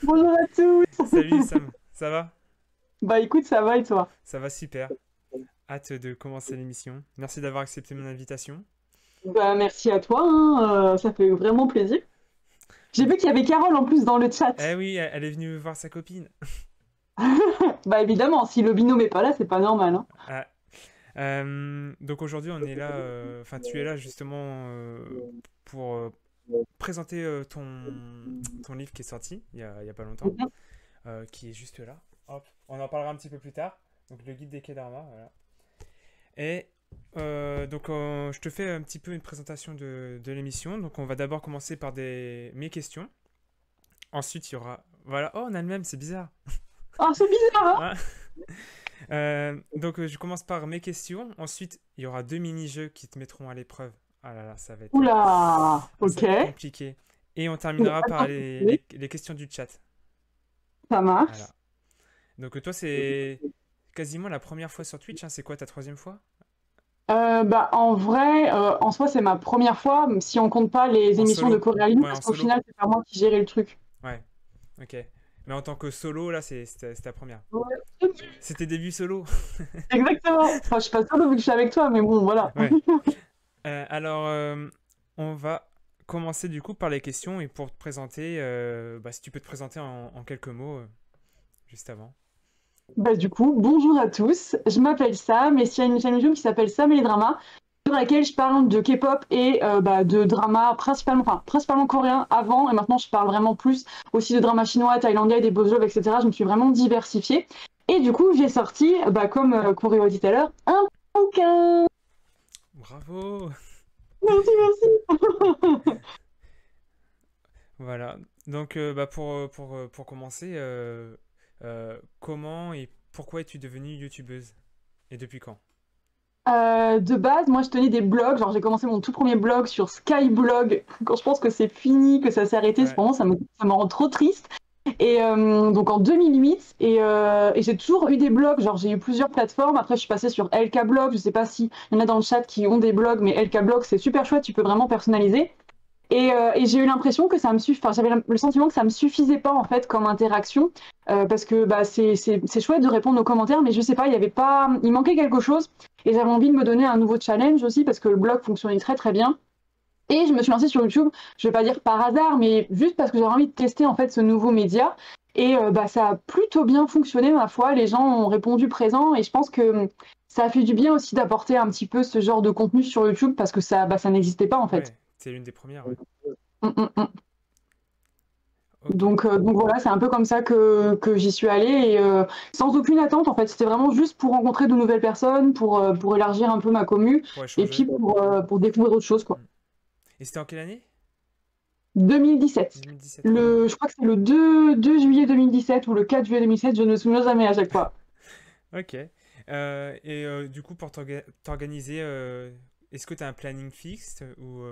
Bonjour à tous. Salut Sam, ça va? Bah écoute, ça va et toi? Ça va super. Hâte de commencer l'émission. Merci d'avoir accepté mon invitation. Bah merci à toi, hein, ça fait vraiment plaisir. J'ai vu qu'il y avait Carole en plus dans le Eh chat. oui, elle est venue voir sa copine. Bah évidemment, si le binôme est pas là, c'est pas normal, hein. Ah, donc aujourd'hui on est là, enfin tu es là justement pour présenter ton livre qui est sorti il y a pas longtemps, qui est juste là. Hop, on en parlera un petit peu plus tard. Donc le guide des Kedama, voilà. Et je te fais un petit peu une présentation de l'émission. Donc on va d'abord commencer par mes questions. Ensuite il y aura... Voilà, oh on a le même, c'est bizarre. Ah, c'est bizarre, Ouais. Je commence par mes questions. Ensuite il y aura deux mini-jeux qui te mettront à l'épreuve. Ah là là, hein? Oula, ça ok. va être compliqué. Et on terminera par les questions du chat. Ça marche. Voilà. Donc toi c'est quasiment la première fois sur Twitch, hein. C'est quoi ta troisième fois? Bah en vrai, en soi, c'est ma première fois, si on compte pas les En émissions de solo? Coraline, Ouais, en parce qu'au solo. final, c'est pas moi qui gérais le truc. Ouais, ok. Mais en tant que solo, là, c'était ta première. Ouais. C'était début solo. Exactement. Enfin, je suis pas sûre vu que je suis avec toi, mais bon, voilà. Ouais. Alors, on va commencer du coup par les questions et pour te présenter, si tu peux te présenter en quelques mots juste avant. Bah, du coup, bonjour à tous, je m'appelle Sam et il y a une chaîne YouTube qui s'appelle Sam et les dramas, sur laquelle je parle de K-pop et de drama principalement coréen avant, et maintenant je parle vraiment plus aussi de drama chinois, thaïlandais, des beaux jobs, etc. Je me suis vraiment diversifiée. Et du coup, j'ai sorti, comme Corée a dit tout à l'heure, un bouquin. Bravo! Merci, merci. Voilà. Donc, pour commencer, comment et pourquoi es-tu devenue youtubeuse? Et depuis quand? De base, moi je tenais des blogs, genre j'ai commencé mon tout premier blog sur Skyblog, quand je pense que c'est fini, que ça s'est arrêté, Ouais. cependant ça me rend trop triste. Et donc en 2008, et j'ai toujours eu des blogs, genre j'ai eu plusieurs plateformes. Après, je suis passée sur LK Blog. Je sais pas s'il y en a dans le chat qui ont des blogs, mais LK Blog c'est super chouette, tu peux vraiment personnaliser. Et j'ai eu l'impression que ça me suffit, enfin j'avais le sentiment que ça me suffisait pas en fait comme interaction, parce que bah c'est chouette de répondre aux commentaires, mais je sais pas, il y avait pas, il manquait quelque chose. Et j'avais envie de me donner un nouveau challenge aussi parce que le blog fonctionnait très très bien. Et je me suis lancée sur YouTube, je vais pas dire par hasard, mais juste parce que j'avais envie de tester en fait ce nouveau média. Et ça a plutôt bien fonctionné ma foi. Les gens ont répondu présent et je pense que ça a fait du bien aussi d'apporter un petit peu ce genre de contenu sur YouTube parce que ça n'existait pas en fait. Ouais, c'est l'une des premières, ouais. Mm. Ok. Donc voilà, c'est un peu comme ça que j'y suis allée et sans aucune attente en fait. C'était vraiment juste pour rencontrer de nouvelles personnes, pour élargir un peu ma commu Pour et puis échanger. pour découvrir autre chose quoi. Mm. Et c'était en quelle année? 2017. 2017. Ah ouais. Je crois que c'est le 2 juillet 2017 ou le 4 juillet 2017, je ne me souviens jamais à chaque fois. Ok. Du coup, pour t'organiser, est-ce que tu as un planning fixe ou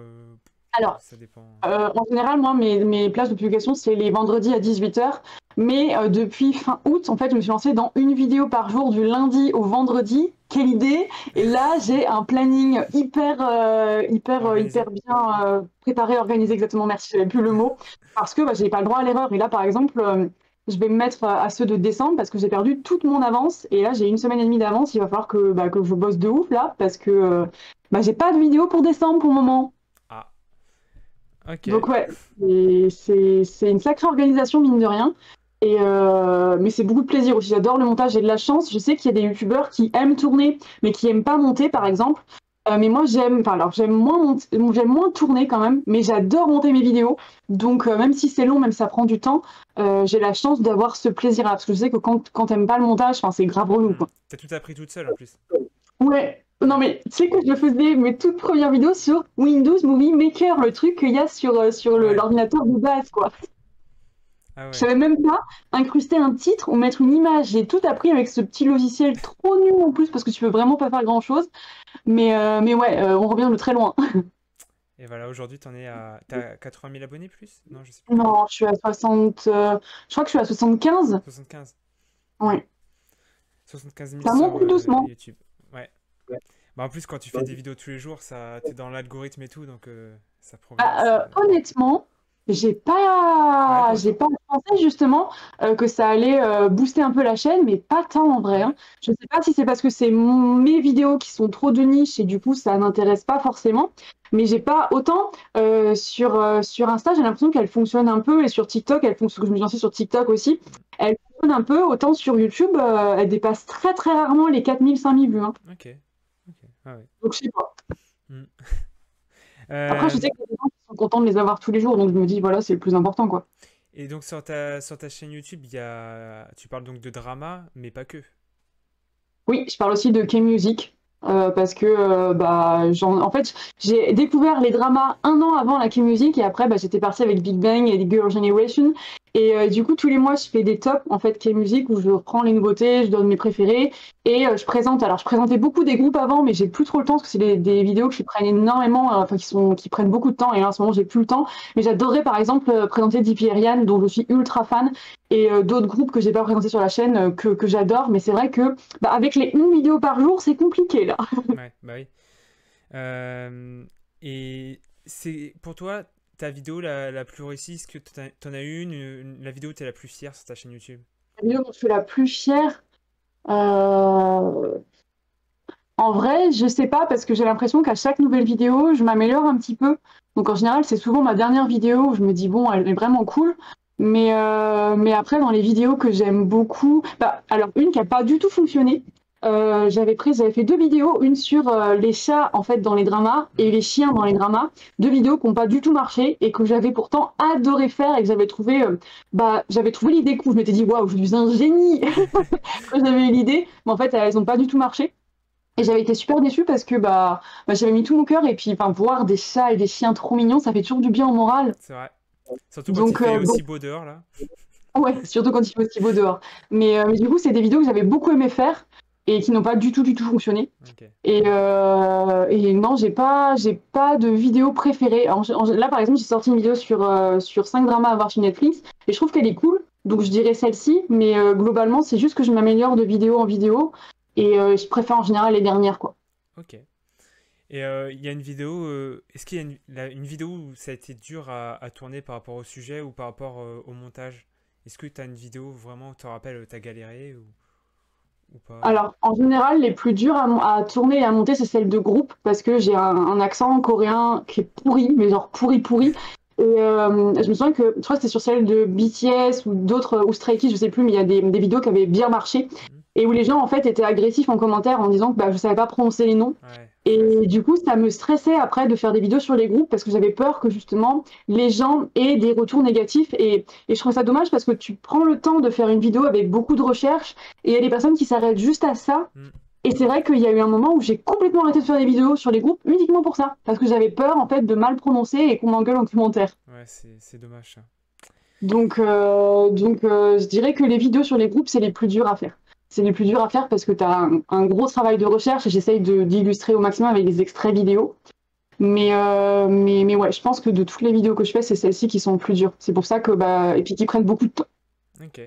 Alors, ça dépend? en général, moi, mes plages de publication, c'est les vendredis à 18h. Mais depuis fin août, en fait, je me suis lancée dans une vidéo par jour du lundi au vendredi. Quelle idée! Et là, j'ai un planning Organisé? hyper bien préparé, organisé, exactement, merci, j'avais plus le mot. Parce que j'ai pas le droit à l'erreur. Et là, par exemple, je vais me mettre à ceux de décembre parce que j'ai perdu toute mon avance. Et là, j'ai une semaine et demie d'avance. Il va falloir que je bosse de ouf, là, parce que j'ai pas de vidéo pour décembre pour le moment. Ah, ok. Donc ouais, c'est une sacrée organisation mine de rien. Mais c'est beaucoup de plaisir aussi. J'adore le montage, j'ai de la chance. Je sais qu'il y a des youtubeurs qui aiment tourner, mais qui aiment pas monter, par exemple. Mais moi, j'aime moins tourner quand même, mais j'adore monter mes vidéos. Donc même si c'est long, même si ça prend du temps, j'ai la chance d'avoir ce plaisir-là. Parce que je sais que quand t'aimes pas le montage, c'est grave relou, Hmm. quoi. T'as tout appris toute seule en plus. Ouais. Non Ouais. mais tu sais que je faisais mes toutes premières vidéos sur Windows Movie Maker, le truc qu'il y a sur Ouais. l'ordinateur de base, quoi. Ah Je ouais. savais même pas incruster un titre ou mettre une image. J'ai tout appris avec ce petit logiciel trop nul en plus parce que tu peux vraiment pas faire grand-chose. Mais ouais, on revient de très loin. Et voilà, aujourd'hui, t'as 80 000 abonnés plus? Non, je sais plus. Non, je suis à 60. Je crois que je suis à 75. 75. Ouais. Ouais. 75 000 Ça sur monte doucement. YouTube. Ouais. Bah, en plus, quand tu fais des vidéos tous les jours, t'es dans l'algorithme et tout, donc ça progresse. Honnêtement. Ouais, pas J'ai autant. pas pensé justement que ça allait booster un peu la chaîne, mais pas tant en vrai, Ah hein. ouais? Je sais pas si c'est parce que c'est mes vidéos qui sont trop de niche et du coup ça n'intéresse pas forcément, mais j'ai pas autant sur Insta, j'ai l'impression qu'elle fonctionne un peu et sur TikTok, elle fonctionne, je me suis lancée sur TikTok aussi, Mm. elle fonctionne un peu, autant sur YouTube, elle dépasse très très rarement les 4000, 5000 vues, hein. Ok. Ok. Ah ouais. Donc je sais pas. Mm. Après, je Euh, sais qu'il y a des gens qui sont contents de les avoir tous les jours, donc je me dis, voilà, c'est le plus important, quoi. et donc sur ta chaîne YouTube, tu parles donc de drama, mais pas que. Oui, je parle aussi de K-Music parce que en fait, j'ai découvert les dramas un an avant la K-Music et après, bah, j'étais partie avec Big Bang et les Girl Generation. Et du coup, tous les mois, je fais des tops en fait K-Music où je reprends les nouveautés, je donne mes préférés et je présente. Alors, je présentais beaucoup des groupes avant, mais j'ai plus trop le temps parce que c'est des vidéos qui prennent énormément, enfin qui prennent beaucoup de temps. Et là, en ce moment, j'ai plus le temps. Mais j'adorerais par exemple présenter Dippy et Rihanna, dont je suis ultra fan, et d'autres groupes que j'ai pas présentés sur la chaîne que j'adore. Mais c'est vrai que bah, avec les une vidéo par jour, c'est compliqué là. Ouais, bah oui. Euh, et c'est pour toi ta vidéo la plus réussie, est-ce que t'en as la vidéo où t'es la plus fière sur ta chaîne YouTube? La vidéo dont je suis la plus fière, euh, en vrai, je sais pas parce que j'ai l'impression qu'à chaque nouvelle vidéo, je m'améliore un petit peu. Donc en général, c'est souvent ma dernière vidéo où je me dis bon, elle est vraiment cool. Mais après, dans les vidéos que j'aime beaucoup, bah, alors une qui a pas du tout fonctionné. J'avais fait deux vidéos, une sur les chats en fait dans les dramas et Mhm. les chiens dans les dramas, deux vidéos qui n'ont pas du tout marché et que j'avais pourtant adoré faire et que j'avais trouvé l'idée cool. Je m'étais dit waouh, je suis un génie quand j'avais eu l'idée, mais en fait elles n'ont pas du tout marché. Et Ouais, j'avais été super déçue parce que j'avais mis tout mon cœur et puis voir des chats et des chiens trop mignons, ça fait toujours du bien au moral. c'est vrai. Surtout quand il Donc fait bon, aussi beau dehors là. ouais, surtout quand il fait aussi beau dehors. Mais du coup, c'est des vidéos que j'avais beaucoup aimé faire et qui n'ont pas du tout fonctionné. Ok. Et non, j'ai pas de vidéo préférée. Là, par exemple, j'ai sorti une vidéo sur 5 dramas à voir sur Netflix et je trouve qu'elle est cool. Donc je dirais celle-ci, mais globalement, c'est juste que je m'améliore de vidéo en vidéo et je préfère en général les dernières, quoi. Ok. Et il y a une vidéo, est-ce qu'il y a une vidéo où ça a été dur à tourner par rapport au sujet ou par rapport au montage? Est-ce que tu as une vidéo où vraiment tu te rappelles, t'as galéré ou pas? Alors, en général, les plus dures à tourner et à monter, c'est celles de groupe, parce que j'ai un accent coréen qui est pourri, mais genre pourri pourri. Et je me souviens que, je crois que c'était sur celle de BTS ou d'autres, ou Stray Kids, je sais plus, mais il y a des vidéos qui avaient bien marché, Mhm. et où les gens, en fait, étaient agressifs en commentaire en disant que je savais pas prononcer les noms. Ouais, ouais, Et du coup, ça me stressait après de faire des vidéos sur les groupes, parce que j'avais peur que, justement, les gens aient des retours négatifs. Et je trouve ça dommage parce que tu prends le temps de faire une vidéo avec beaucoup de recherches, et il y a des personnes qui s'arrêtent juste à ça. Mm. Et c'est vrai qu'il y a eu un moment où j'ai complètement arrêté de faire des vidéos sur les groupes uniquement pour ça, parce que j'avais peur en fait de mal prononcer et qu'on m'engueule en commentaire. Ouais, c'est dommage ça. Je dirais que les vidéos sur les groupes, c'est les plus durs à faire. C'est les plus durs à faire parce que tu as un gros travail de recherche et j'essaye d'illustrer au maximum avec des extraits vidéo. Mais ouais, je pense que de toutes les vidéos que je fais, c'est celles-ci qui sont le plus dures. C'est pour ça que, et puis qui prennent beaucoup de temps. Ok.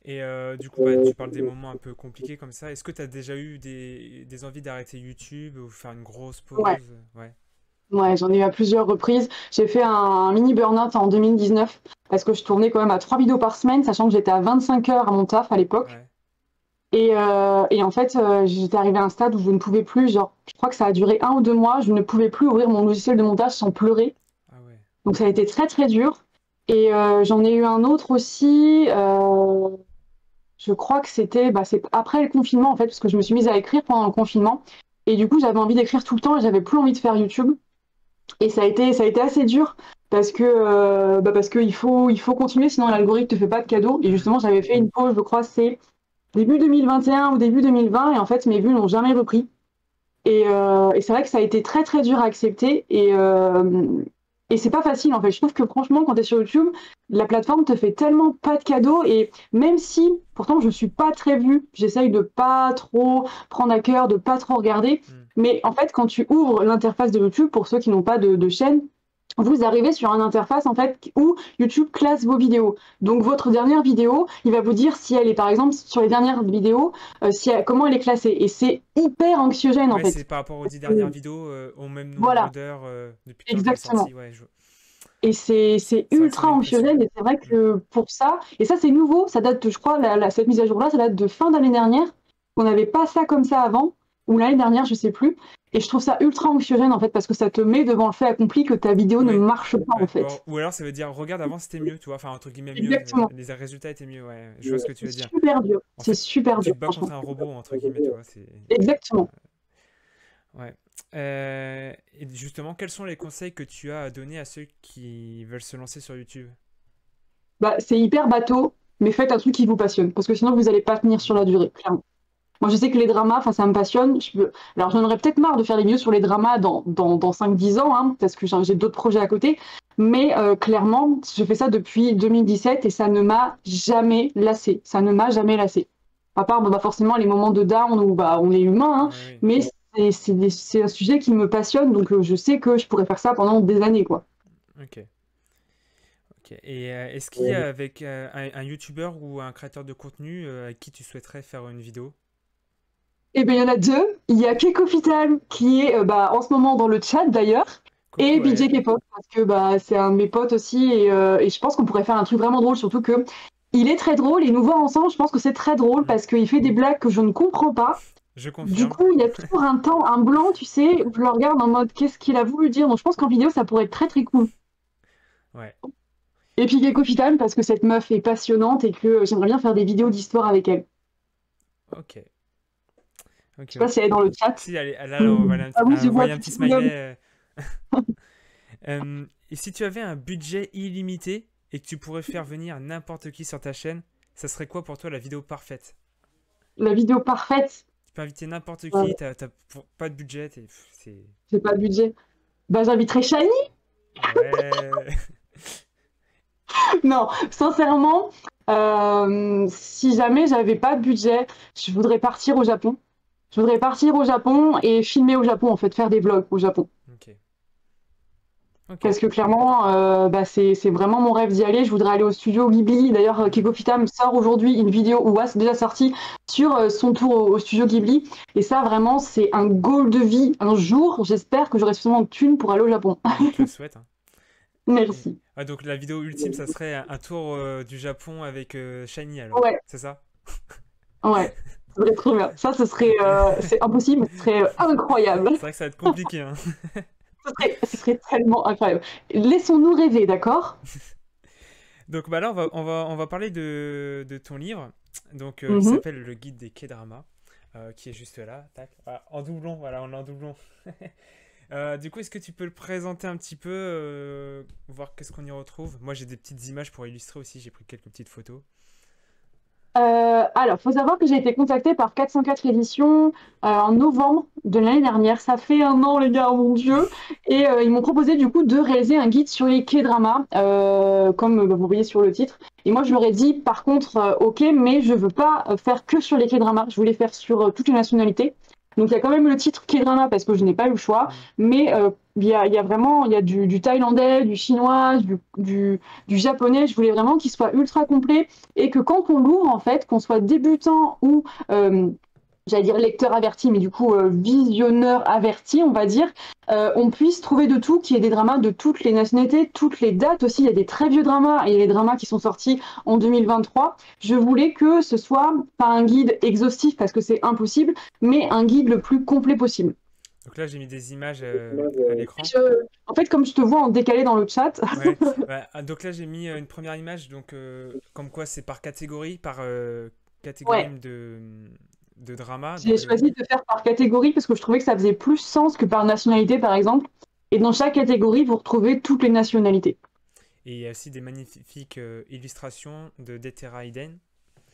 Et du coup, bah, tu parles des moments un peu compliqués comme ça. Est-ce que tu as déjà eu des envies d'arrêter YouTube ou faire une grosse Ouais. pause? Ouais, Ouais, j'en ai eu à plusieurs reprises. J'ai fait un mini burn-out en 2019 parce que je tournais quand même à 3 vidéos par semaine, sachant que j'étais à 25 heures à mon taf à l'époque. ouais. Et en fait, j'étais arrivée à un stade où je ne pouvais plus, genre, je crois que ça a duré 1 ou 2 mois, je ne pouvais plus ouvrir mon logiciel de montage sans pleurer. Ah ouais. Donc ça a été très très dur. Et j'en ai eu un autre aussi, je crois que c'est après le confinement en fait, parce que je me suis mise à écrire pendant le confinement. Et du coup, j'avais envie d'écrire tout le temps et j'avais plus envie de faire YouTube. Et ça a été assez dur parce que il faut continuer, sinon l'algorithme te fait pas de cadeau. Et Mm. justement, j'avais fait une pause, je crois, c'est début 2021 ou début 2020, et en fait, mes vues n'ont jamais repris. Et c'est vrai que ça a été très très dur à accepter. Et c'est pas facile en fait. Je trouve que franchement, quand tu es sur YouTube, la plateforme te fait tellement pas de cadeaux. Et même si, pourtant, je suis pas très vue, j'essaye de pas trop prendre à cœur, de pas trop regarder. Mm. Mais en fait, quand tu ouvres l'interface de YouTube, pour ceux qui n'ont pas de chaîne, vous arrivez sur une interface en fait où YouTube classe vos vidéos. Donc votre dernière vidéo, il va vous dire si elle est par exemple sur les dernières vidéos, comment elle est classée. Et c'est hyper anxiogène en Ouais, c'est fait. par rapport aux 10 dernières vidéos au même nombre Voilà, d'heures depuis le temps qu'elle est exactement. sortie. Ouais, Et c'est C'est vrai que ça ultra met une pression. anxiogène. Et c'est vrai Mm. que pour ça, et ça c'est nouveau, ça date, je crois, cette mise à jour-là, ça date de fin d'année dernière. On n'avait pas ça comme ça avant, ou l'année dernière, je sais plus. Et je trouve ça ultra anxiogène en fait, parce que ça te met devant le fait accompli que ta vidéo ne Ouais. marche pas en Ouais. fait. Ou alors ça veut dire, regarde, avant c'était mieux, tu vois, enfin entre guillemets mieux, Exactement. les résultats étaient mieux, ouais, je vois ce que tu C'est veux dire. super dur. En C'est fait, super tu dur, te bats contre franchement. un robot, entre guillemets, tu vois, c'est... Exactement. Ouais. Et justement, quels sont les conseils que tu as à donner à ceux qui veulent se lancer sur YouTube? Bah, c'est hyper bateau, mais faites un truc qui vous passionne, parce que sinon vous n'allez pas tenir sur la durée, clairement. Moi, je sais que les dramas, enfin, ça me passionne. Alors, j'en aurais peut-être marre de faire des vidéos sur les dramas dans 5-10 ans, hein, parce que j'ai d'autres projets à côté. Mais clairement, je fais ça depuis 2017 et ça ne m'a jamais lassé. Ça ne m'a jamais lassé. À part, bon, bah, forcément, les moments de down où bah, on est humain, hein, Ouais, oui. mais c'est un sujet qui me passionne, donc je sais que je pourrais faire ça pendant des années, quoi. Ok. Ok. Et est-ce qu'il y a avec un YouTuber ou un créateur de contenu avec qui tu souhaiterais faire une vidéo? Eh bien, il y en a deux. Il y a Keiko Fital, qui est bah, en ce moment dans le chat d'ailleurs, et Coucou à BJ elle. K-pop, parce que bah, c'est un de mes potes aussi, et je pense qu'on pourrait faire un truc vraiment drôle, surtout que il est très drôle, et nous voir ensemble, je pense que c'est très drôle, Mm. parce qu'il fait des blagues que je ne comprends pas. Je Du confirme. coup, il y a toujours un temps, un blanc, tu sais, où je le regarde en mode qu'est-ce qu'il a voulu dire. Donc je pense qu'en vidéo, ça pourrait être très très cool. Ouais. Et puis Keiko Fital, parce que cette meuf est passionnante et que j'aimerais bien faire des vidéos d'histoire avec elle. Ok. Ok, Je sais pas ok. si elle est dans le chat. Si, allez, là, on va Ah oui, je vois, envoyer un petit petit bonhomme. smiley. Et si tu avais un budget illimité et que tu pourrais faire venir n'importe qui sur ta chaîne, ça serait quoi pour toi la vidéo parfaite? La vidéo parfaite. Tu peux inviter n'importe Euh, qui, pas de budget, c'est... J'ai pas de budget. Bah, j'inviterai Shiny. Ouais. Non, sincèrement, si jamais j'avais pas de budget, je voudrais partir au Japon. Je voudrais partir au Japon et filmer au Japon, en fait, faire des vlogs au Japon. Ok. Ok. Parce que clairement, bah, c'est vraiment mon rêve d'y aller. Je voudrais aller au studio Ghibli. D'ailleurs, Mm. Keko Fitam sort aujourd'hui une vidéo, ou c'est déjà sorti, sur son tour au studio Ghibli. Et ça, vraiment, c'est un goal de vie. Un jour, j'espère que j'aurai suffisamment de thunes pour aller au Japon. On te le souhaite, hein. Merci. Ah, donc la vidéo ultime, ça serait un tour du Japon avec Shiny alors, Ouais, c'est ça? ouais. Ça serait trop bien. Ça, ce serait, c'est impossible, ce serait incroyable. C'est vrai que ça va être compliqué, hein. Ce serait tellement incroyable. Laissons-nous rêver, d'accord? Donc bah là, on va parler de ton livre, donc qui Mhm. s'appelle Le Guide des K-dramas, qui est juste là, tac, voilà, en doublon, voilà, on est en doublon. Du coup, est-ce que tu peux le présenter un petit peu, voir qu'est-ce qu'on y retrouve? Moi, j'ai des petites images pour illustrer aussi, j'ai pris quelques petites photos. Alors, faut savoir que j'ai été contactée par 404 éditions en novembre de l'année dernière. Ça fait un an, les gars, oh mon Dieu. Et ils m'ont proposé du coup de réaliser un guide sur les K-dramas, comme bah, vous voyez sur le titre. Et moi, je leur ai dit, par contre, ok, mais je veux pas faire que sur les K-dramas. Je voulais faire sur toutes les nationalités. Donc, il y a quand même le titre K-drama parce que je n'ai pas eu le choix. Mm. Mais il y a vraiment du thaïlandais, du chinois, du japonais. Je voulais vraiment qu'il soit ultra complet et que quand on l'ouvre, en fait, qu'on soit débutant ou, j'allais dire lecteur averti, mais du coup visionneur averti, on va dire, on puisse trouver de tout, qu'il y ait des dramas de toutes les nationalités, toutes les dates aussi. Il y a des très vieux dramas et il y a des dramas qui sont sortis en 2023. Je voulais que ce soit pas un guide exhaustif parce que c'est impossible, mais un guide le plus complet possible. Donc là, j'ai mis des images à l'écran. En fait, comme je te vois en décalé dans le chat, Ouais, bah, donc là, j'ai mis une première image, donc comme quoi c'est par catégorie, catégorie ouais, de drama. j'ai Donc, choisi de faire par catégorie parce que je trouvais que ça faisait plus sens que par nationalité, par exemple. Et dans chaque catégorie, vous retrouvez toutes les nationalités. et il y a aussi des magnifiques illustrations de Detera Iden.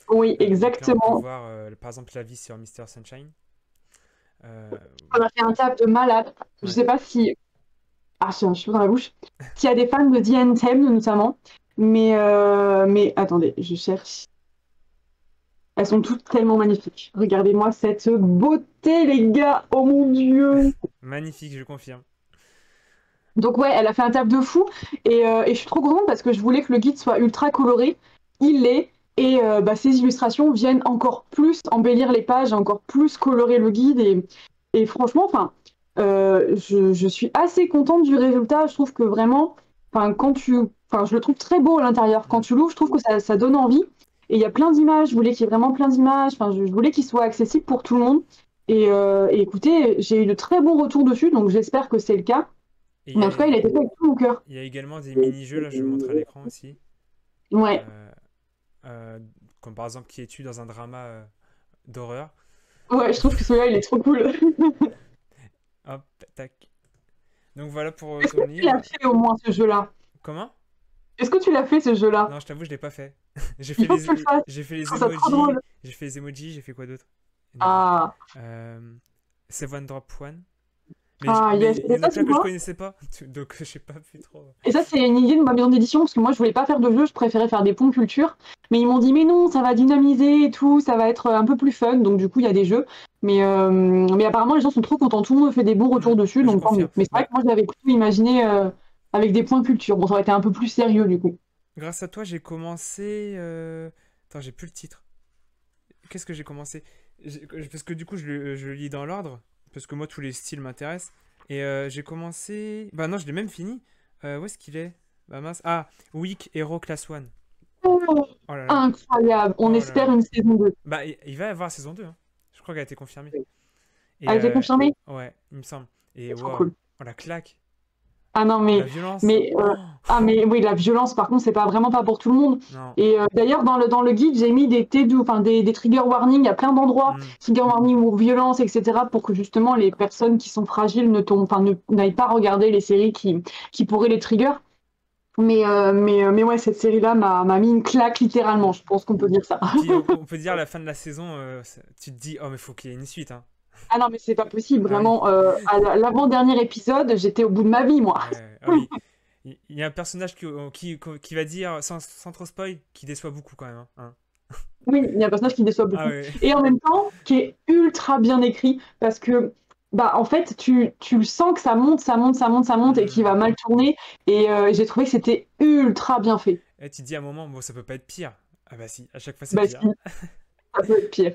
Oui, Donc là, on peut exactement. voir par exemple la vie sur Mr. Sunshine. Euh, On a fait un tap de malade. Je ouais. sais pas si... Ah, j'ai un cheveu dans la bouche. S'il y a des fans de The Anthem, notamment. Mais attendez, je cherche. Elles sont toutes tellement magnifiques. Regardez-moi cette beauté, les gars. Oh mon Dieu. Magnifique, je confirme. Donc ouais, elle a fait un taf de fou et je suis trop contente parce que je voulais que le guide soit ultra coloré. Il l'est et bah, ces illustrations viennent encore plus embellir les pages, encore plus colorer le guide et franchement, enfin, je suis assez contente du résultat. Je trouve que vraiment, enfin, enfin, je le trouve très beau à l'intérieur. Quand Mm. tu l'ouvres, je trouve que ça donne envie. Et il y a plein d'images. Je voulais qu'il y ait vraiment plein d'images. Enfin, je voulais qu'il soit accessible pour tout le monde. Et écoutez, j'ai eu de très bons retours dessus, donc j'espère que c'est le cas. Et Mais en tout cas, il a été fait avec tout mon cœur. il y a également des mini-jeux, là je le montre à l'écran aussi. Ouais, Euh, euh, Comme par exemple qui es-tu dans un drama d'horreur. ouais, je trouve que celui-là, il est trop cool. Hop, tac. Donc voilà pour Est-ce que ton tu l'as livre. fait au moins ce jeu-là? Comment? Est-ce que tu l'as fait ce jeu-là? Non, je t'avoue, je l'ai pas fait. Il faut que tu le fasses. J'ai fait Je les trouve ça trop drôle. emojis, j'ai fait quoi d'autre? Énervé. Ah, Euh, Seven Drop One. ah, yes. Mais il y Et en a ça, plein tu que je vois? connaissais pas, donc j'ai pas pu trop. Et ça, c'est une idée de ma maison d'édition, parce que moi, je voulais pas faire de jeu, je préférais faire des ponts culture. Mais ils m'ont dit, mais non, ça va dynamiser et tout, ça va être un peu plus fun. Donc, du coup, il y a des jeux. Mais apparemment, les gens sont trop contents. Tout le monde me fait des bons retours dessus, Je donc tant mieux. confirme. Mais c'est vrai que Bah, moi, je l'avais plutôt imaginé avec des points culture. Bon, ça aurait été un peu plus sérieux, du coup. grâce à toi, j'ai commencé. Attends, j'ai plus le titre. Qu'est-ce que j'ai commencé? Parce que du coup, je le lis dans l'ordre, parce que moi, tous les styles m'intéressent. Et j'ai commencé. Bah non, je l'ai même fini. Où est-ce qu'il est? Bah mince. Ah, Weak Hero Class 1. Oh, Oh là là. incroyable. On Oh là là. espère une saison 2. Bah, il va y avoir saison 2, hein. Je crois qu'elle a été confirmée. A Et été confirmé? ouais, il me semble. Et C'est trop waouh. cool. Oh la claque. Ah non, La violence. mais, Oh, mais oui, la violence, par contre, c'est pas vraiment pas pour tout le monde. non. Et d'ailleurs, dans le guide, j'ai mis des T2, enfin des trigger warnings à plein d'endroits, Hmm. trigger warning ou violence, etc., pour que justement les personnes qui sont fragiles ne tombent, enfin, n'aillent pas regarder les séries qui pourraient les trigger. Mais ouais, cette série-là m'a mis une claque littéralement, je pense qu'on peut dire ça. Puis on peut dire à la fin de la saison, tu te dis, oh mais faut qu'il y ait une suite, hein. Ah non, mais c'est pas possible, Ah oui. vraiment. À l'avant-dernier épisode, j'étais au bout de ma vie, moi. Ah oui. Il y a un personnage qui va dire, sans trop spoil, qui déçoit beaucoup quand même, hein. Oui, il y a un personnage qui déçoit Ah beaucoup. ouais. Et en même temps, qui est ultra bien écrit, parce que, bah, en fait, tu le sens que ça monte, ça monte, ça monte, ça monte, et qu'il va Hmm. mal tourner. Et j'ai trouvé que c'était ultra bien fait. Et tu te dis à un moment, bon, ça peut pas être pire. Ah bah si, à chaque fois c'est Bah, si, pire. ça peut être pire.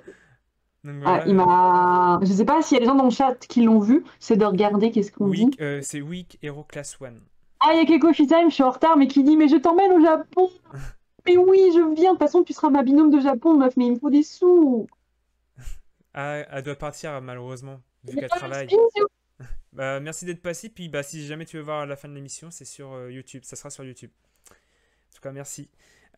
Donc Ah, voilà. il m'a. Je sais pas s'il y a des gens dans le chat qui l'ont vu, c'est de regarder qu'est-ce qu'on dit. C'est Weak Hero Class 1. Ah, il y a Keiko Time, je suis en retard, mais qui dit, mais je t'emmène au Japon. Mais oui, je viens. De toute façon, tu seras ma binôme de Japon, meuf, mais il me faut des sous. Ah, elle doit partir malheureusement, vu qu'elle Yes, travaille. bisous. Bah merci d'être passé, puis bah si jamais tu veux voir la fin de l'émission, c'est sur YouTube, ça sera sur YouTube. En tout cas, merci.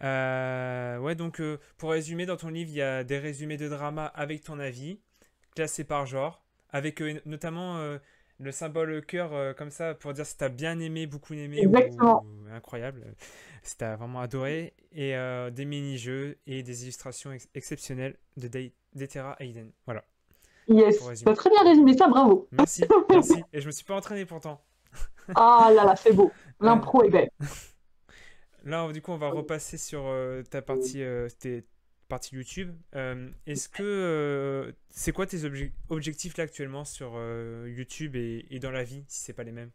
Ouais, donc pour résumer, dans ton livre, il y a des résumés de drama avec ton avis, classés par genre, avec notamment le symbole cœur comme ça pour dire si t'as bien aimé, beaucoup aimé ou Exactement. incroyable, si t'as vraiment adoré, et des mini-jeux et des illustrations exceptionnelles de d'Etera Hayden. Voilà, pour Yes. T'as résumer. très bien résumé ça, bravo. Merci, merci. Et je me suis pas entraîné pourtant. Ah là là, c'est beau. Euh, L'impro est belle. Là, du coup, on va repasser sur ta partie, tes parties YouTube. Est-ce que c'est quoi tes objectifs là actuellement sur YouTube et dans la vie, si c'est pas les mêmes?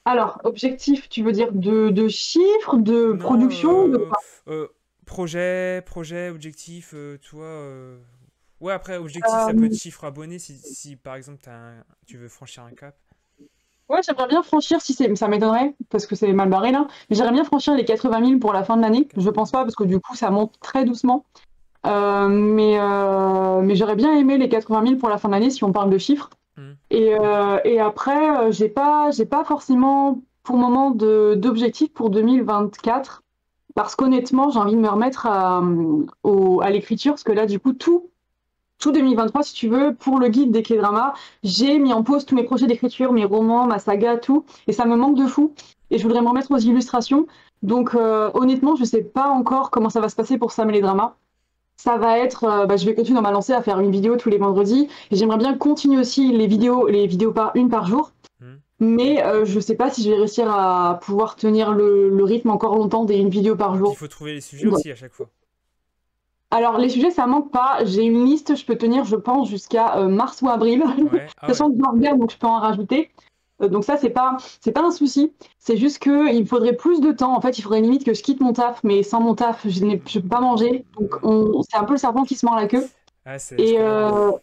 Alors, objectif, tu veux dire de chiffres, de Non, production, de quoi? euh, projet, objectif, tu vois. Ouais, après, objectif, ça peut être Euh, chiffre abonné si par exemple tu veux franchir un cap. ouais, j'aimerais bien franchir, si c'est, ça m'étonnerait, parce que c'est mal barré là, mais j'aimerais bien franchir les 80 000 pour la fin de l'année. Je 80 pense 000. pas, parce que du coup, ça monte très doucement. Mais j'aurais bien aimé les 80 000 pour la fin de l'année si on parle de chiffres. Hmm. Et après, j'ai pas forcément pour le moment d'objectif pour 2024. Parce qu'honnêtement, j'ai envie de me remettre à l'écriture, parce que là, du coup, tout 2023, si tu veux, pour le guide des K-dramas, j'ai mis en pause tous mes projets d'écriture, mes romans, ma saga, tout, et ça me manque de fou. Et je voudrais me remettre aux illustrations. Donc, honnêtement, je sais pas encore comment ça va se passer pour Sam et les dramas. Ça va être, bah, je vais continuer dans ma lancée à faire une vidéo tous les vendredis. Et j'aimerais bien continuer aussi les vidéos par une par jour. Hmm. Mais je sais pas si je vais réussir à pouvoir tenir le rythme encore longtemps des une vidéo par Puis il jour. faut trouver les sujets Ouais. aussi à chaque fois. Alors, les sujets, ça manque pas. J'ai une liste, je peux tenir, je pense, jusqu'à mars ou avril. Ouais, ah ouais. Sachant que je regarde, donc je peux en rajouter. Donc ça, c'est pas un souci. C'est juste que il me faudrait plus de temps. En fait, il faudrait limite que je quitte mon taf, mais sans mon taf, je peux pas manger. Donc c'est un peu le serpent qui se mord la queue. Ah, je Et comprends.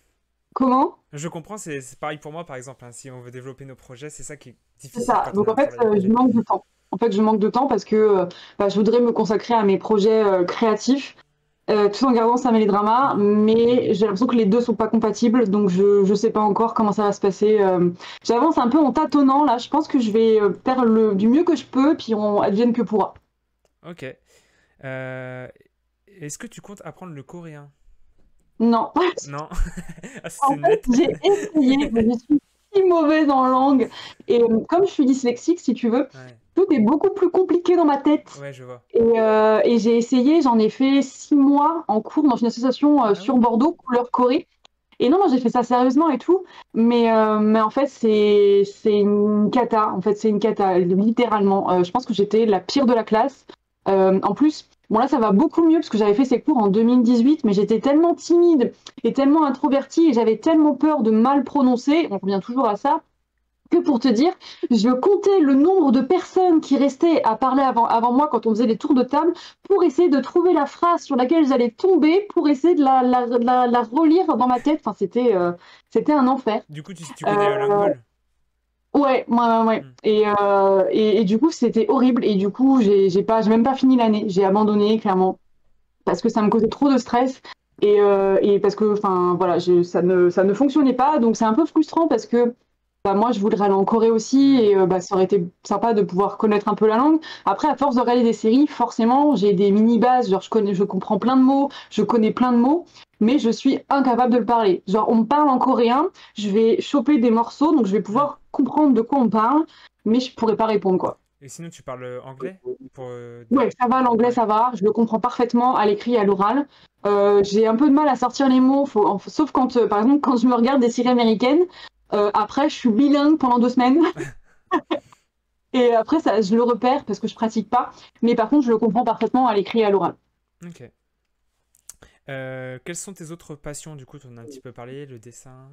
comment? Je comprends, c'est pareil pour moi par exemple, hein. Si on veut développer nos projets, c'est ça qui est C'est difficile ça. quand on Donc a en un fait, travail à je côté. manque de temps. En fait, je manque de temps parce que bah, je voudrais me consacrer à mes projets créatifs, tout en gardant ça mélodrama, mais j'ai l'impression que les deux sont pas compatibles, donc je sais pas encore comment ça va se passer. J'avance un peu en tâtonnant là. Je pense que je vais faire du mieux que je peux, puis on advienne que pourra. Ok. Euh, Est-ce que tu comptes apprendre le coréen? Non. Non? Ah, c'est En fait, net. j'ai essayé, mais je suis si mauvaise en langue. Et comme je suis dyslexique, si tu veux, Ouais, tout est beaucoup plus compliqué dans ma tête. ouais, je vois. Et j'ai essayé, j'en ai fait 6 mois en cours dans une association Ah sur oui. Bordeaux, couleur Corée. Et non, non, j'ai fait ça sérieusement et tout, mais en fait, c'est une cata. En fait, c'est une cata, littéralement. Je pense que j'étais la pire de la classe. En plus, bon là, ça va beaucoup mieux parce que j'avais fait ces cours en 2018, mais j'étais tellement timide et tellement introvertie et j'avais tellement peur de mal prononcer, on revient toujours à ça, que pour te dire, je comptais le nombre de personnes qui restaient à parler avant moi quand on faisait des tours de table pour essayer de trouver la phrase sur laquelle j'allais tomber pour essayer de la relire dans ma tête. Enfin, c'était un enfer. Du coup, tu connais Euh, Langball? ouais, ouais, ouais, ouais. Hmm. Et du coup, c'était horrible. Et du coup, j'ai même pas fini l'année. J'ai abandonné, clairement, parce que ça me causait trop de stress. Et parce que, enfin, voilà, ça ne fonctionnait pas. Donc, c'est un peu frustrant parce que bah, moi, je voudrais aller en Corée aussi Hmm. et bah, ça aurait été sympa de pouvoir connaître un peu la langue. Après, à force de regarder des séries, forcément, j'ai des mini-bases, genre je comprends plein de mots, je connais plein de mots, mais je suis incapable de le parler. Genre, on me parle en coréen, je vais choper des morceaux, donc je vais Hmm. pouvoir comprendre de quoi on parle, mais je pourrais pas répondre, quoi. Et sinon, tu parles anglais pour Ouais, ça va, l'anglais, Ouais. ça va, je le comprends parfaitement à l'écrit et à l'oral. J'ai un peu de mal à sortir les mots, sauf quand, par exemple, quand je me regarde des séries américaines, après, je suis bilingue pendant 2 semaines. Et après, ça, je le repère parce que je pratique pas. Mais par contre, je le comprends parfaitement à l'écrit et à l'oral. Ok. Quelles sont tes autres passions? Du coup, tu en as un petit peu parlé, le dessin.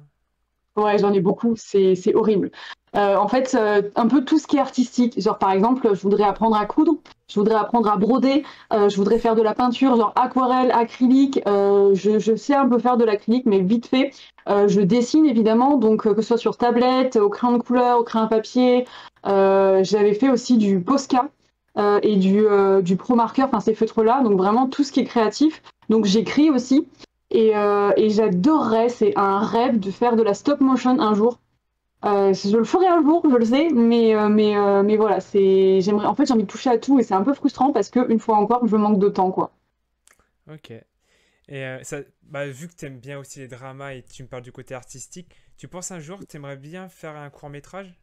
Ouais, j'en ai beaucoup, c'est horrible. En fait, un peu tout ce qui est artistique. Genre, par exemple, je voudrais apprendre à coudre, je voudrais apprendre à broder, je voudrais faire de la peinture, genre aquarelle, acrylique. Je sais un peu faire de l'acrylique, mais vite fait. Je dessine évidemment, donc que ce soit sur tablette, au crayon de couleur, au crayon à papier. J'avais fait aussi du Posca et du Pro Marker, enfin ces feutres-là, donc vraiment tout ce qui est créatif. Donc j'écris aussi. Et j'adorerais, c'est un rêve de faire de la stop motion un jour. Je le ferai un jour, je le sais, mais voilà, j'aimerais, en fait, j'ai envie de toucher à tout et c'est un peu frustrant parce que, une fois encore, je manque de temps, quoi. Ok. Et bah, vu que tu aimes bien aussi les dramas et tu me parles du côté artistique, tu penses un jour que tu aimerais bien faire un court-métrage?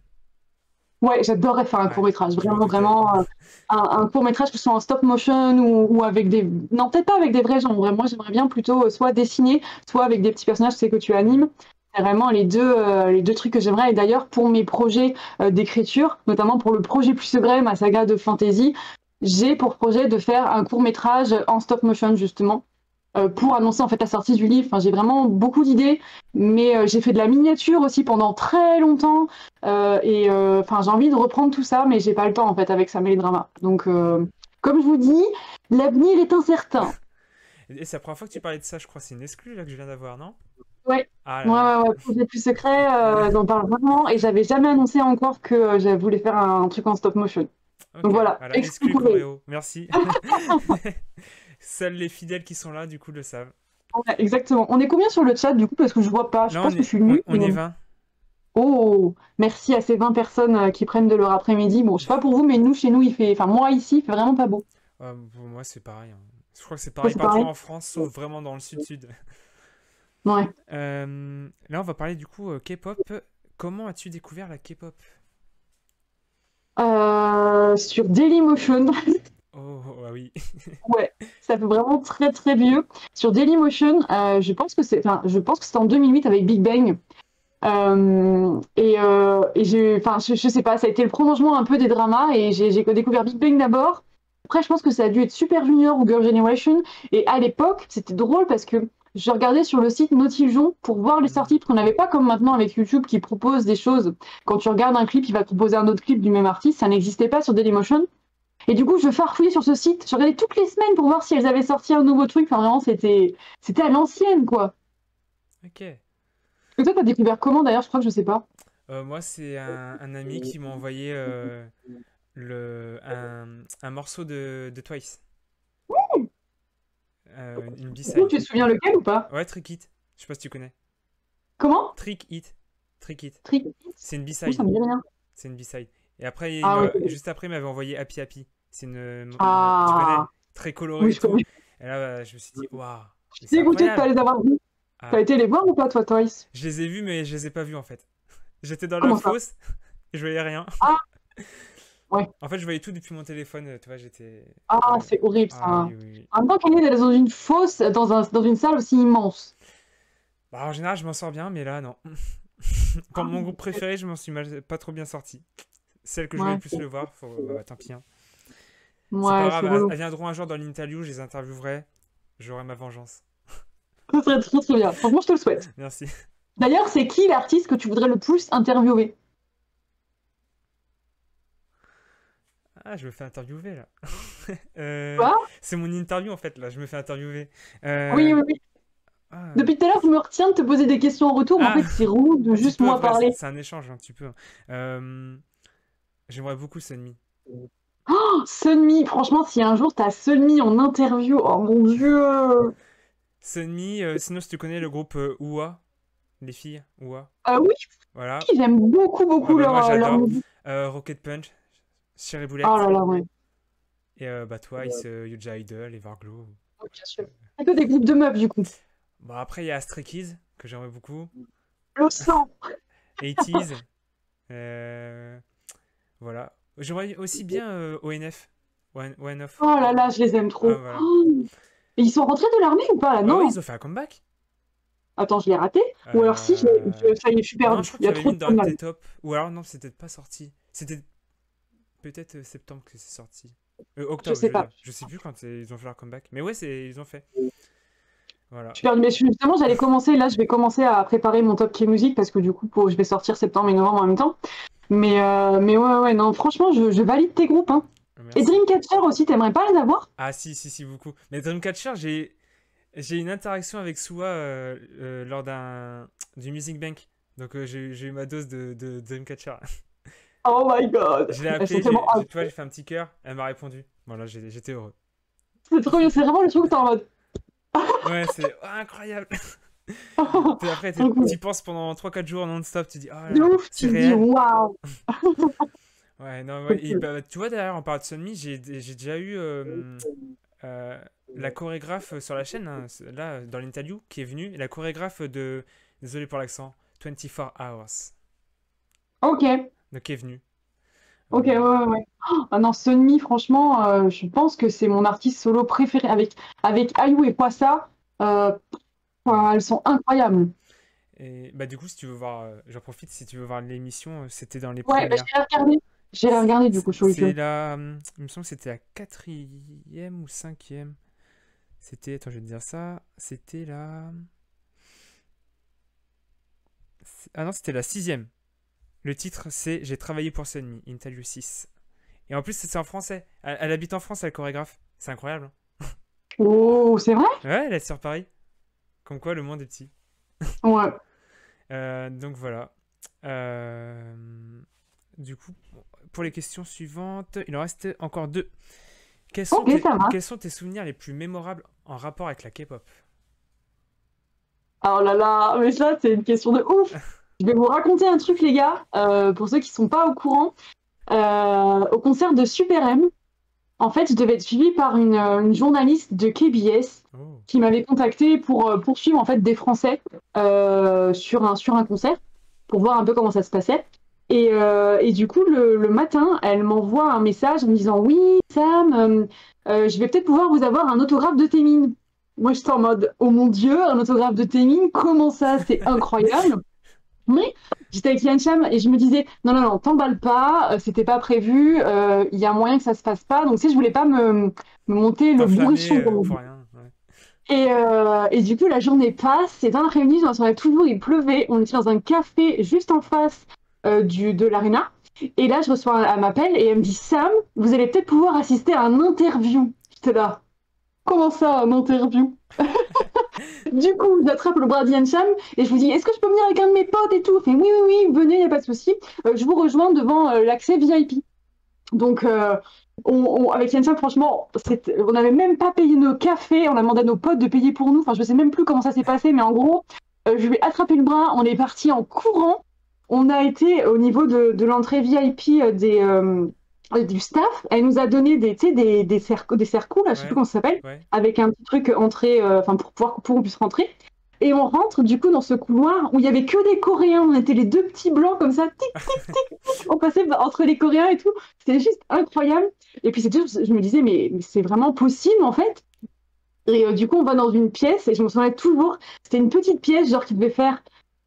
Ouais, j'adorerais faire un Ouais, court-métrage, je m'en vraiment, doutais. vraiment, un court-métrage que ce soit en stop motion ou avec des... Non, peut-être pas avec des vrais gens, moi, j'aimerais bien plutôt soit dessiner, soit avec des petits personnages, tu sais, que tu Hmm. animes. C'est vraiment les deux trucs que j'aimerais. Et d'ailleurs, pour mes projets d'écriture, notamment pour le projet Plus Secret, ma saga de fantasy, j'ai pour projet de faire un court-métrage en stop motion, justement, pour annoncer en fait la sortie du livre. Enfin, j'ai vraiment beaucoup d'idées, mais j'ai fait de la miniature aussi pendant très longtemps. Enfin, j'ai envie de reprendre tout ça, mais j'ai pas le temps en fait avec Samuel Drama. Donc, comme je vous dis, l'avenir est incertain. Et c'est la première fois que tu parlais de ça, je crois. C'est une exclue là que je viens d'avoir, non? Ouais. Ah là Ouais, là. ouais, ouais, projet plus secret, j'en parle vraiment et j'avais jamais annoncé encore que je voulais faire un truc en stop motion. Donc Ok, voilà, voilà, exclu exclu pour les... Coréo. Merci. Seuls les fidèles qui sont là, du coup, le savent. Ouais, exactement. On est combien sur le chat du coup parce que je vois pas. Je Là, pense que je suis nulle. on est 20. Oh, merci à ces 20 personnes qui prennent de leur après-midi. Bon, je sais pas pour vous, mais nous, chez nous, enfin, moi ici, il fait vraiment pas beau. Pour moi, c'est pareil, hein. Je crois que c'est Toi, pareil c'est partout pareil? en France, sauf vraiment dans le sud-sud. Ouais. Là, on va parler du coup K-pop. Comment as-tu découvert la K-pop? Sur Dailymotion, Oh, ah oui. ouais, ça fait vraiment très très vieux. Sur Dailymotion, je pense que c'était en 2008 avec Big Bang. Enfin, je sais pas, ça a été le prolongement un peu des dramas et j'ai découvert Big Bang d'abord. Après, je pense que ça a dû être Super Junior ou Girl Generation. Et à l'époque, c'était drôle parce que je regardais sur le site Nautilejon pour voir les Hmm. sorties, parce qu'on n'avait pas comme maintenant avec YouTube qui propose des choses. Quand tu regardes un clip, il va te proposer un autre clip du même artiste. Ça n'existait pas sur Dailymotion. Et du coup, je farfouillais sur ce site. Je regardais toutes les semaines pour voir si elles avaient sorti un nouveau truc. Enfin, vraiment, c'était à l'ancienne, quoi. Ok. Et toi, t'as découvert comment d'ailleurs? Je crois que je sais pas. Moi, c'est un ami qui m'a envoyé un morceau de Twice. Une Du coup, B-side. tu te souviens lequel ou pas? Ouais, Trick It. Je sais pas si tu connais. Comment? Trick It. Trick It. Trick. C'est une Ouh, ça B-side. me dit rien. C'est une B-side. Et après, Ah oui. juste après, il m'avait envoyé Happy Happy. C'est tu connais? Ah, Très coloré oui, et je tout. connais. Et là, je me suis dit, waouh, Je mais suis c'est dégoûtée de pas incroyable. les avoir vus. T'as Ah, été les voir ou pas, toi, Twice? je les ai vus, mais je les ai pas vus en fait. J'étais dans la Comment ça? fosse, je voyais rien. Ah, ouais. En fait, je voyais tout depuis mon téléphone, tu vois, Ah, ouais. c'est horrible Ah ça. oui, oui, oui. En même temps, Kanye est dans une fosse, dans une salle aussi immense. Bah, en général, je m'en sors bien, mais là, non. Pour Ah, mon groupe préféré, je m'en suis pas trop bien sorti. Celle que je voulais ouais, le plus le voir, bah, tant pis, hein. C'est pas ouais, c'est grave, relou. elles viendront un jour dans l'interview, je les interviewerai, j'aurai ma vengeance. Ça serait trop trop bien. Franchement, je te le souhaite. Merci. D'ailleurs, c'est qui l'artiste que tu voudrais le plus interviewer? Ah, je me fais interviewer là. Euh, Quoi? c'est mon interview en fait, là, je me fais interviewer. Oui, Euh, oui, oui. ah, Depuis tout à l'heure, je me retiens de te poser des questions en retour, mais en ah, fait, c'est relou de tu juste peux moi après, parler. c'est un échange, hein, tu peux, hein. Euh, J'aimerais beaucoup Sunmi. Oh, Sunmi, franchement, si un jour t'as Sunmi en interview, oh mon Dieu! Sunmi, sinon si tu connais le groupe OOA, les filles, OOA, Oui, voilà. j'aime beaucoup, Ah beaucoup ben moi leur j'adore. musique. Rocket Punch, Cherry Oh Boulette, là là, ouais. et bah Twice, Yuja Idol, Everglow. Ouais, bien sûr. C'est que des groupes de meufs, du coup. Bon après il y a Stray Kids, que j'aimerais beaucoup. Le sang. 80s, euh, voilà. J'aimerais aussi bien ONF, One Off. Oh là là, je les aime Ah trop. voilà. Oh. Et ils sont rentrés de l'armée ou pas, là? Ouais, Non. ils ont fait un comeback. Attends, je l'ai raté? Ou alors si, ça y est, je suis Non, perdue. je crois Il y qu'il a y avait trop une de dans mal. tes top. Ou alors non, c'était pas sorti. C'était peut-être septembre que c'est sorti. Je Octobre, sais je veux pas. dire. Je sais plus quand ils ont fait leur comeback. Mais ouais, ils ont fait. Je Voilà. suis perdue. Mais justement, j'allais commencer, là, je vais commencer à préparer mon top K musique parce que du coup, je vais sortir septembre et novembre en même temps. Mais ouais, ouais, non, franchement, je valide tes groupes, hein. Et Merci. Dreamcatcher aussi, t'aimerais pas les avoir? Ah si, si, si, beaucoup. Mais Dreamcatcher, j'ai une interaction avec Soua lors du Music Bank. Donc j'ai eu ma dose de Dreamcatcher. Oh my god! Je l'ai Elles sont appelé, tellement... tu vois, j'ai fait un petit cœur. Elle m'a répondu. Voilà, j'étais heureux. C'est trop bien, c'est vraiment le truc où t'es en mode... Ouais, c'est incroyable. Après, Trop cool. t'y penses pendant 3 4 jours non-stop. Tu dis, oh là De là, ouf, c'est tu te dis réel. waouh! Ouais, non, Trop ouais. Et cool. bah, tu vois, d'ailleurs, en parlant de Sunmi, j'ai déjà eu euh, la chorégraphe sur la chaîne, hein, là, dans l'interview, qui est venue. La chorégraphe de. Désolé pour l'accent. 24 Hours. Ok, Donc, qui est venue. ok, ouais, ouais, ouais. Ah non, Sunmi, franchement, je pense que c'est mon artiste solo préféré. Avec IU et Kwasa, euh, Ouais. elles sont incroyables. Et bah, du coup, si tu veux voir, j'en profite, si tu veux voir l'émission, c'était dans les Ouais, bah, premières. j'irai regarder. J'irai regarder du coup, je suis C'est curieux. la. Il me semble que c'était la quatrième ou cinquième. C'était. Attends, je vais te dire ça. C'était la. Ah non, c'était la sixième. Le titre, c'est J'ai travaillé pour Sunmi, Interview 6. Et en plus, c'est en français. Elle habite en France, elle chorégraphe. C'est incroyable, hein. Oh, c'est vrai? Ouais, elle est sur Paris. Comme quoi, le monde est petit. Ouais. Donc voilà. Euh, Du coup, pour les questions suivantes, il en reste encore deux. Ok, ça marche. Quels sont tes souvenirs les plus mémorables en rapport avec la K-pop? Oh là là, mais ça, c'est une question de ouf. Je vais vous raconter un truc, les gars, pour ceux qui sont pas au courant. Au concert de Super M, en fait, je devais être suivie par une journaliste de KBS Oh. qui m'avait contactée pour poursuivre en fait des Français sur un concert pour voir un peu comment ça se passait. Et du coup, le matin, elle m'envoie un message en me disant: Oui, Sam, je vais peut-être pouvoir vous avoir un autographe de Témine. Moi, j'étais en mode: Oh mon Dieu, un autographe de Témine, comment ça? C'est incroyable. Mais j'étais avec Yann Cham et je me disais: Non, non, non, t'emballe pas, c'était pas prévu, il y a moyen que ça se passe pas. Donc, tu sais, je voulais pas me monter le T'enflammer bourrichon, comme on pour dit. rien. Ouais. Et du coup, la journée passe, et dans l'après-midi, je m'en souviens toujours, il pleuvait. On était dans un café juste en face de l'arena. Et là, je reçois un appel et elle me dit: Sam, vous allez peut-être pouvoir assister à un interview. J'étais là: Comment ça, un interview? Du coup, j'attrape le bras d'Yann Cham et je vous dis: Est-ce que je peux venir avec un de mes potes et tout? Elle fait: Oui, oui, oui, venez, il n'y a pas de souci. Je vous rejoins devant l'accès VIP. Donc, avec Yann, franchement, on n'avait même pas payé nos cafés, on a demandé à nos potes de payer pour nous. Enfin, je sais même plus comment ça s'est passé, mais en gros, je lui ai attrapé le bras, on est parti en courant. On a été au niveau de l'entrée VIP du staff. Elle nous a donné tu sais, des cercos, là, je sais plus Ouais, comment ça s'appelle, ouais. avec un petit truc entrée, enfin, pour qu'on puisse rentrer. Et on rentre du coup dans ce couloir où il y avait que des Coréens. On était les deux petits blancs comme ça, tic, on passait entre les Coréens et tout. C'était juste incroyable. Et puis je me disais, mais c'est vraiment possible en fait. Et du coup, on va dans une pièce et je me souviens toujours, c'était une petite pièce, genre qui devait faire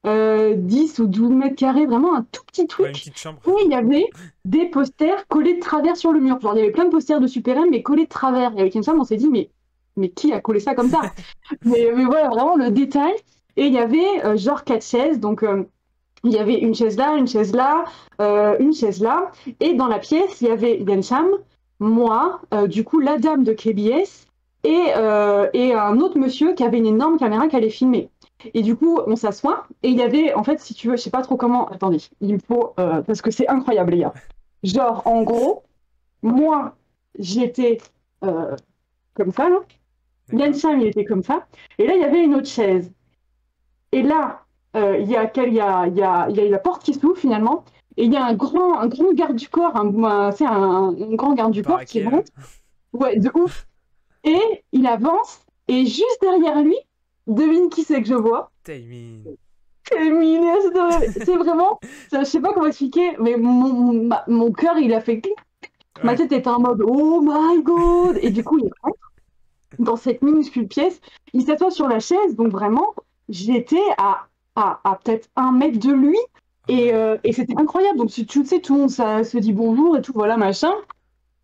10 ou 12 mètres carrés, vraiment un tout petit Ouais, une truc, petite chambre. où il y avait des posters collés de travers sur le mur. Genre, il y avait plein de posters de Super M, mais collés de travers. Et avec une femme, on s'est dit, mais qui a collé ça comme ça? Mais voilà, vraiment le détail. Et il y avait genre 4 chaises, donc il y avait une chaise là, une chaise là. Et dans la pièce, il y avait Yan Cham, moi, du coup, la dame de KBS et un autre monsieur qui avait une énorme caméra qui allait filmer. Et du coup, on s'assoit et il y avait, en fait, si tu veux, je sais pas trop comment. Attendez, il me faut. Parce que c'est incroyable, les gars. Genre, en gros, moi, j'étais comme ça, là. Yan D'accord. Cham, il était comme ça. Et là, il y avait une autre chaise. Et là, il y a la porte qui s'ouvre finalement, et il y a un grand garde du corps, c'est un grand garde du corps qui Baraqué, là. rentre, ouais, de ouf. Et il avance, et juste derrière lui, devine qui c'est que je vois? Taemin. C'est Miné, c'est vraiment, je sais pas comment expliquer, mais mon cœur, il a fait clic. Ma Ouais. tête était en mode, oh my god! Et du coup, il rentre dans cette minuscule pièce, il s'assoit sur la chaise, donc vraiment, j'étais à peut-être 1 mètre de lui, Ah ouais. et c'était incroyable. Donc, tu sais, tout le monde se dit bonjour et tout, voilà, machin.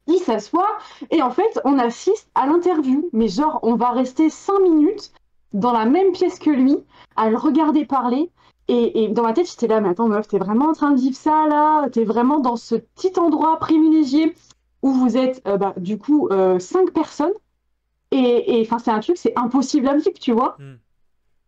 Il s'assoit, et en fait, on assiste à l'interview. Mais genre, on va rester 5 minutes dans la même pièce que lui, à le regarder parler. Et dans ma tête, j'étais là, mais attends, meuf, t'es vraiment en train de vivre ça, là? T'es vraiment dans ce petit endroit privilégié où vous êtes, du coup, 5 personnes. Et enfin, c'est un truc, c'est impossible à vivre, tu vois. Hmm.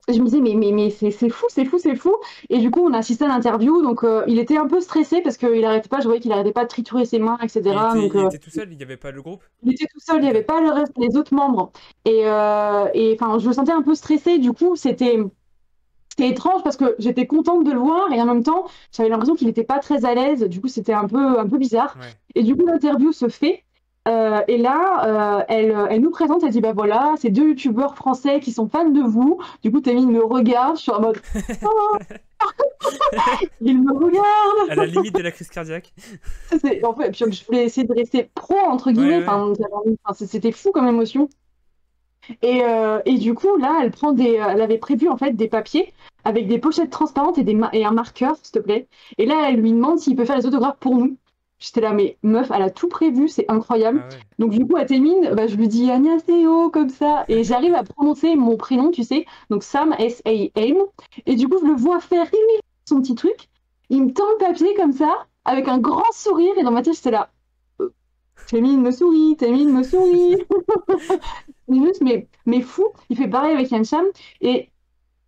Et je me disais, mais c'est fou, c'est fou, c'est fou. Et du coup, on a assisté à l'interview, donc il était un peu stressé parce qu'il arrêtait pas, je voyais qu'il arrêtait pas de triturer ses mains, etc. Donc Il était tout seul, il n'y avait pas le groupe? il était tout seul, il n'y Ok. avait pas le reste, les autres membres. Et enfin, je me sentais un peu stressée, du coup, c'était étrange parce que j'étais contente de le voir et en même temps, j'avais l'impression qu'il n'était pas très à l'aise. Du coup, c'était un peu bizarre. Ouais. Et du coup, l'interview se fait. Et là, elle nous présente, elle dit, bah voilà, c'est 2 youtubeurs français qui sont fans de vous. Du coup, Tamine me regarde, je suis en mode, oh, il me regarde. À la limite de la crise cardiaque. En fait, puis je voulais essayer de rester pro, entre Ouais, guillemets. ouais. Enfin, c'était fou comme émotion. Et du coup, là, elle avait prévu en fait des papiers avec des pochettes transparentes et un marqueur, s'il te plaît. Et là, elle lui demande s'il peut faire les autographes pour nous. J'étais là, mais meuf, elle a tout prévu, c'est incroyable. Ah ouais. Donc du coup, à Témine, je lui dis Agnaseo comme ça, et j'arrive à prononcer mon prénom, tu sais, donc Sam S-A-M. Et du coup, je le vois faire son petit truc. Il me tend le papier comme ça, avec un grand sourire, et dans ma tête, j'étais là, Témine me sourit, Témine me sourit. Juste, mais fou, il fait pareil avec Yancham et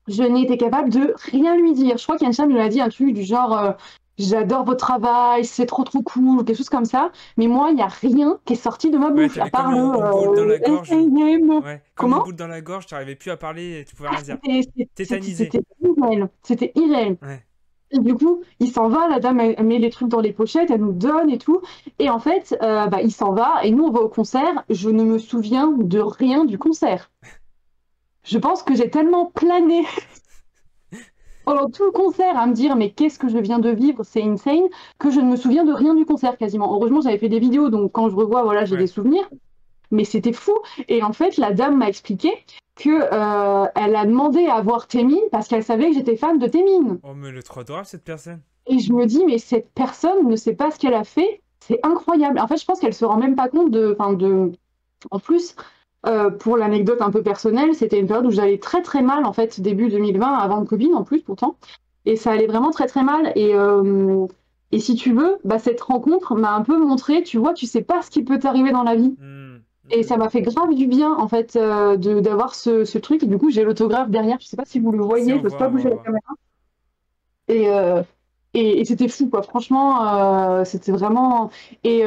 je n'ai été capable de rien lui dire. Je crois qu'Yancham lui a dit un truc du genre j'adore votre travail, c'est trop trop cool, ou quelque chose comme ça. Mais moi, il n'y a rien qui est sorti de ma Ouais, bouche, à t'avais part comme le une boule dans la gorge. SAM. Ouais, comme une Comment? boule dans la gorge, t'arrivais plus à parler et tu pouvais Ah, rien dire. c'était Tétanisé. irréel. C'était irréel. Ouais. Et du coup, il s'en va, la dame, elle met les trucs dans les pochettes, elle nous donne et tout. Et en fait, il s'en va et nous, on va au concert. Je ne me souviens de rien du concert. Je pense que j'ai tellement plané pendant tout le concert à me dire mais qu'est-ce que je viens de vivre, c'est insane, que je ne me souviens de rien du concert quasiment. Heureusement, j'avais fait des vidéos, donc quand je revois, voilà, j'ai des Ouais. souvenirs. Mais c'était fou. Et en fait, la dame m'a expliqué que elle a demandé à voir Témine parce qu'elle savait que j'étais fan de Témine. Oh, mais elle est trop adorable cette personne. Et je me dis mais cette personne ne sait pas ce qu'elle a fait. C'est incroyable. En fait, je pense qu'elle se rend même pas compte En plus, pour l'anecdote un peu personnelle, c'était une période où j'allais très très mal, en fait, début 2020, avant le Covid en plus, pourtant. Et ça allait vraiment très très mal. Et si tu veux, cette rencontre m'a un peu montré, tu vois, tu sais pas ce qui peut t'arriver dans la vie. Hmm. Et ça m'a fait grave du bien, en fait, d'avoir ce truc. Et du coup, j'ai l'autographe derrière. Je sais pas si vous le Si, voyez, je n'ose pas on bouger la voit. caméra. Et, euh, Et c'était fou, quoi. Franchement, c'était vraiment. Et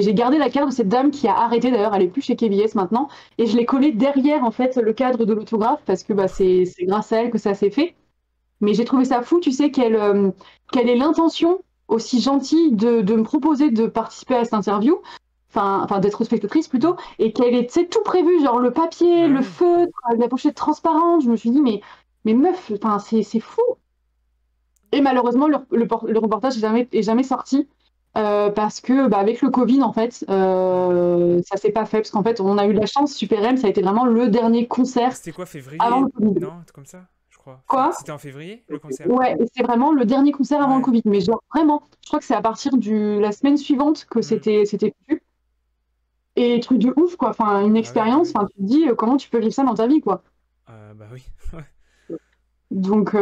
j'ai gardé la carte de cette dame qui a arrêté, d'ailleurs, elle est plus chez KBS maintenant. Et je l'ai collée derrière, en fait, le cadre de l'autographe, parce que bah, c'est grâce à elle que ça s'est fait. Mais j'ai trouvé ça fou, tu sais, qu'elle ait l'intention aussi gentille de me proposer de participer à cette interview, enfin d'être spectatrice plutôt, et qu'elle ait, tu sais, tout prévu, genre le papier, Bah le oui. feutre, la pochette transparente. Je me suis dit, mais meuf, enfin, c'est fou. Et malheureusement, le reportage est jamais sorti. Parce que bah, avec le Covid, en fait, Hmm. ça s'est pas fait. Parce qu'en fait, on a eu de la chance, Super M, ça a été vraiment le dernier concert C'était quoi, avant le février? Covid. Non, comme ça, je crois. Quoi? C'était en février, le concert? Ouais, et c'est vraiment le dernier concert avant le Ouais. Covid. Mais genre, vraiment, je crois que c'est à partir de la semaine suivante que Hmm. c'était prévu. Et truc de ouf, quoi. Enfin, une Bah oui, bah expérience, oui. enfin, tu te dis, comment tu peux vivre ça dans ta vie, quoi. Bah oui. Ouais. Donc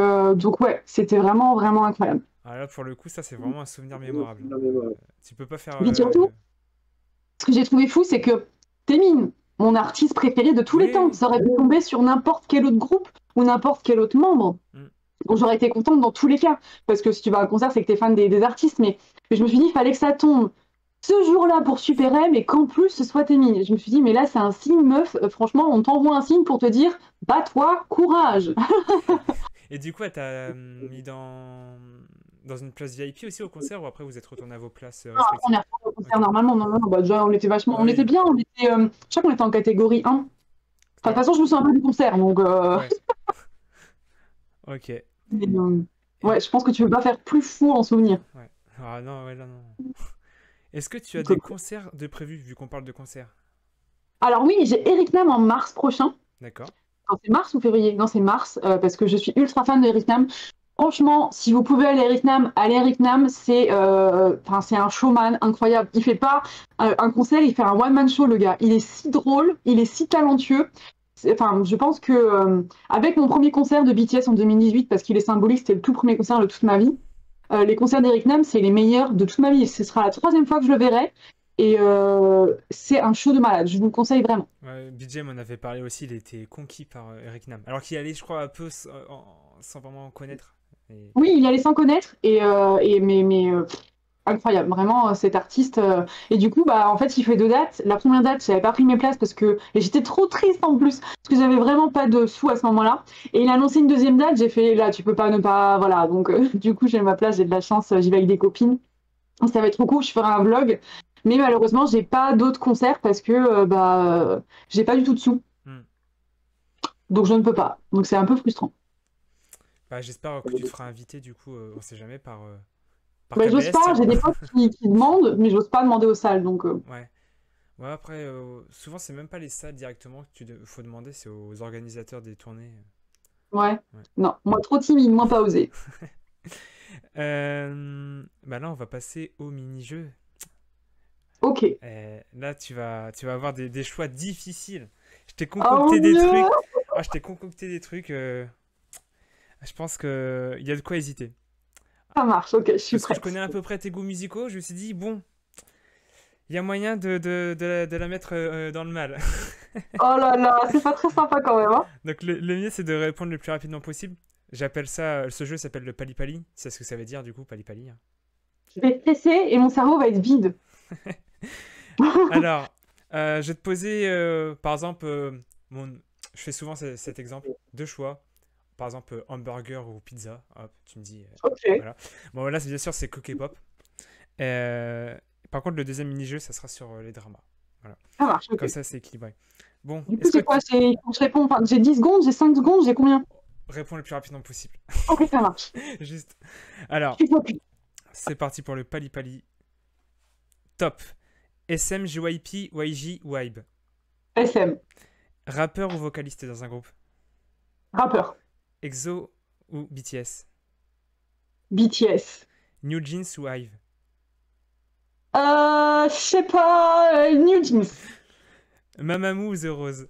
ouais, c'était vraiment, vraiment incroyable. Ah, là, pour le coup, ça, c'est vraiment un souvenir mémorable, hein. Tu peux pas faire. Puis surtout, ce que j'ai trouvé fou, c'est que Témine, mon artiste préféré de tous les temps, Oui, ça aurait pu tomber sur n'importe quel autre groupe ou n'importe quel autre membre. oui. Donc j'aurais été contente dans tous les cas. Parce que si tu vas à un concert, c'est que tu es fan des artistes. Mais je me suis dit, il fallait que ça tombe ce jour-là pour Super M et qu'en plus ce soit Témine. Je me suis dit, mais là, c'est un signe, meuf. Franchement, on t'envoie un signe pour te dire, bats-toi, courage. Et du coup, elle t'a mis dans une place VIP aussi au concert ou après vous êtes retourné à vos places Non, après, on est respectives? retourné au concert Ok. normalement. Non, non, non, bah, déjà, on était vachement. Bah On était oui. bien. Je crois qu'on était en catégorie 1. Enfin, de toute Ah, façon, je me souviens un peu du concert. Donc, ouais. Ok. mais, Et- ouais, je pense que tu veux pas faire plus fou en souvenir. ouais. Ah non, ouais, là, non. Est-ce que tu as Donc, des concerts de prévus vu qu'on parle de concerts? alors oui, j'ai Eric Nam en mars prochain. D'accord. Non, c'est mars ou février? Non, c'est mars, parce que je suis ultra fan de Eric Nam. Franchement, si vous pouvez aller à Eric Nam, allez à Eric Nam, c'est un showman incroyable. Il fait pas un concert, il fait un one-man show, le gars. Il est si drôle, il est si talentueux. Enfin, je pense que avec mon premier concert de BTS en 2018, parce qu'il est symbolique, c'était le tout premier concert de toute ma vie. Les concerts d'Eric Nam, c'est les meilleurs de toute ma vie. Ce sera la troisième fois que je le verrai. Et c'est un show de malade. Je vous le conseille vraiment. Ouais, BJ m'en avait parlé aussi, il était conquis par Eric Nam. Alors qu'il allait, je crois, un peu sans vraiment en connaître. Et... Oui, il y allait sans connaître. Incroyable, vraiment, cet artiste. Et du coup, bah, en fait, il fait deux dates. La première date, j'avais pas pris mes places parce que. Et j'étais trop triste en plus, parce que j'avais vraiment pas de sous à ce moment-là. Et il a annoncé une deuxième date, j'ai fait là, tu peux pas ne pas. Voilà, donc du coup, j'ai ma place, j'ai de la chance, j'y vais avec des copines. Ça va être trop cool, je ferai un vlog. Mais malheureusement, j'ai pas d'autres concerts parce que j'ai pas du tout de sous. Hmm. Donc je ne peux pas. Donc c'est un peu frustrant. Bah, j'espère que tu te feras inviter, du coup, on sait jamais, par Bah, j'ose KBS, pas, tiens. j'ai des potes qui demandent, mais j'ose pas demander aux salles. Donc Ouais. Ouais, après, souvent, c'est même pas les salles directement que faut demander, c'est aux organisateurs des tournées. ouais. Ouais. Non, moi trop timide, moi pas osé. Bah là, on va passer au mini-jeu. Ok. Là, tu vas avoir des choix difficiles. Je t'ai Oh concocté mon des Dieu! trucs. Ah, je t'ai concocté des trucs. Je pense que il y a de quoi hésiter. Ça marche, ok, je suis Parce que je prête. connais à peu près tes goûts musicaux, je me suis dit, bon, il y a moyen de la mettre dans le mal. Oh là là, c'est pas très sympa quand même, hein. Donc le mieux, c'est de répondre le plus rapidement possible. J'appelle ça, ce jeu s'appelle le pali pali. C'est ce que ça veut dire du coup, pali pali, hein. Je vais stresser et mon cerveau va être vide. Alors, je vais te poser, par exemple, je fais souvent cet exemple, deux choix. Par exemple, hamburger ou pizza. Hop, tu me dis, Ok, voilà. Bon, là, bien sûr, c'est cook et pop. Euh, Par contre, le deuxième mini-jeu, ça sera sur les dramas. Voilà. ça marche, ok. Comme ça, c'est équilibré. Bon, Du coup, est-ce que c'est quoi? tu Il faut que je réponds. Enfin, j'ai 10 secondes, j'ai 5 secondes, j'ai combien? réponds le plus rapidement possible? Ok, ça marche. Juste. Alors, Je suis focus. c'est parti pour le pali pali. Top. SM, JYP, YG, Vibe. SM, Rappeur ou vocaliste dans un groupe? rappeur, EXO ou BTS? BTS. New Jeans ou Hive? Je sais pas, New Jeans. Mamamoo ou The Rose?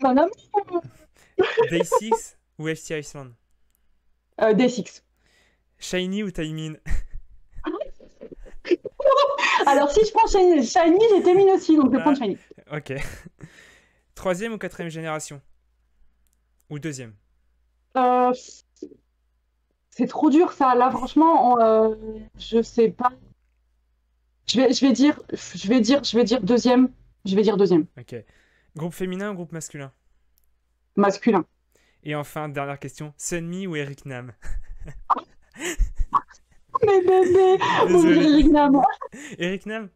Mon amour. Day6 ou FT Iceland? D6. Shiny ou Taemin? Alors, si je prends Shiny, j'ai Témine aussi, donc je vais prendre Ah, Shiny. ok. Troisième ou quatrième génération? Ou deuxième? Euh, C'est trop dur ça. Là, franchement, je sais pas. Je vais dire deuxième. Je vais dire deuxième. Ok. Groupe féminin ou groupe masculin? Masculin. Et enfin, dernière question, Sunmi ou Eric Nam? Mais bébé, mon Désolé. Eric Nam. Eric Nam?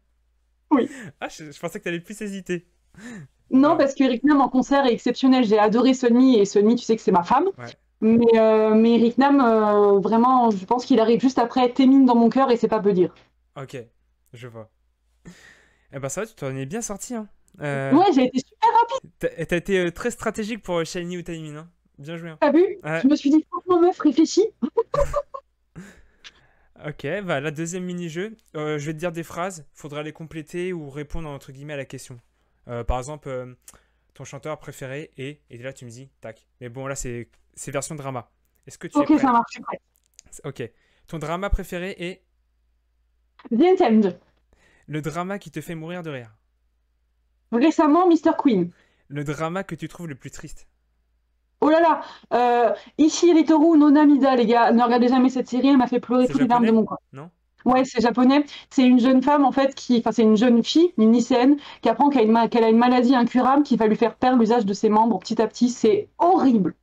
Oui. Ah, je pensais que t'allais plus hésiter. Non, Ah, parce que Eric Nam en concert est exceptionnel. J'ai adoré Sunmi et Sunmi, tu sais que c'est ma femme. ouais, Mais Eric Nam, vraiment, je pense qu'il arrive juste après Témine dans mon cœur et c'est pas peu dire. ok, je vois. Eh ben ça va, tu t'en es bien sorti, hein. Ouais, j'ai été super T'as été très stratégique pour Shiny ou Taemin, hein. Bien joué, hein. à vue. Ouais. Je me suis dit, franchement, meuf, réfléchis. Ok, bah la deuxième mini-jeu, je vais te dire des phrases, faudra les compléter ou répondre entre guillemets à la question. Par exemple, ton chanteur préféré est, et là tu me dis, tac. Mais bon, là c'est version drama. Est-ce que tu es Ok, ça prêt? marche, je suis prête. Ok. Ton drama préféré est The End. le drama qui te fait mourir de rire. Récemment, Mr. Queen. Le drama que tu trouves le plus triste. Oh là là, Ishi Ritoru no Namida, les gars, ne regardez jamais cette série, elle m'a fait pleurer C'est toutes les larmes de japonais? mon corps. Non? Ouais, c'est japonais. C'est une jeune femme, en fait, enfin, c'est une jeune fille, une lycéenne, qui apprend qu'elle a une maladie incurable qui va lui faire perdre l'usage de ses membres petit à petit. C'est horrible.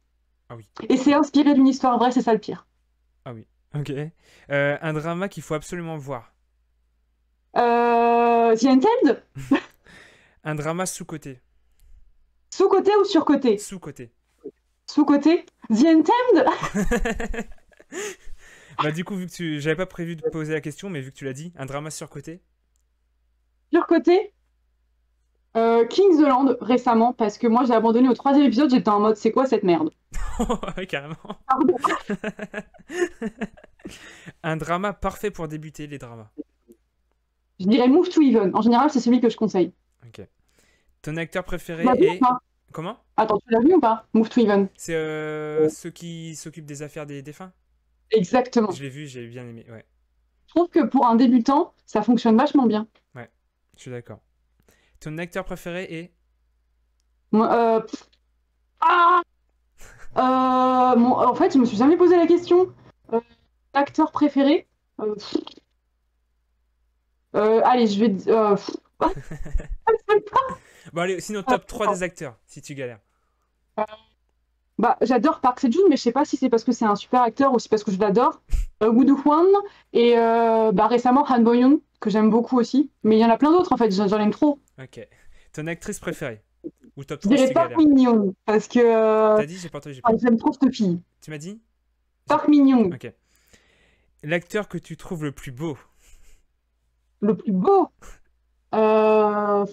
Ah oui. Et c'est inspiré d'une histoire vraie, c'est ça le pire. Ah oui. Ok. Un drama qu'il faut absolument voir. The Untamed. Un drama sous-coté. Sous-côté ou sur-côté? Sous-coté. Sous-côté. The Untamed. Bah du coup, vu que j'avais pas prévu de poser la question, mais vu que tu l'as dit, un drama surcoté. Sur-côté. King's the Land, récemment, parce que moi, j'ai abandonné au troisième épisode, j'étais en mode, c'est quoi cette merde? Ouais, carrément. Pardon. Un drama parfait pour débuter les dramas. Je dirais Move to Even. En général, c'est celui que je conseille. Ok. Ton acteur Tu préféré l'as vu ou est... pas? Comment? Attends, tu l'as vu ou pas? Move to Even. C'est ceux qui s'occupent des affaires des défunts? Exactement. Je l'ai vu, j'ai bien aimé. Ouais, Je trouve que pour un débutant, ça fonctionne vachement bien. ouais, je suis d'accord. Ton acteur préféré est... Moi, Ah en fait, je me suis jamais posé la question. Euh, Acteur préféré? Euh, Allez, je vais. Bon allez, sinon top 3 des acteurs, si tu galères. Bah, j'adore Park Seo-joon, mais je sais pas si c'est parce que c'est un super acteur ou si parce que je l'adore. Woo Do-hwan et bah, récemment Han Bo-yoon, que j'aime beaucoup aussi. Mais il y en a plein d'autres en fait, j'en aime trop. Ok. Ton actrice préférée? Ou top Je 3 si dirais tu Park galères. Min-young, parce que T'as dit? J'ai pas entendu, j'ai pas entendu. j'aime trop cette fille. Tu m'as dit? Park Min-young, Ok. L'acteur que tu trouves le plus beau? le plus beau. Euh,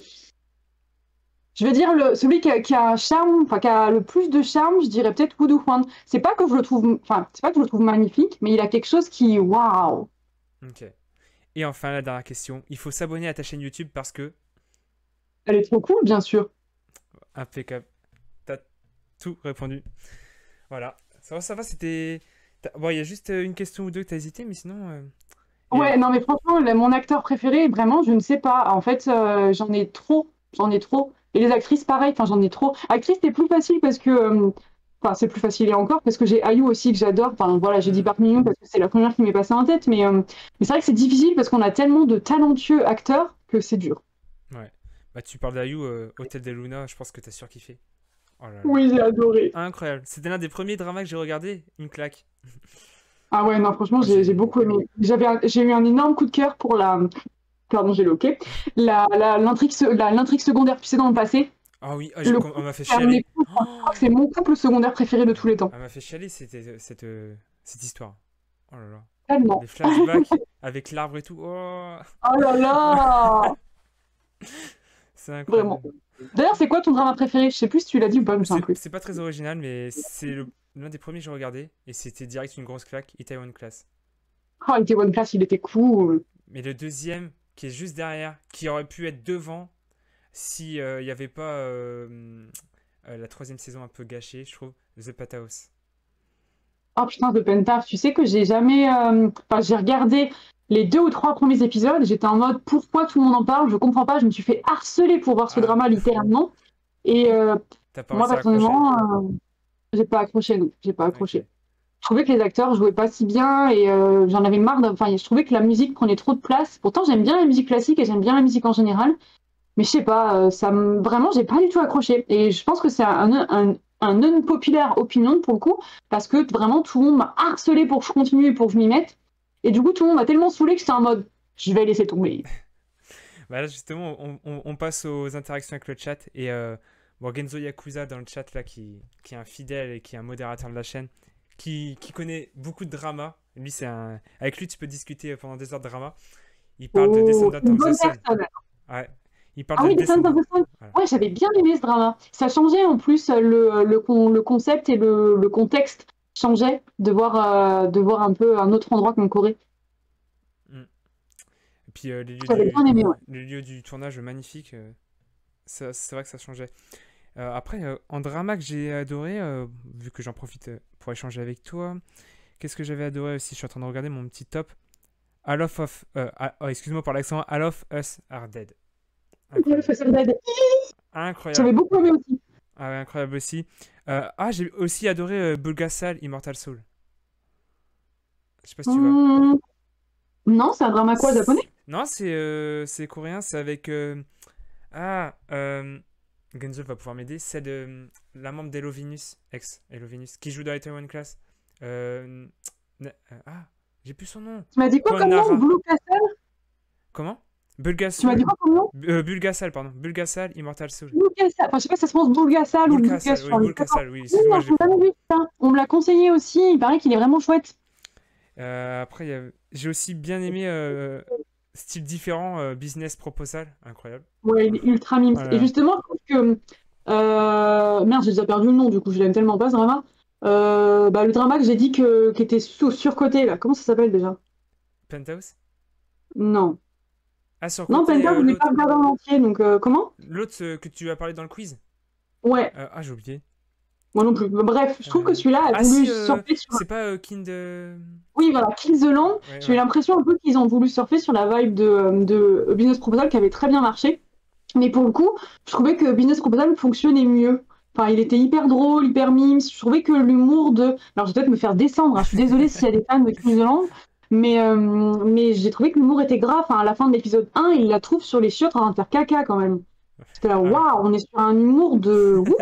Je vais dire celui qui a un charme, enfin qui a le plus de charme, je dirais peut-être Woo Do-hwan. C'est pas que je le trouve, enfin c'est pas que je le trouve magnifique, mais il a quelque chose qui, waouh. Ok. Et enfin, la dernière question. Il faut s'abonner à ta chaîne YouTube parce que... Elle est trop cool, bien sûr. Impeccable. T'as tout répondu. Voilà. Ça va, c'était... Bon, il y a juste une question ou deux que t'as hésité, mais sinon... Ouais, non mais franchement, mon acteur préféré, vraiment, je ne sais pas. En fait, j'en ai trop. Et les actrices, pareil, enfin j'en ai trop. Actrice, c'est plus facile parce que, enfin c'est plus facile et encore parce que j'ai IU aussi que j'adore. Enfin voilà, j'ai dit Hmm, Park Min-young parce que c'est la première qui m'est passée en tête, mais c'est vrai que c'est difficile parce qu'on a tellement de talentueux acteurs que c'est dur. ouais. Bah, tu parles d'Ayu, Hotel de Luna, je pense que t'as surkiffé. Oh là là. Oui, j'ai adoré. Incroyable. C'était l'un des premiers dramas que j'ai regardé. Une claque. Ah ouais, non, franchement, Oh, j'ai beaucoup aimé. J'ai eu un énorme coup de cœur pour pardon, j'ai loqué, l'intrigue secondaire, tu sais, dans le passé. Ah oui, Le on m'a fait couple, chialer. je crois que c'est mon couple secondaire préféré de tous les temps. Elle m'a fait chialer cette histoire. Oh là là. Tellement. Les flashbacks avec l'arbre et tout. Oh, Oh là là! c'est incroyable. Vraiment. D'ailleurs, c'est quoi ton drama préféré? Je sais plus si tu l'as dit ou pas, je me souviens plus. C'est pas très original, mais c'est l'un des premiers que j'ai regardé. Et c'était direct une grosse claque. Itaewon Class. Oh, il était One Class, il était cool. Mais le deuxième, qui est juste derrière, qui aurait pu être devant si il n'y avait pas la troisième saison un peu gâchée, je trouve. The Penthouse. Oh putain, The Penthouse, tu sais que j'ai jamais. Enfin, j'ai regardé les 2 ou 3 premiers épisodes, j'étais en mode pourquoi tout le monde en parle, je comprends pas, je me suis fait harceler pour voir ce Ah, drama littéralement. Et t'as pas moi, réussi à accrocher? personnellement, j'ai pas accroché, non, j'ai pas Ok. accroché. trouvais que les acteurs jouaient pas si bien et j'en avais marre. Enfin, je trouvais que la musique prenait trop de place. Pourtant, j'aime bien la musique classique et j'aime bien la musique en général. Mais je sais pas, vraiment, j'ai pas du tout accroché. Et je pense que c'est un non-populaire opinion pour le coup, parce que vraiment tout le monde m'a harcelé pour que je continue et pour que je m'y mette. Et du coup, tout le monde m'a tellement saoulé que j'étais en mode, je vais laisser tomber. Bah là, justement, on passe aux interactions avec le chat. Et bon, Genzo Yakuza dans le chat, là, qui est un fidèle et qui est un modérateur de la chaîne, qui connaît beaucoup de drama. Lui, avec lui, tu peux discuter pendant des heures de drama. Il parle de Oh, Descendant une of the bonne Sun. personne. Ouais. Il parle Ah de oui, Descent of Descendant. the Sun. Voilà. Ouais, j'avais bien aimé ce drama. Ça changeait en plus le concept et le contexte changeait de voir un peu un autre endroit qu'en Corée. Mm. Et puis J'avais bien aimé, ouais. les lieux du tournage magnifiques, c'est vrai que ça changeait. Après, en drama que j'ai adoré, vu que j'en profite pour échanger avec toi, qu'est-ce que j'avais adoré aussi? Je suis en train de regarder mon petit top. Oh, excuse-moi pour l'accent, All of Us Are Dead. Ouais, Incroyable. j'avais Incroyable. beaucoup aimé aussi. Ah ouais, incroyable aussi. J'ai aussi adoré Bulgasal Immortal Soul. Je sais pas si tu vois. Hum, non, c'est un drama quoi, japonais? Non, c'est coréen, c'est avec. Genzo va pouvoir m'aider. C'est de la membre d'Hello Venus, ex Hello Venus, qui joue dans Itaewon Class. Euh, j'ai plus son nom. Tu m'as dit quoi Point comme nom? Nara. Blue Castle? Comment? Tu m'as dit quoi comme nom? Bulgasal, pardon. Bulgasal Immortal Soul. Blue Castle. Enfin, je sais pas si ça se prononce Bulgasal ou Bulgasal, oui, Bulgasal. Bulgasal, oui, Oui, excuse-moi, non, je je l'ai l'ai pas. jamais vu, ça. On me l'a conseillé aussi. Il paraît qu'il est vraiment chouette. Après, j'ai aussi bien aimé style différent, business proposal, incroyable. Ouais, il est ultra mimes. Et Voilà. justement, je trouve que. Merde, j'ai déjà perdu le nom, du coup, je l'aime tellement pas ce drama. Bah, le drama que j'ai dit qui était surcoté, là. Comment ça s'appelle déjà? Penthouse? Non. Ah, sur Non, côté, Penta, je l'ai pas l'autre. regardé en entier, donc comment? L'autre que tu as parlé dans le quiz? Ouais, J'ai oublié. moi non plus. Bref, je trouve que Euh, celui-là a Ah voulu si, surfer sur. c'est pas Kind. Oui, voilà, Kill the Land. Ouais, J'ai eu ouais. l'impression un peu qu'ils ont voulu surfer sur la vibe de Business Proposal qui avait très bien marché. Mais pour le coup, je trouvais que Business Proposal fonctionnait mieux. Enfin, il était hyper drôle, hyper mime. Je trouvais que l'humour de. Alors, je vais peut-être me faire descendre, hein. Je suis désolée s'il y a des fans de Kill the Land. Mais j'ai trouvé que l'humour était grave. Enfin, à la fin de l'épisode 1, il la trouve sur les chiottes en train de faire caca quand même. C'était là, Ah ouais. waouh, on est sur un humour de. Ouh.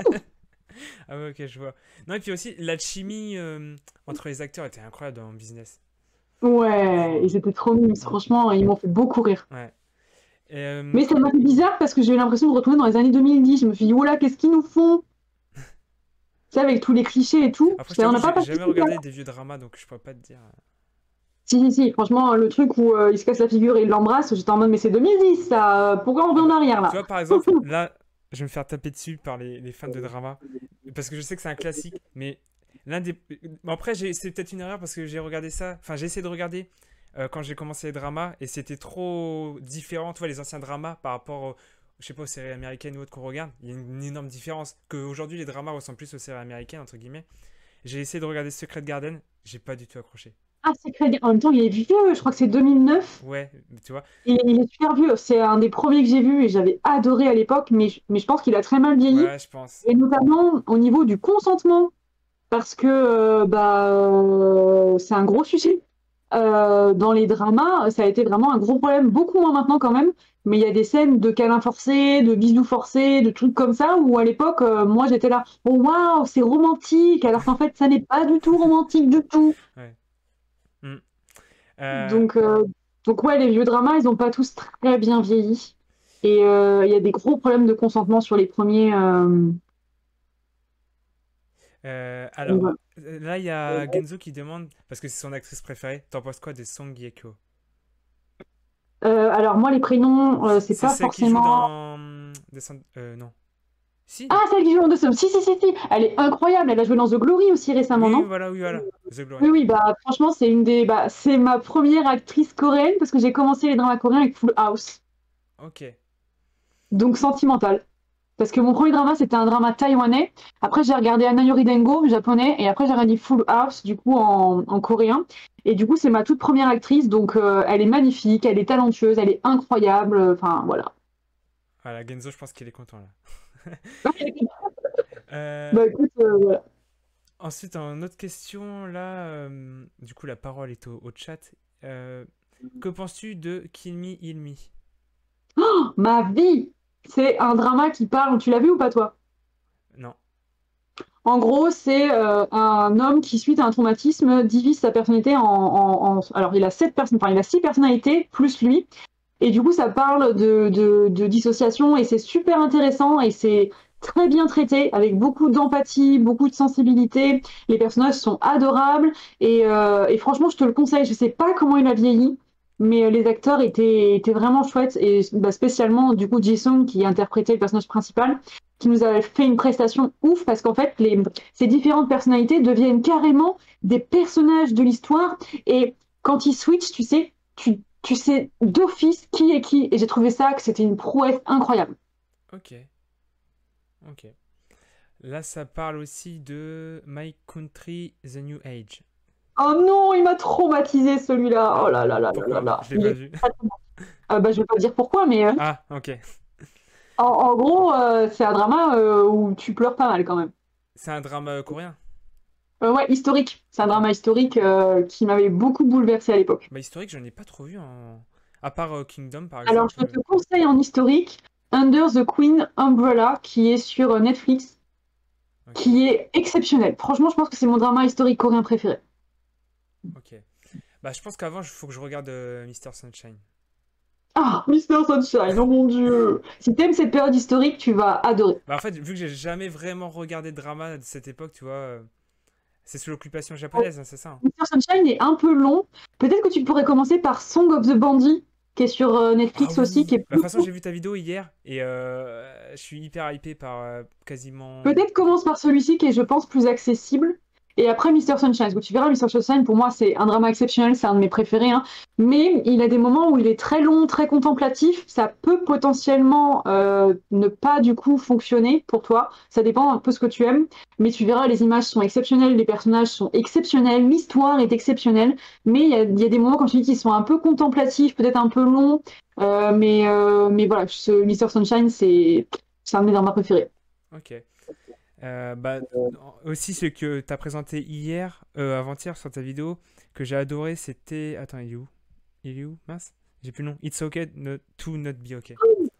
Ah ouais, ok, je vois. Non, et puis aussi, la chimie entre les acteurs était incroyable dans Business. Ouais, Faut- ils étaient trop mimes. Franchement, ils m'ont fait beaucoup rire. Ouais. Et, Mais ça m'a fait bizarre parce que j'ai eu l'impression de retourner dans les années 2010. Je me suis dit, oula, qu'est-ce qu'ils nous font? Tu sais, avec tous les clichés et tout. Après, je On t'avoue, n'a pas j'ai passé jamais ce cas. regardé des vieux dramas, donc je pourrais pas te dire. Si, si, si, franchement, le truc où il se casse la figure et il l'embrasse, j'étais en mode, mais c'est 2010, ça. Pourquoi on Ah revient en bah, arrière tu là? vois, par exemple, là, je vais me faire taper dessus par les fans de drama. Parce que je sais que c'est un classique, mais l'un des. Bon, après, c'est peut-être une erreur parce que j'ai regardé ça. Enfin, j'ai essayé de regarder quand j'ai commencé les dramas et c'était trop différent. Tu vois, les anciens dramas par rapport je sais pas, aux séries américaines ou autres qu'on regarde. Il y a une énorme différence. Qu'aujourd'hui, les dramas ressemblent plus aux séries américaines, entre guillemets. J'ai essayé de regarder Secret Garden, j'ai pas du tout accroché. Ah, c'est crédible. En même temps, il est vieux, je crois que c'est 2009. Ouais, tu vois. Et il est super vieux. C'est un des premiers que j'ai vu et j'avais adoré à l'époque, mais je pense qu'il a très mal vieilli. Ouais, je pense. Et notamment au niveau du consentement. Parce que c'est un gros sujet. Dans les dramas, ça a été vraiment un gros problème, beaucoup moins maintenant quand même, mais il y a des scènes de câlins forcés, de bisous forcés, de trucs comme ça, où à l'époque, moi j'étais là, oh waouh, c'est romantique, alors qu'en fait, ça n'est pas du tout romantique du tout. Ouais. Hmm. Euh, Donc, euh, donc ouais, les vieux dramas, ils n'ont pas tous très bien vieilli. Et il y a des gros problèmes de consentement sur les premiers. alors, Voilà. là, il y a Genzo qui demande, parce que c'est son actrice préférée, t'en penses quoi de Song Ye-kyo? Alors moi, les prénoms, c'est C'est pas celle qui joue forcément. dans non. Si? Ah, celle qui joue en dessous. Si, si, si, si. Elle est incroyable. Elle a joué dans The Glory aussi récemment, Oui, non? voilà, oui, voilà. The Glory. Oui, oui, bah franchement, c'est une des. Bah, c'est ma première actrice coréenne parce que j'ai commencé les dramas coréens avec Full House. Ok. Donc sentimental. Parce que mon premier drama, c'était un drama taïwanais. Après, j'ai regardé Anayori Dengo, japonais. Et après, j'ai regardé Full House, du coup, en coréen. Et du coup, c'est ma toute première actrice. Donc, elle est magnifique, elle est talentueuse, elle est incroyable. Enfin, voilà. Voilà, Genzo, je pense qu'il est content là. Bah Euh, écoute, voilà. Ensuite, une autre question, là, du coup, la parole est au chat. Euh, que penses-tu de Kill Me, Heal Me? Ma vie! C'est un drama qui parle. Tu l'as vu ou pas, toi? Non. En gros, c'est un homme qui, suite à un traumatisme, divise sa personnalité Alors, il a enfin, il a 6 personnalités, plus lui. Et du coup, ça parle de dissociation et c'est super intéressant et c'est très bien traité avec beaucoup d'empathie, beaucoup de sensibilité. Les personnages sont adorables et franchement, je te le conseille. Je sais pas comment il a vieilli, mais les acteurs étaient vraiment chouettes et bah, spécialement du coup Ji-sung qui interprétait le personnage principal, qui nous a fait une prestation ouf parce qu'en fait, ces différentes personnalités deviennent carrément des personnages de l'histoire et quand ils switchent, tu sais, tu sais d'office qui est qui. Et j'ai trouvé ça que c'était une prouesse incroyable. Ok, ok. Là, ça parle aussi de My Country, The New Age. Oh non, il m'a traumatisé celui-là. Ah, Oh là là là là là pourquoi? là. Je l'ai Il pas est vu. très, très bon. Bah, je vais pas te dire pourquoi, mais Ah, ok. en gros, c'est un drama où tu pleures pas mal quand même. C'est un drame coréen. Ouais, historique. C'est un Ok. drama historique qui m'avait beaucoup bouleversé à l'époque. Bah, historique, j'en ai pas trop vu en. À part Kingdom, par Alors, exemple. je te conseille en historique Under the Queen Umbrella, qui est sur Netflix, Ok, qui est exceptionnel. Franchement, je pense que c'est mon drama historique coréen préféré. ok. Bah, je pense qu'avant, il faut que je regarde Mr. Sunshine. Ah, Mr. Sunshine, oh mon Dieu! Si t'aimes cette période historique, tu vas adorer. Bah, en fait, vu que j'ai jamais vraiment regardé de drama de cette époque, tu vois, c'est sous l'occupation japonaise, hein, c'est ça, hein. Mr. Sunshine est un peu long. Peut-être que tu pourrais commencer par Song of the Bandit, qui est sur Ah Netflix aussi, qui oui! est Bah, de toute plus façon, court. j'ai vu ta vidéo hier et je suis hyper hypé par quasiment. Peut-être commence par celui-ci, qui est, je pense, plus accessible. Et après Mr. Sunshine, parce que tu verras, Mr. Sunshine, pour moi, c'est un drama exceptionnel, c'est un de mes préférés, hein. Mais il a des moments où il est très long, très contemplatif. Ça peut potentiellement ne pas, du coup, fonctionner pour toi. Ça dépend un peu ce que tu aimes. Mais tu verras, les images sont exceptionnelles, les personnages sont exceptionnels, l'histoire est exceptionnelle. Mais il y a des moments, comme je te dis, qui sont un peu contemplatifs, peut-être un peu longs. Mais voilà, Mr. Sunshine, c'est un de mes dramas préférés. Ok. Bah, aussi, ce que tu as présenté hier, avant-hier sur ta vidéo, que j'ai adoré, c'était. Attends, il est où? Il est où? Mince, j'ai plus le nom. It's okay to not be okay.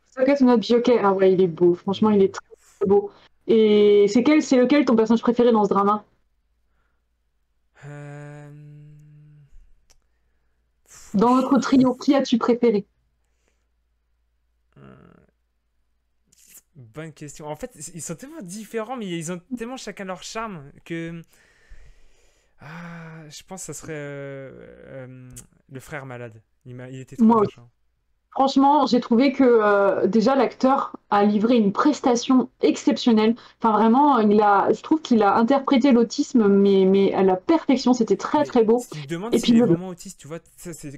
Socket Not Joker, ah ouais, il est beau. Il Franchement, il est. est très, très beau. Et c'est lequel ton personnage préféré dans ce drama? Euh, Dans notre trio, qui as-tu préféré? euh, Bonne question. En fait, ils sont tellement différents, mais ils ont tellement chacun leur charme que. Je pense que ça serait le frère malade. Il était trop Moi aussi. touchant. Franchement, j'ai trouvé que déjà l'acteur a livré une prestation exceptionnelle. Enfin, vraiment, je trouve qu'il a interprété l'autisme, mais à la perfection. C'était très, Mais très beau. si tu te demandes Et puis, s'il est vraiment autiste, tu vois,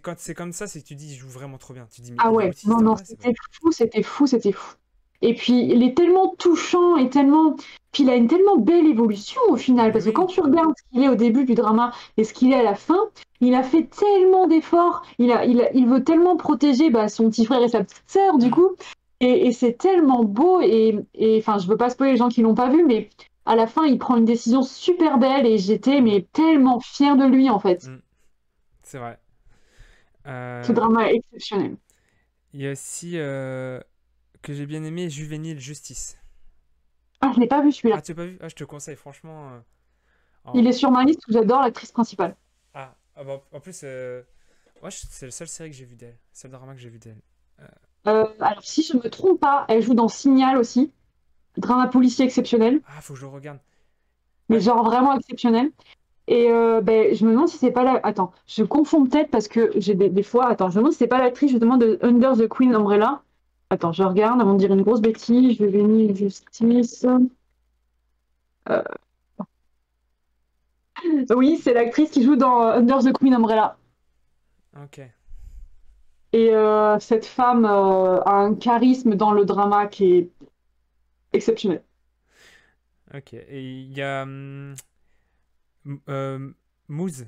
quand c'est comme ça, c'est que tu dis, il joue vraiment trop bien. Tu dis, mais ah il est ouais, non, autiste en non, vrai, c'est pas. c'était fou, c'était fou, c'était fou. Et puis, il est tellement touchant et tellement. Puis, il a une tellement belle évolution au final, Mais parce que quand oui. tu regardes ce qu'il est au début du drama et ce qu'il est à la fin, il a fait tellement d'efforts, il veut tellement protéger bah, son petit frère et sa petite sœur, du Mm, coup. Et c'est tellement beau, enfin, je veux pas spoiler les gens qui l'ont pas vu, mais à la fin, il prend une décision super belle et j'étais mm, mais tellement fière de lui, en fait. mm, c'est vrai. Ce Euh, drama est exceptionnel. Il y a aussi que j'ai bien aimé Juvénile Justice. Ah, je l'ai pas vu Ah, celui-là. tu as pas vu? Ah, je te conseille, franchement. Il En- est sur ma liste où j'adore l'actrice principale. Bah, en plus, ouais, c'est la seule série que j'ai vue d'elle. Seul drama que j'ai vu d'elle. Euh, Alors, si je me trompe pas, elle joue dans Signal aussi, drama policier exceptionnel, Faut que je le regarde. mais Ouais, genre vraiment exceptionnel. Et ben, je me demande si c'est pas la. Attends, je confonds peut-être parce que j'ai des fois. Attends, je me demande si c'est pas l'actrice justement de Under the Queen Umbrella. Attends, je regarde avant de dire une grosse bêtise. Je vais venir justice. Euh, Oui, c'est l'actrice qui joue dans Under the Queen Umbrella. ok, Et cette femme a un charisme dans le drama qui est exceptionnel. ok. Et il y a Mousse.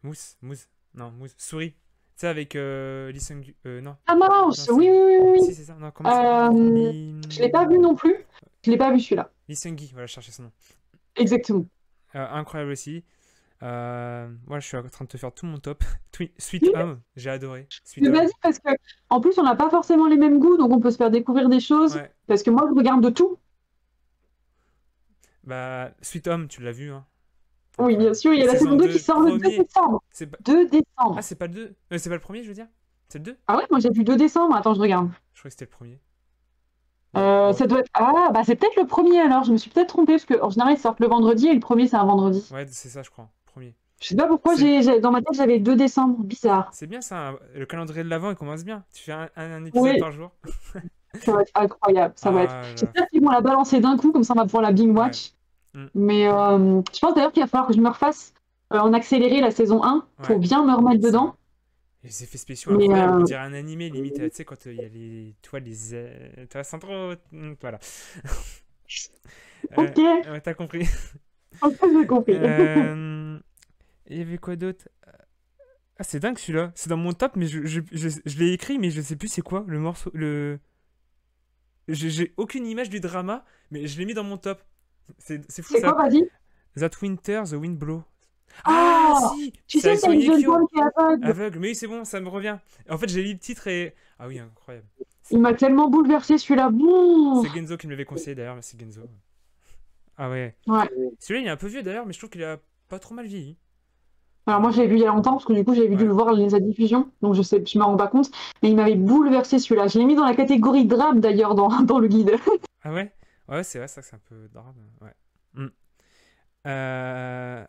Mousse. Non, Mousse. Souris. Tu sais, avec Lee Seung-gi. Non. Ah Non, mince, oui, c'est. oui, oui, oui, Si, oui. c'est ça. Non, comment il s'appelle? Je l'ai pas vu non plus. Je l'ai pas vu celui-là. Lee Seung-gi, voilà, je cherchais son nom. Exactement. incroyable aussi. Moi, je suis en train de te faire tout mon top. Sweet Home, j'ai adoré. Sweet Mais Home, vas-y, parce que en plus, on n'a pas forcément les mêmes goûts, donc on peut se faire découvrir des choses. ouais. Parce que moi, je regarde de tout. Bah, Sweet Home, tu l'as vu, hein. Oui, bien sûr, il y a la Saison saison 2 qui 2 sort le 2 premier. décembre. C'est pas... 2 Ah, décembre. c'est pas le 2. C'est pas le premier, je veux dire. C'est le 2. Ah ouais, moi j'ai vu 2 décembre. Attends, je regarde. Je crois que c'était le premier. Bon, Ça doit être... Ah, bah c'est peut-être le premier alors. Je me suis peut-être trompée, parce qu'en général, ils sortent le vendredi et le premier, c'est un vendredi. ouais, c'est ça, je crois. Premier. Je sais pas pourquoi C'est dans ma tête, j'avais 2 décembre. Bizarre. c'est bien ça, hein. Le calendrier de l'avant, il commence bien. Tu fais un épisode Oui, par jour. ça va être incroyable. Ça va être... Ah là. J'espère qu'ils vont la balancer d'un coup, comme ça on va pouvoir la binge Ouais. watch. Mm. Mais je pense d'ailleurs qu'il va falloir que je me refasse en accéléré la saison 1 pour Ouais, bien me remettre c'est vrai. dedans. Et les effets spéciaux Mais incroyables, on dirait un animé limite, tu sais, quand il y a les, tu vois, tu vois, sans trop, voilà. ok, Ouais, t'as compris. ok, j'ai compris. Euh, Il y avait quoi d'autre? Ah, c'est dingue celui-là. C'est dans mon top, mais je l'ai écrit, mais je sais plus c'est quoi le morceau. J'ai aucune image du drama, mais je l'ai mis dans mon top. C'est fou C'est quoi, ça. vas-y? That Winter, The Wind Blow. Ah, Oh, si! tu C'est sais avec qu'il y Song a une Hye jeune Kyo. femme qui est aveugle. Aveugle. Mais oui, c'est bon, ça me revient. En fait, j'ai lu le titre et. Ah oui, incroyable. Il m'a tellement bouleversé celui-là. Bon. C'est Genzo qui me l'avait conseillé d'ailleurs, merci Genzo. Ah ouais. Ouais. Celui-là, il est un peu vieux d'ailleurs, mais je trouve qu'il a pas trop mal vieilli. Alors moi, je l'ai vu il y a longtemps parce que du coup, j'avais dû Ouais. le voir les diffusion, donc je me rends pas compte. Mais il m'avait bouleversé celui-là. Je l'ai mis dans la catégorie drame d'ailleurs dans le guide. Ah ouais? Ouais, c'est vrai, ça, c'est un peu drame. Ouais. Mm. Euh,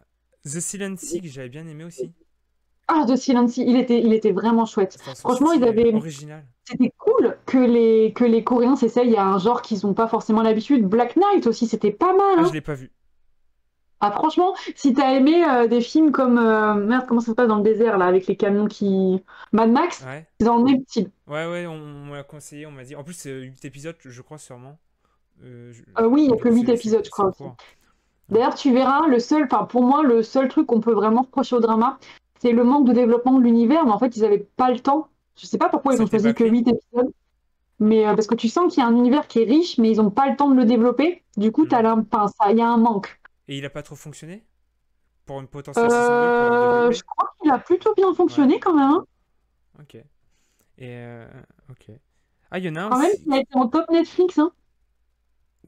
The Silent Sea, que j'avais bien aimé aussi. Ah, The Silent Sea, il était vraiment chouette. Dans son Franchement, style original. c'était cool que les Coréens s'essayent à un genre qu'ils n'ont pas forcément l'habitude. Black Knight aussi, c'était pas mal, Ah, je hein. l'ai pas vu. Ah, franchement, si t'as aimé des films comme merde, comment ça se passe dans le désert là, avec les camions qui. Mad Max, Ouais. c'est dans le même style. Ouais, ouais, on m'a conseillé, on m'a dit. En plus, c'est 8 épisodes, je crois, sûrement. Oui, il n'y a Du que coup, 8 épisodes, je c'est crois aussi. court. Ouais. D'ailleurs, tu verras, enfin, pour moi, le seul truc qu'on peut vraiment reprocher au drama, c'est le manque de développement de l'univers, mais en fait, ils n'avaient pas le temps. Je sais pas pourquoi Ça ils a ont été choisi que bâclé. 8 épisodes, mais parce que tu sens qu'il y a un univers qui est riche, mais ils n'ont pas le temps de le développer. Du coup, Hmm. enfin, il y a un manque. Et il a pas trop fonctionné pour une potentielle saison 2 pour le Je développer? crois qu'il a plutôt bien Ouais, fonctionné quand même, hein. ok. Ok. Ah, il y en a un Quand même, aussi. il a été en top Netflix, hein,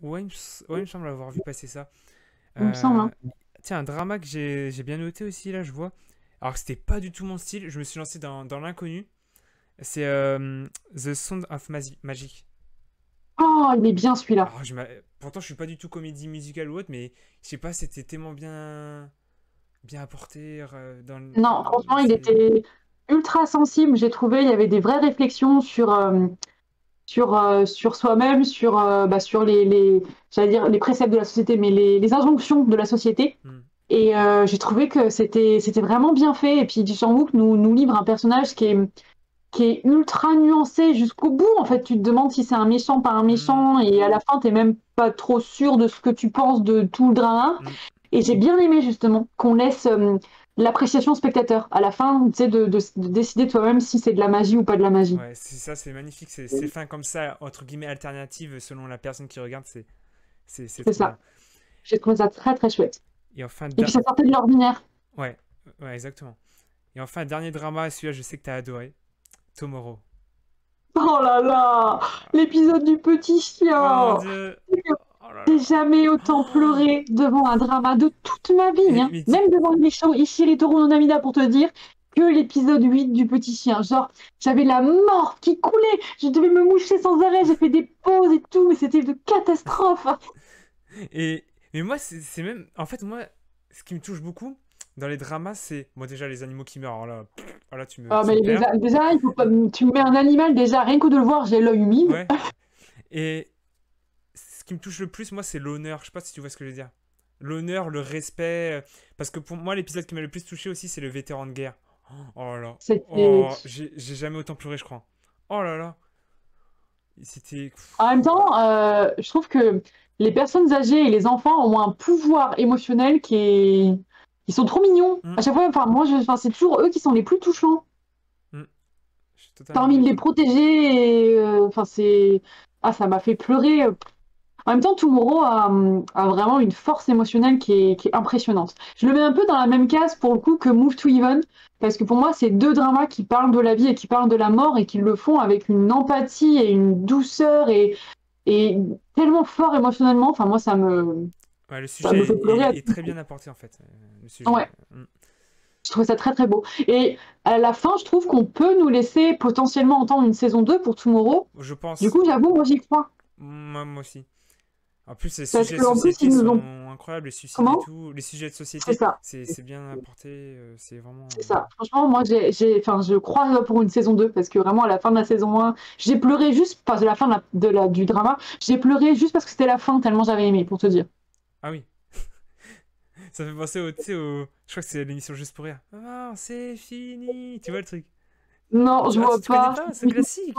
Ouais, ouais, il me semble avoir vu passer ça. il me semble, Euh, hein. Tiens, un drama que j'ai bien noté aussi, là, je vois. Alors que c'était pas du tout mon style, je me suis lancé dans l'inconnu. C'est The Sound of Magic. Oh, il est bien celui-là. Alors, pourtant, je suis pas du tout comédie musicale ou autre, mais je sais pas, c'était tellement bien apporté Non, franchement, il c'est... était ultra sensible, j'ai trouvé. Il y avait des vraies réflexions sur soi-même, sur j'allais dire les préceptes de la société, mais les injonctions de la société. Hmm. Et j'ai trouvé que c'était vraiment bien fait. Et puis Ji Sang-wook nous livre un personnage qui est ultra nuancé jusqu'au bout. En fait, tu te demandes si c'est un méchant, pas un Hmm. méchant, et à la fin, t'es même pas trop sûr de ce que tu penses de tout le drama. Hmm. Et j'ai bien aimé justement qu'on laisse l'appréciation au spectateur. À la fin, tu sais, de décider toi-même si c'est de la magie ou pas de la magie. Ouais, c'est ça, c'est magnifique. C'est fin comme ça, entre guillemets, alternative selon la personne qui regarde, c'est C'est trop bien. ça. J'ai trouvé ça très très chouette. Et enfin, Et puis ça sortait de l'ordinaire. ouais, ouais, exactement. Et enfin, dernier drama, celui-là, je sais que t'as adoré. Tomorrow. Oh là là, l'épisode du petit Oh mon chien. dieu! Oh là J'ai là! jamais autant Oh. pleuré devant un drama de toute ma vie, hein. Mais Même devant Ishiri Toru no Namida pour te dire que l'épisode 8 du petit chien. Genre, j'avais la mort qui coulait, je devais me moucher sans arrêt, j'ai fait des pauses et tout, mais c'était de catastrophe. mais moi, c'est même. En fait, moi, ce qui me touche beaucoup dans les dramas, c'est. Moi, déjà, les animaux qui meurent. Alors là, Ah, tu mais me perds. déjà, il faut pas, tu me mets un animal, déjà, rien que de le voir, j'ai l'œil humide. Ouais. Et ce qui me touche le plus, moi, c'est l'honneur. Je sais pas si tu vois ce que je veux dire. L'honneur, le respect. Parce que pour moi, l'épisode qui m'a le plus touché aussi, c'est le vétéran de guerre. Oh là là. C'était... Oh, j'ai jamais autant pleuré, je crois. Oh là là. C'était. En même temps, je trouve que les personnes âgées et les enfants ont un pouvoir émotionnel qui est... Ils sont trop mignons. Hmm, À chaque fois, enfin, enfin, c'est toujours eux qui sont les plus touchants. hmm. Je suis T'as totalement envie de les d'accord. protéger et enfin, c'est... Ah, ça m'a fait pleurer. En même temps, Tomorrow a vraiment une force émotionnelle qui est impressionnante. Je le mets un peu dans la même case pour le coup que Move to Heaven, parce que pour moi, c'est deux dramas qui parlent de la vie et qui parlent de la mort et qui le font avec une empathie et une douceur et tellement fort émotionnellement. Enfin, moi, Ouais, le ça me sujet fait pleurer à est très bien apporté en fait. Le sujet. Ouais, je trouve ça très très beau. Et à la fin, je trouve qu'on peut nous laisser potentiellement entendre une saison 2 pour Tomorrow. Je Du pense, coup, j'avoue, moi j'y crois. moi aussi. En plus, les Parce sujets de qu'en plus, société ils nous sont ont. incroyables, les suicides et Comment? tout. Les sujets de C'est société, ça. c'est bien apporté, c'est vraiment. C'est ça. Franchement, moi, enfin, je crois pour une saison 2 parce que vraiment, à la fin de la saison 1, j'ai pleuré juste, enfin, de la fin du drama, j'ai pleuré juste parce que c'était la fin, tellement j'avais aimé, pour te dire. Ah oui, ça fait penser au, tu sais, je crois que c'est l'émission Juste pour rire. Ah, c'est fini, tu vois le truc. Non, je Ah, vois tu connais pas. pas, c'est classique.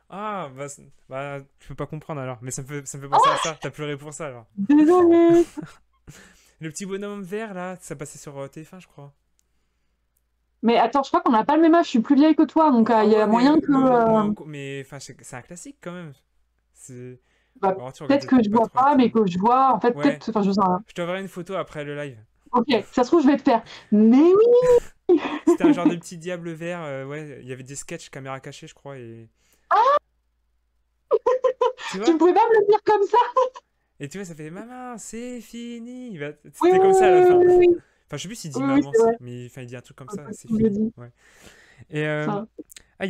Ah, bah, bah, tu peux pas comprendre alors, mais ça me fait penser à ça. T'as pleuré pour ça alors. Désolée. Le petit bonhomme vert là, ça passait sur TF1, je crois. Mais attends, je crois qu'on n'a pas le même âge, je suis plus vieille que toi, donc Ah il y ouais, a moyen que. mais enfin, c'est un classique quand même. C'est. Bah, Alors, tu regardes peut-être que peut-être je pas vois trop la pas, mais télé. que je vois. En fait, Ouais, peut-être. Enfin, je sais rien. je t'enverrai une photo après le live. Ok, ça se trouve, je vais te faire. Mais oui! C'était un genre de petit diable vert, ouais, il y avait des sketchs caméra cachée, je crois, et. Tu Tu vois? ne pouvais pas me le dire comme ça? Et tu vois, ça fait maman, c'est fini. Bah, Oui, c'était oui, comme ça à la oui, fin. oui, oui, oui. Enfin, je sais plus s'il dit Oui, oui, maman, c'est vrai. mais enfin, il dit un truc comme Un ça, peu ce c'est que je fini. dis. Ouais. Et Ça. ah,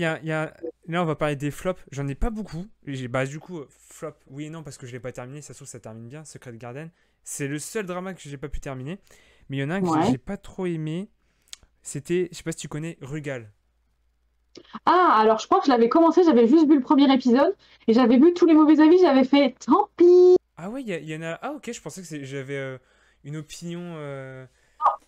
là, on va parler des flops. J'en ai pas beaucoup. Bah, du coup, flop, oui et non, parce que je l'ai pas terminé. Ça se trouve, ça termine bien. Secret Garden. C'est le seul drama que j'ai pas pu terminer. Mais il y en a un que Ouais. j'ai pas trop aimé. C'était, je sais pas si tu connais, Rugal. Ah, alors je crois que je l'avais commencé, j'avais juste vu le premier épisode et j'avais vu tous les mauvais avis, j'avais fait tant pis. Ah ouais, il y en a. Ah ok, je pensais que j'avais une opinion. Euh,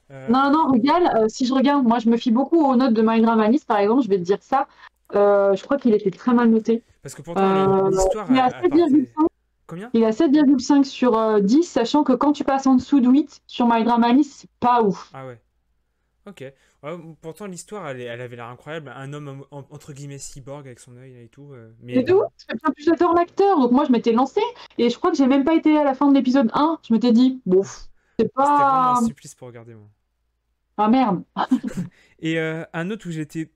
Non, non, regarde, si je regarde, moi je me fie beaucoup aux notes de My Drama List, par exemple, je vais te dire ça. Je crois qu'il était très mal noté. Parce que pourtant, Euh, l'histoire il est à a parté. 7,5. Combien? Il est à 7,5 sur 10, sachant que quand tu passes en dessous de 8 sur My Drama List, c'est pas ouf. Ah ouais. Ok. Ouais, pourtant, l'histoire, elle avait l'air incroyable. Un homme, entre guillemets, cyborg avec son œil et tout. Mais Et d'où? bon, Bien plus j'adore l'acteur, donc moi je m'étais lancée et je crois que j'ai même pas été à la fin de l'épisode 1. Je m'étais dit, bon, c'est c'était vraiment un pas. supplice pour regarder, moi. Ah merde. Et un autre où j'étais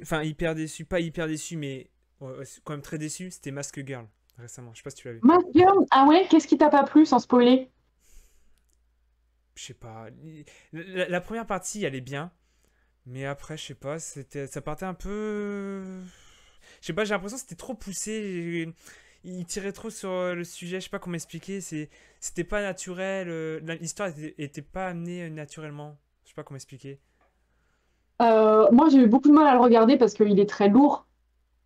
enfin, hyper déçu, pas hyper déçu, mais quand même très déçu, c'était Mask Girl, récemment. Je sais pas si tu l'as vu. Mask Girl, ah ouais, qu'est-ce qui t'a pas plu sans spoiler? Je sais pas. La première partie, elle est bien. Mais après, je sais pas, ça partait un peu. Je sais pas, j'ai l'impression que c'était trop poussé. Il tirait trop sur le sujet, je sais pas comment expliquer. C'était pas naturel. L'histoire était pas amenée naturellement. Je sais pas comment expliquer. Moi j'ai eu beaucoup de mal à le regarder parce qu'il est très lourd.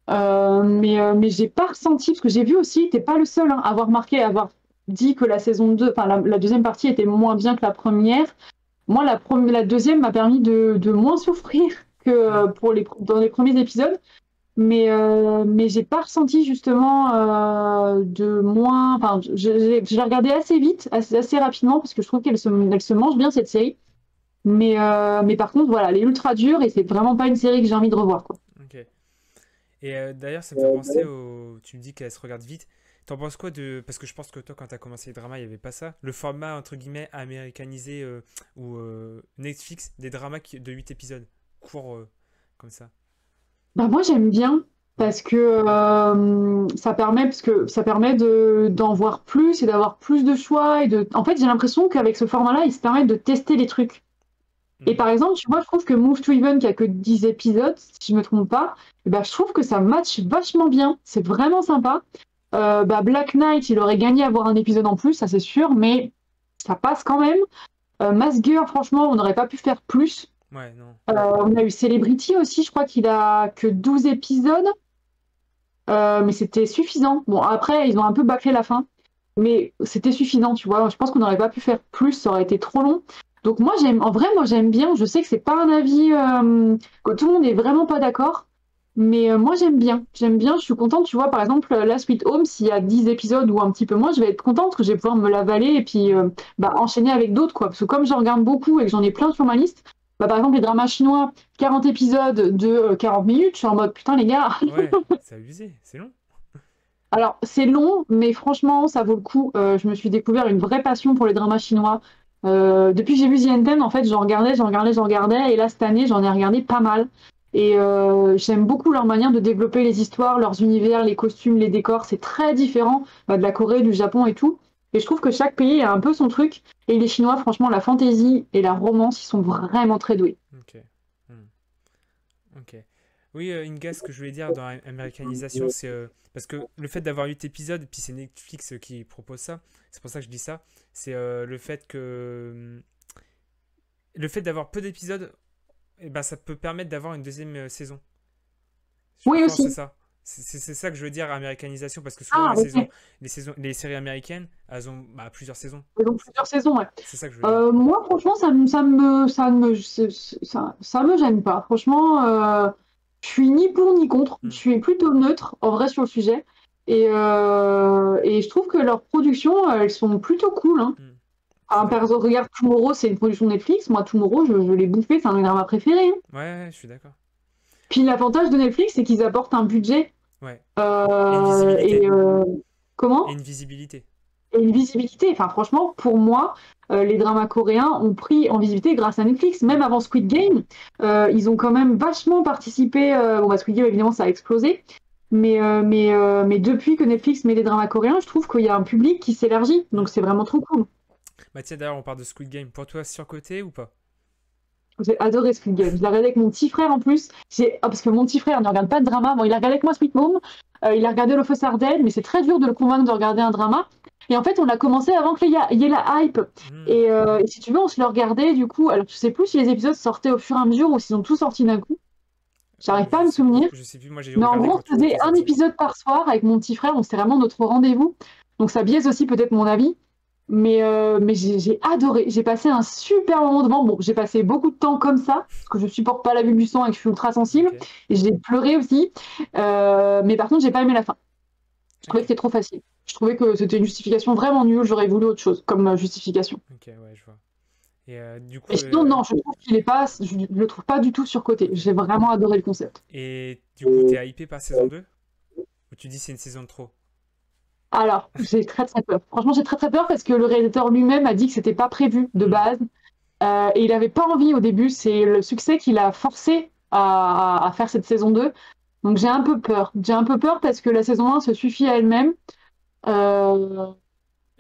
Mais j'ai pas ressenti, parce que j'ai vu aussi, t'es pas le seul hein, à avoir marqué, à avoir dit que la saison 2, enfin la deuxième partie était moins bien que la première. Moi, la deuxième m'a permis de moins souffrir que Hmm. dans les premiers épisodes. Mais j'ai pas ressenti justement de moins. Enfin, je l'ai regardé assez vite, assez rapidement, parce que je trouve elle se mange bien cette série. Mais par contre, voilà, elle est ultra dure et c'est vraiment pas une série que j'ai envie de revoir, quoi. Ok. Et d'ailleurs, ça me fait penser au. Tu me dis qu'elle se regarde vite. T'en penses quoi de. Parce que je pense que toi, quand t'as commencé les dramas, il n'y avait pas ça. Le format, entre guillemets, américanisé ou Netflix, des dramas de 8 épisodes. Courts comme ça. Bah, moi, j'aime bien Ouais. parce que ça permet d'en voir plus et d'avoir plus de choix en fait, j'ai l'impression qu'avec ce format-là, ils se permettent de tester les trucs. Et Hmm. par exemple, tu vois, je trouve que Move to Even, qui a que 10 épisodes, si je me trompe pas, eh ben, je trouve que ça match vachement bien. C'est vraiment sympa. Bah, Black Knight, il aurait gagné à avoir un épisode en plus, ça c'est sûr, mais ça passe quand même. Mask Girl, franchement, on n'aurait pas pu faire plus. Ouais, non. On a eu Celebrity aussi, je crois qu'il a que 12 épisodes, mais c'était suffisant. Bon, après, ils ont un peu bâclé la fin, mais c'était suffisant, tu vois. Je pense qu'on n'aurait pas pu faire plus, ça aurait été trop long. Donc moi, en vrai, moi j'aime bien. Je sais que c'est pas un avis que tout le monde est vraiment pas d'accord, mais moi j'aime bien. J'aime bien. Je suis contente, tu vois. Par exemple, la Sweet Home, s'il y a 10 épisodes ou un petit peu moins, je vais être contente parce que je vais pouvoir me l'avaler et puis Hmm. bah, enchaîner avec d'autres, quoi. Parce que comme j'en regarde beaucoup et que j'en ai plein sur ma liste, bah, par exemple les dramas chinois, 40 épisodes de 40 minutes, je suis en mode putain les gars. Ouais, c'est abusé, c'est long. Alors, c'est long, mais franchement, ça vaut le coup. Je me suis découvert une vraie passion pour les dramas chinois. Depuis que j'ai vu The Enten, en fait, j'en regardais, et là, cette année, j'en ai regardé pas mal. Et j'aime beaucoup leur manière de développer les histoires, leurs univers, les costumes, les décors. C'est très différent de la Corée, du Japon et tout. Et je trouve que chaque pays a un peu son truc. Et les Chinois, franchement, la fantasy et la romance, ils sont vraiment très doués. Ok. Hmm. Ok. Oui, Inga, ce que je voulais dire dans Américanisation, c'est parce que le fait d'avoir 8 épisodes, et puis c'est Netflix qui propose ça, c'est pour ça que je dis ça, c'est le fait que le fait d'avoir peu d'épisodes, eh ben, ça peut permettre d'avoir une deuxième saison. Je Oui, pense que c'est aussi. ça. C'est ça que je veux dire, américanisation, parce que souvent Ah, ok. les séries américaines, elles ont bah, plusieurs saisons. Donc plusieurs saisons, ouais. C'est ça que je veux dire. Moi, franchement, ça me gêne pas. Franchement, je suis ni pour ni contre. Je Hmm, suis plutôt neutre, en vrai, sur le sujet. Et je trouve que leurs productions, elles sont plutôt cool, hein. hmm. Je suis Enfin, par d'accord. exemple, regarde Tomorrow, c'est une production Netflix. Moi, Tomorrow, je l'ai bouffé, c'est un de mes dramas préférés, hein. Ouais, ouais, je suis d'accord. Puis l'avantage de Netflix, c'est qu'ils apportent un budget Ouais. Et une euh, et visibilité. euh, Et comment? une visibilité. Et une visibilité. Enfin, franchement, pour moi, les dramas coréens ont pris en visibilité grâce à Netflix. Hmm, Même avant Squid Game, ils ont quand même vachement participé. Bon, bah, Squid Game, évidemment, ça a explosé. Mais depuis que Netflix met des dramas coréens, je trouve qu'il y a un public qui s'élargit. hmm. Donc, c'est vraiment trop cool. Bah tiens, d'ailleurs, on parle de Squid Game. Pour toi, surcoté ou pas? J'ai adoré Squid Game. Je l'ai regardé avec mon petit frère en plus. Parce que mon petit frère ne regarde pas de drama. Bon, il a regardé avec moi Sweet Home. Il a regardé Le Feu Sardelle, mais c'est très dur de le convaincre de regarder un drama. Et en fait, on l'a commencé avant qu'il y ait la hype. Hmm. Et si tu veux, on se le regardait du coup. Alors, je sais plus si les épisodes sortaient au fur et à mesure ou s'ils ont tous sorti d'un coup. J'arrive pas à me souvenir. Je sais plus, moi j'ai Mais en regardé gros, quand on tout faisait est un sorti. épisode par soir avec mon petit frère. Donc, c'était vraiment notre rendez-vous. Donc, ça biaise aussi peut-être mon avis. Mais j'ai adoré. J'ai passé un super moment devant. Bon, j'ai passé beaucoup de temps comme ça, parce que je supporte pas la vue du sang et que je suis ultra sensible. Ok, Et j'ai pleuré aussi. Mais par contre, j'ai pas aimé la fin. Je trouvais que ok, c'était trop facile. Je trouvais que c'était une justification vraiment nulle. J'aurais voulu autre chose comme justification. ok, ouais, je vois. Et du Mais coup, sinon, non, je trouve qu'il est pas. Je le trouve pas du tout surcoté. ok. J'ai vraiment adoré le concept. Et du coup, t'es hypé par saison 2? Ou tu dis c'est une saison de trop? Alors, j'ai très très peur. Franchement, j'ai très très peur parce que le réalisateur lui-même a dit que c'était pas prévu de Hmm, base. Et il n'avait pas envie au début, c'est le succès qui l'a forcé à faire cette saison 2. Donc j'ai un peu peur. J'ai un peu peur parce que la saison 1 se suffit à elle-même. Euh,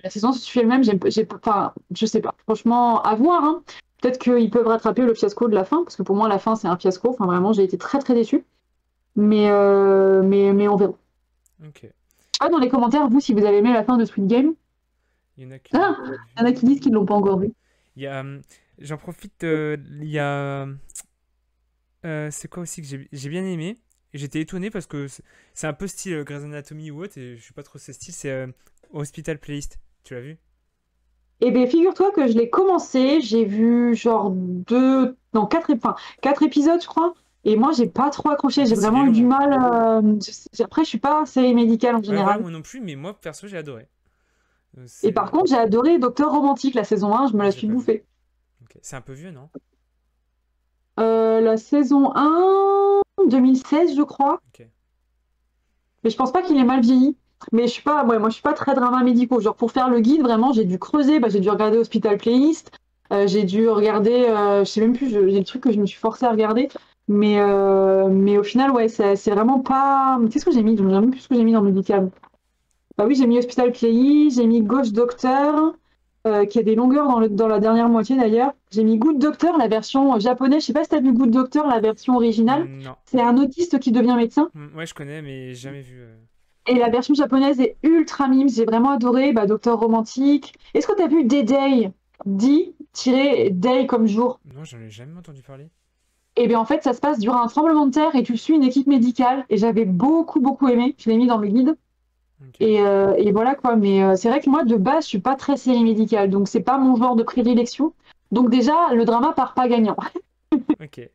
la saison 1 se suffit à elle-même, enfin, je sais pas. Franchement, à voir, hein. Peut-être qu'ils peuvent rattraper le fiasco de la fin, parce que pour moi, la fin, c'est un fiasco. Enfin, vraiment, j'ai été très très déçue. Mais on verra. ok. Ah, dans les commentaires, vous, si vous avez aimé la fin de Squid Game, Il y en a qui l'ont ah, pas il y en a qui vu. disent qu'ils l'ont pas encore vu. Il y a, j'en profite, il y a, c'est quoi aussi que j'ai bien aimé. Et j'étais étonné parce que c'est un peu style Grey's Anatomy ou autre, et je suis pas trop ce style, c'est Hospital Playlist. Tu l'as vu? Eh bien, figure-toi que je l'ai commencé, j'ai vu genre non, quatre épisodes, je crois. Et moi, j'ai pas trop accroché, En j'ai plus, il est vraiment eu du long, hein. mal. Après, je suis pas série médicale en Ouais, voilà, général. moi non plus, mais moi, perso, j'ai adoré. Et par contre, j'ai adoré Docteur Romantique, la saison 1, je me Ah, la je l'ai suis pas vu. bouffée. Ok. C'est un peu vieux, non? La saison 1, 2016, je crois. Ok. Mais je pense pas qu'il est mal vieilli. Mais je suis pas, ouais, moi, je suis pas très drama médicaux. Genre, pour faire le guide, vraiment, j'ai dû creuser. Bah, j'ai dû regarder Hospital Playlist. J'ai dû regarder, je sais même plus, j'ai le truc que je me suis forcée à regarder. Mais au final, ouais, c'est vraiment pas. Qu'est-ce que j'ai mis? Je me souviens même plus ce que j'ai mis dans le médical. Bah oui, j'ai mis Hospital Playlist, j'ai mis Ghost Doctor, qui a des longueurs dans la dernière moitié d'ailleurs. J'ai mis Good Doctor, la version japonaise. Je sais pas si t'as vu Good Doctor, la version originale. Non. C'est un autiste qui devient médecin. Ouais, je connais, mais j'ai jamais vu. Et la version japonaise est ultra mime, j'ai vraiment adoré. Bah, Docteur Romantique. Est-ce que tu as vu D-Day? D-Day comme jour. Non, j'en ai jamais entendu parler. Et bien en fait, ça se passe durant un tremblement de terre et tu suis une équipe médicale. Et j'avais beaucoup, beaucoup aimé. Je l'ai mis dans le guide. Ok. Et voilà quoi. Mais c'est vrai que moi, de base, je suis pas très série médicale. Donc, c'est pas mon genre de prédilection. Donc, déjà, le drama part pas gagnant. Ok.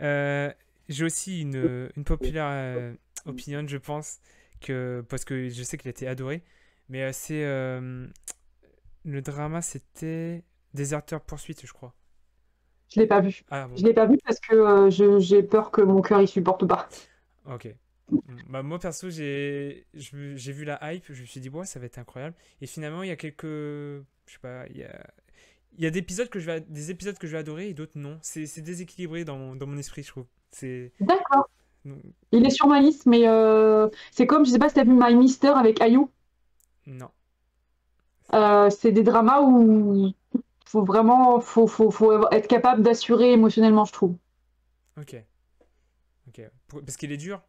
Euh, j'ai aussi une populaire opinion, je pense, parce que je sais qu'il a été adoré. Mais le drama, c'était Déserteur poursuite, je crois. Je l'ai pas vu. Ah bon, Je l'ai pas vu parce que j'ai peur que mon cœur y supporte pas. ok. Bah, moi, perso, j'ai vu la hype, je me suis dit, ouais, ça va être incroyable. Et finalement, il y a quelques. Je sais pas, il y a des épisodes que je vais adorer et d'autres non. C'est déséquilibré dans mon esprit, je trouve. C'est. D'accord. Non. Il est sur ma liste, mais c'est comme, je sais pas si t'as vu My Mister avec IU. Non. C'est des dramas où faut vraiment faut être capable d'assurer émotionnellement, je trouve. Ok. Ok. Parce qu'il est dur.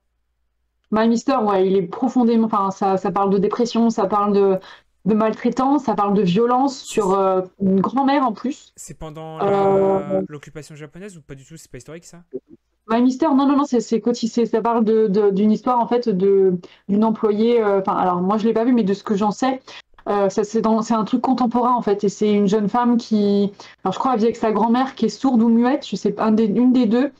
My Mister, ouais, il est profondément. Enfin, ça parle de dépression, ça parle de maltraitance, ça parle de violence sur C'est une grand-mère en plus. c'est pendant Euh, l'occupation japonaise ou pas du tout? C'est pas historique, ça? My Mister, non, non, non, ça parle d'une histoire en fait d'une employée. Enfin, alors moi je l'ai pas vu, mais de ce que j'en sais, c'est un truc contemporain en fait, et c'est une jeune femme qui, alors je crois, elle vit avec sa grand-mère qui est sourde ou muette, je sais pas, une des deux.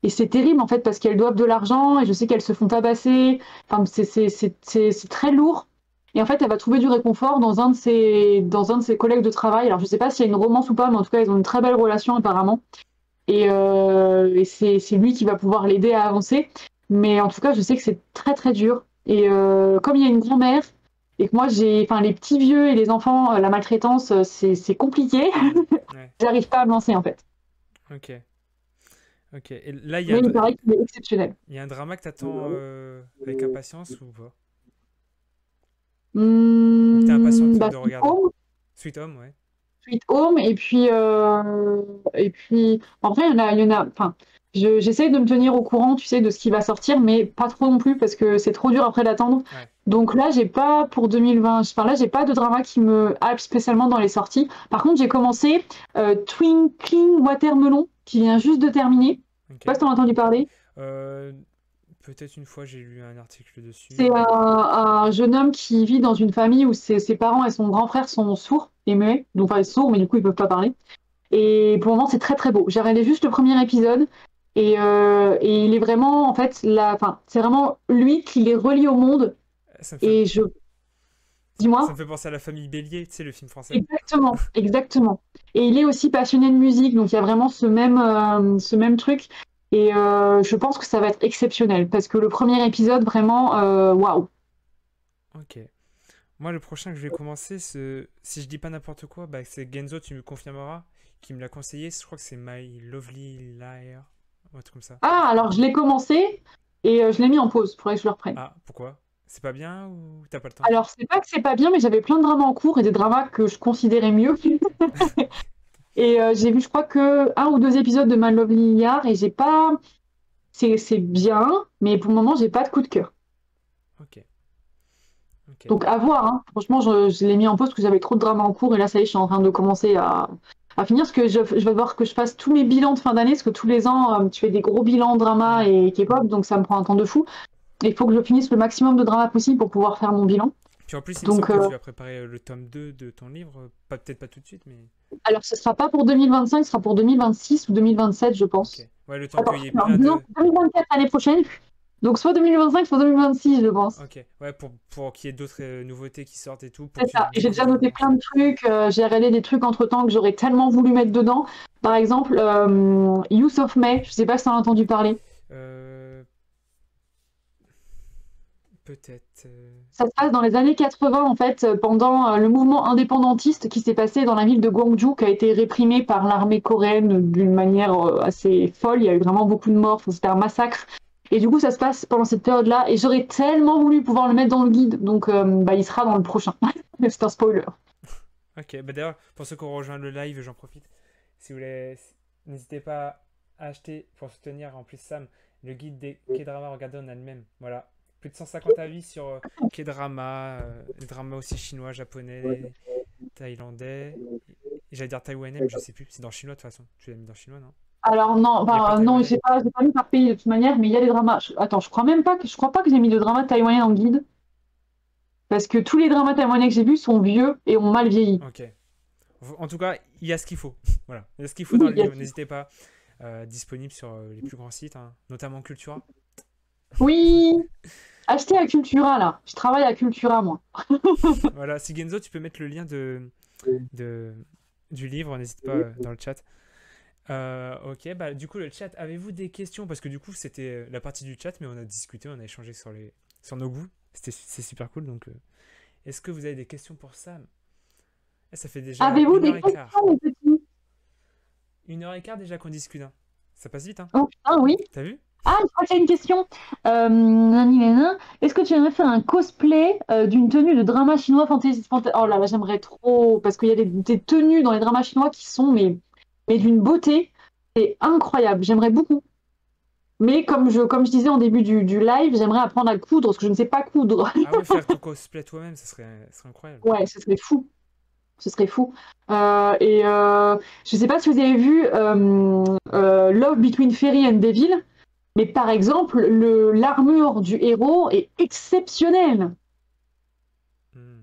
Et c'est terrible en fait parce qu'elles doivent de l'argent et je sais qu'elles se font tabasser. Enfin, c'est très lourd. Et en fait, elle va trouver du réconfort dans un de ses collègues de travail. Alors je sais pas s'il y a une romance ou pas, mais en tout cas ils ont une très belle relation apparemment. Et c'est lui qui va pouvoir l'aider à avancer. Mais en tout cas, je sais que c'est très très dur. Et comme il y a une grand-mère, et que moi enfin les petits vieux et les enfants, la maltraitance, c'est compliqué. Ouais. J'arrive pas à me lancer en fait. Ok. Ok. Et là, Mais il paraît qu'il est exceptionnel. il y a un drama que t'attends avec impatience ou pas? Ou que t'es impatiente Bah, de regarder? Sweet Home, ouais. Sweet Home, et puis en vrai, enfin, j'essaye de me tenir au courant, tu sais, de ce qui va sortir, mais pas trop non plus, parce que c'est trop dur après d'attendre. Ouais. Donc là, j'ai pas pour 2020, enfin là, j'ai pas de drama qui me hype spécialement dans les sorties. Par contre, j'ai commencé Twinkling Watermelon, qui vient juste de terminer. Je sais Ok. pas si t'en as entendu parler. Euh, Peut-être une fois j'ai lu un article dessus, C'est mais. un jeune homme qui vit dans une famille où ses parents et son grand frère sont sourds et muets, donc enfin sourds, mais du coup ils peuvent pas parler. Et pour le moment, c'est très très beau. J'ai regardé juste le premier épisode et il est vraiment, en fait, enfin, c'est vraiment lui qui les relie au monde. Ça me fait, Et ça me dis-moi, fait penser à La Famille Bélier, tu sais, le film français. exactement, exactement. Et il est aussi passionné de musique, donc il y a vraiment ce même truc. Et je pense que ça va être exceptionnel parce que le premier épisode, vraiment, waouh. Ok. Moi, le prochain que je vais commencer, si je dis pas n'importe quoi, bah, c'est Genzo, tu me confirmeras, qui me l'a conseillé. Je crois que c'est My Lovely Liar, ou un truc comme ça. Ah, alors je l'ai commencé et je l'ai mis en pause. Faudrait que je le reprenne. Ah, pourquoi? C'est pas bien ou t'as pas le temps? Alors, c'est pas que c'est pas bien, mais j'avais plein de dramas en cours et des dramas que je considérais mieux. Et j'ai vu, je crois que un ou deux épisodes de My Lovely Yard et j'ai pas. C'est bien, mais pour le moment, j'ai pas de coup de cœur. Ok, ok. Donc à voir, hein. Franchement, je l'ai mis en pause parce que j'avais trop de dramas en cours et là, ça y est, je suis en train de commencer à finir. Parce que je vais devoir que je fasse tous mes bilans de fin d'année, parce que tous les ans, tu fais des gros bilans drama Hmm. et K-pop, donc ça me prend un temps de fou. Et il faut que je finisse le maximum de dramas possible pour pouvoir faire mon bilan. Puis en plus, il me semble Donc, que tu vas préparer le tome 2 de ton livre, peut-être pas tout de suite, mais. alors ce sera pas pour 2025, ce sera pour 2026 ou 2027, je Ok. pense. Ouais, le temps Attends, qu'il y ait non, plein non, de. 2024 l'année prochaine. Donc soit 2025, soit 2026, je pense. Ok. Ouais, pour qu'il y ait d'autres nouveautés qui sortent et tout, pour C'est que tu ça. Et j'ai déjà découvres noté tout plein ça. de trucs. J'ai regardé des trucs entre-temps que j'aurais tellement voulu mettre dedans. Par exemple, Youth of May. Je sais pas si t'en as entendu parler. Euh, Peut-être. Ça se passe dans les années 80, en fait, pendant le mouvement indépendantiste qui s'est passé dans la ville de Gwangju, qui a été réprimé par l'armée coréenne d'une manière assez folle. Il y a eu vraiment beaucoup de morts. Enfin, c'était un massacre. Et du coup, ça se passe pendant cette période-là. Et j'aurais tellement voulu pouvoir le mettre dans le guide. Donc, bah, il sera dans le prochain. C'est un spoiler. Ok, bah d'ailleurs, pour ceux qui ont rejoint le live, j'en profite. Si vous voulez, n'hésitez pas à acheter pour soutenir en plus Sam le guide des K-dramas regardés en elle-même. Voilà, plus de 150 avis sur K-dramas, les dramas aussi chinois, japonais, thaïlandais. Et j'allais dire taïwanais, mais je sais plus. C'est dans le chinois de toute façon. Tu l'as mis dans le chinois, non? Alors non, Il n'y a pas enfin, non, taïwanais? j'ai pas mis par pays de toute manière, mais il y a des dramas. Attends, je crois pas que j'ai mis de dramas taïwanais dans le guide, parce que tous les dramas taïwanais que j'ai vus sont vieux et ont mal vieilli. Ok. En tout cas, il y a ce qu'il faut. Voilà, il y a ce qu'il faut dans Oui, le livre. N'hésitez pas. Disponible sur les plus grands sites, hein, notamment Cultura. oui, achetez à Cultura là. Je travaille à Cultura moi. Voilà, si Genzo, tu peux mettre le lien de, du livre, n'hésite pas dans le chat. Ok, bah du coup le chat, avez-vous des questions? Parce que du coup c'était la partie du chat, mais on a discuté, on a échangé sur nos goûts. C'est super cool, donc est-ce que vous avez des questions pour Sam? Eh, ça fait déjà Avez-vous une des heure et quart. questions, les petits? Une heure et quart déjà qu'on discute, hein. Ça passe vite, hein. Oh putain, oui. T'as vu? Ah, je crois qu'il y a une question. Nani, nana. Est-ce que tu aimerais faire un cosplay d'une tenue de drama chinois fantasy? Oh là là, j'aimerais trop. Parce qu'il y a des tenues dans les dramas chinois qui sont mais d'une beauté. C'est incroyable. J'aimerais beaucoup. Mais comme je disais en début du live, j'aimerais apprendre à coudre parce que je ne sais pas coudre. Ah ouais, faire ton cosplay toi-même, ça serait incroyable. Ouais, ce serait fou. Ce serait fou. Je ne sais pas si vous avez vu Love Between Fairy and Devil, mais par exemple, l'armure du héros est exceptionnelle. Hmm.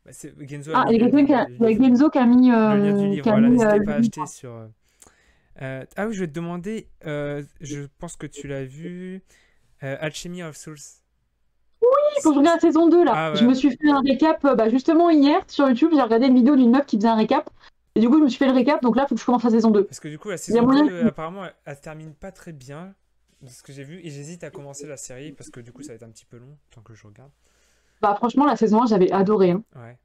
Bah, Genzo a Ah, mis il y a quelqu'un le il y a livre. Genzo qui a mis, Le lien du livre, voilà, n'hésitez pas à le acheter livre. sur. Ah oui, je vais te demander, je pense que tu l'as vu, Alchemy of Souls. Il faut que je regarde la saison 2 là. Ah Je me ouais, suis fait un récap justement hier sur YouTube, j'ai regardé une vidéo d'une meuf qui faisait un récap. Et du coup, je me suis fait le récap, donc là, il faut que je commence la saison 2. parce que du coup, la Il y a saison 2, moyen. apparemment, elle se termine pas très bien, de ce que j'ai vu, et j'hésite à commencer la série, parce que du coup, ça va être un petit peu long, tant que je regarde. Bah, franchement, la saison 1, j'avais adoré, hein. Ouais.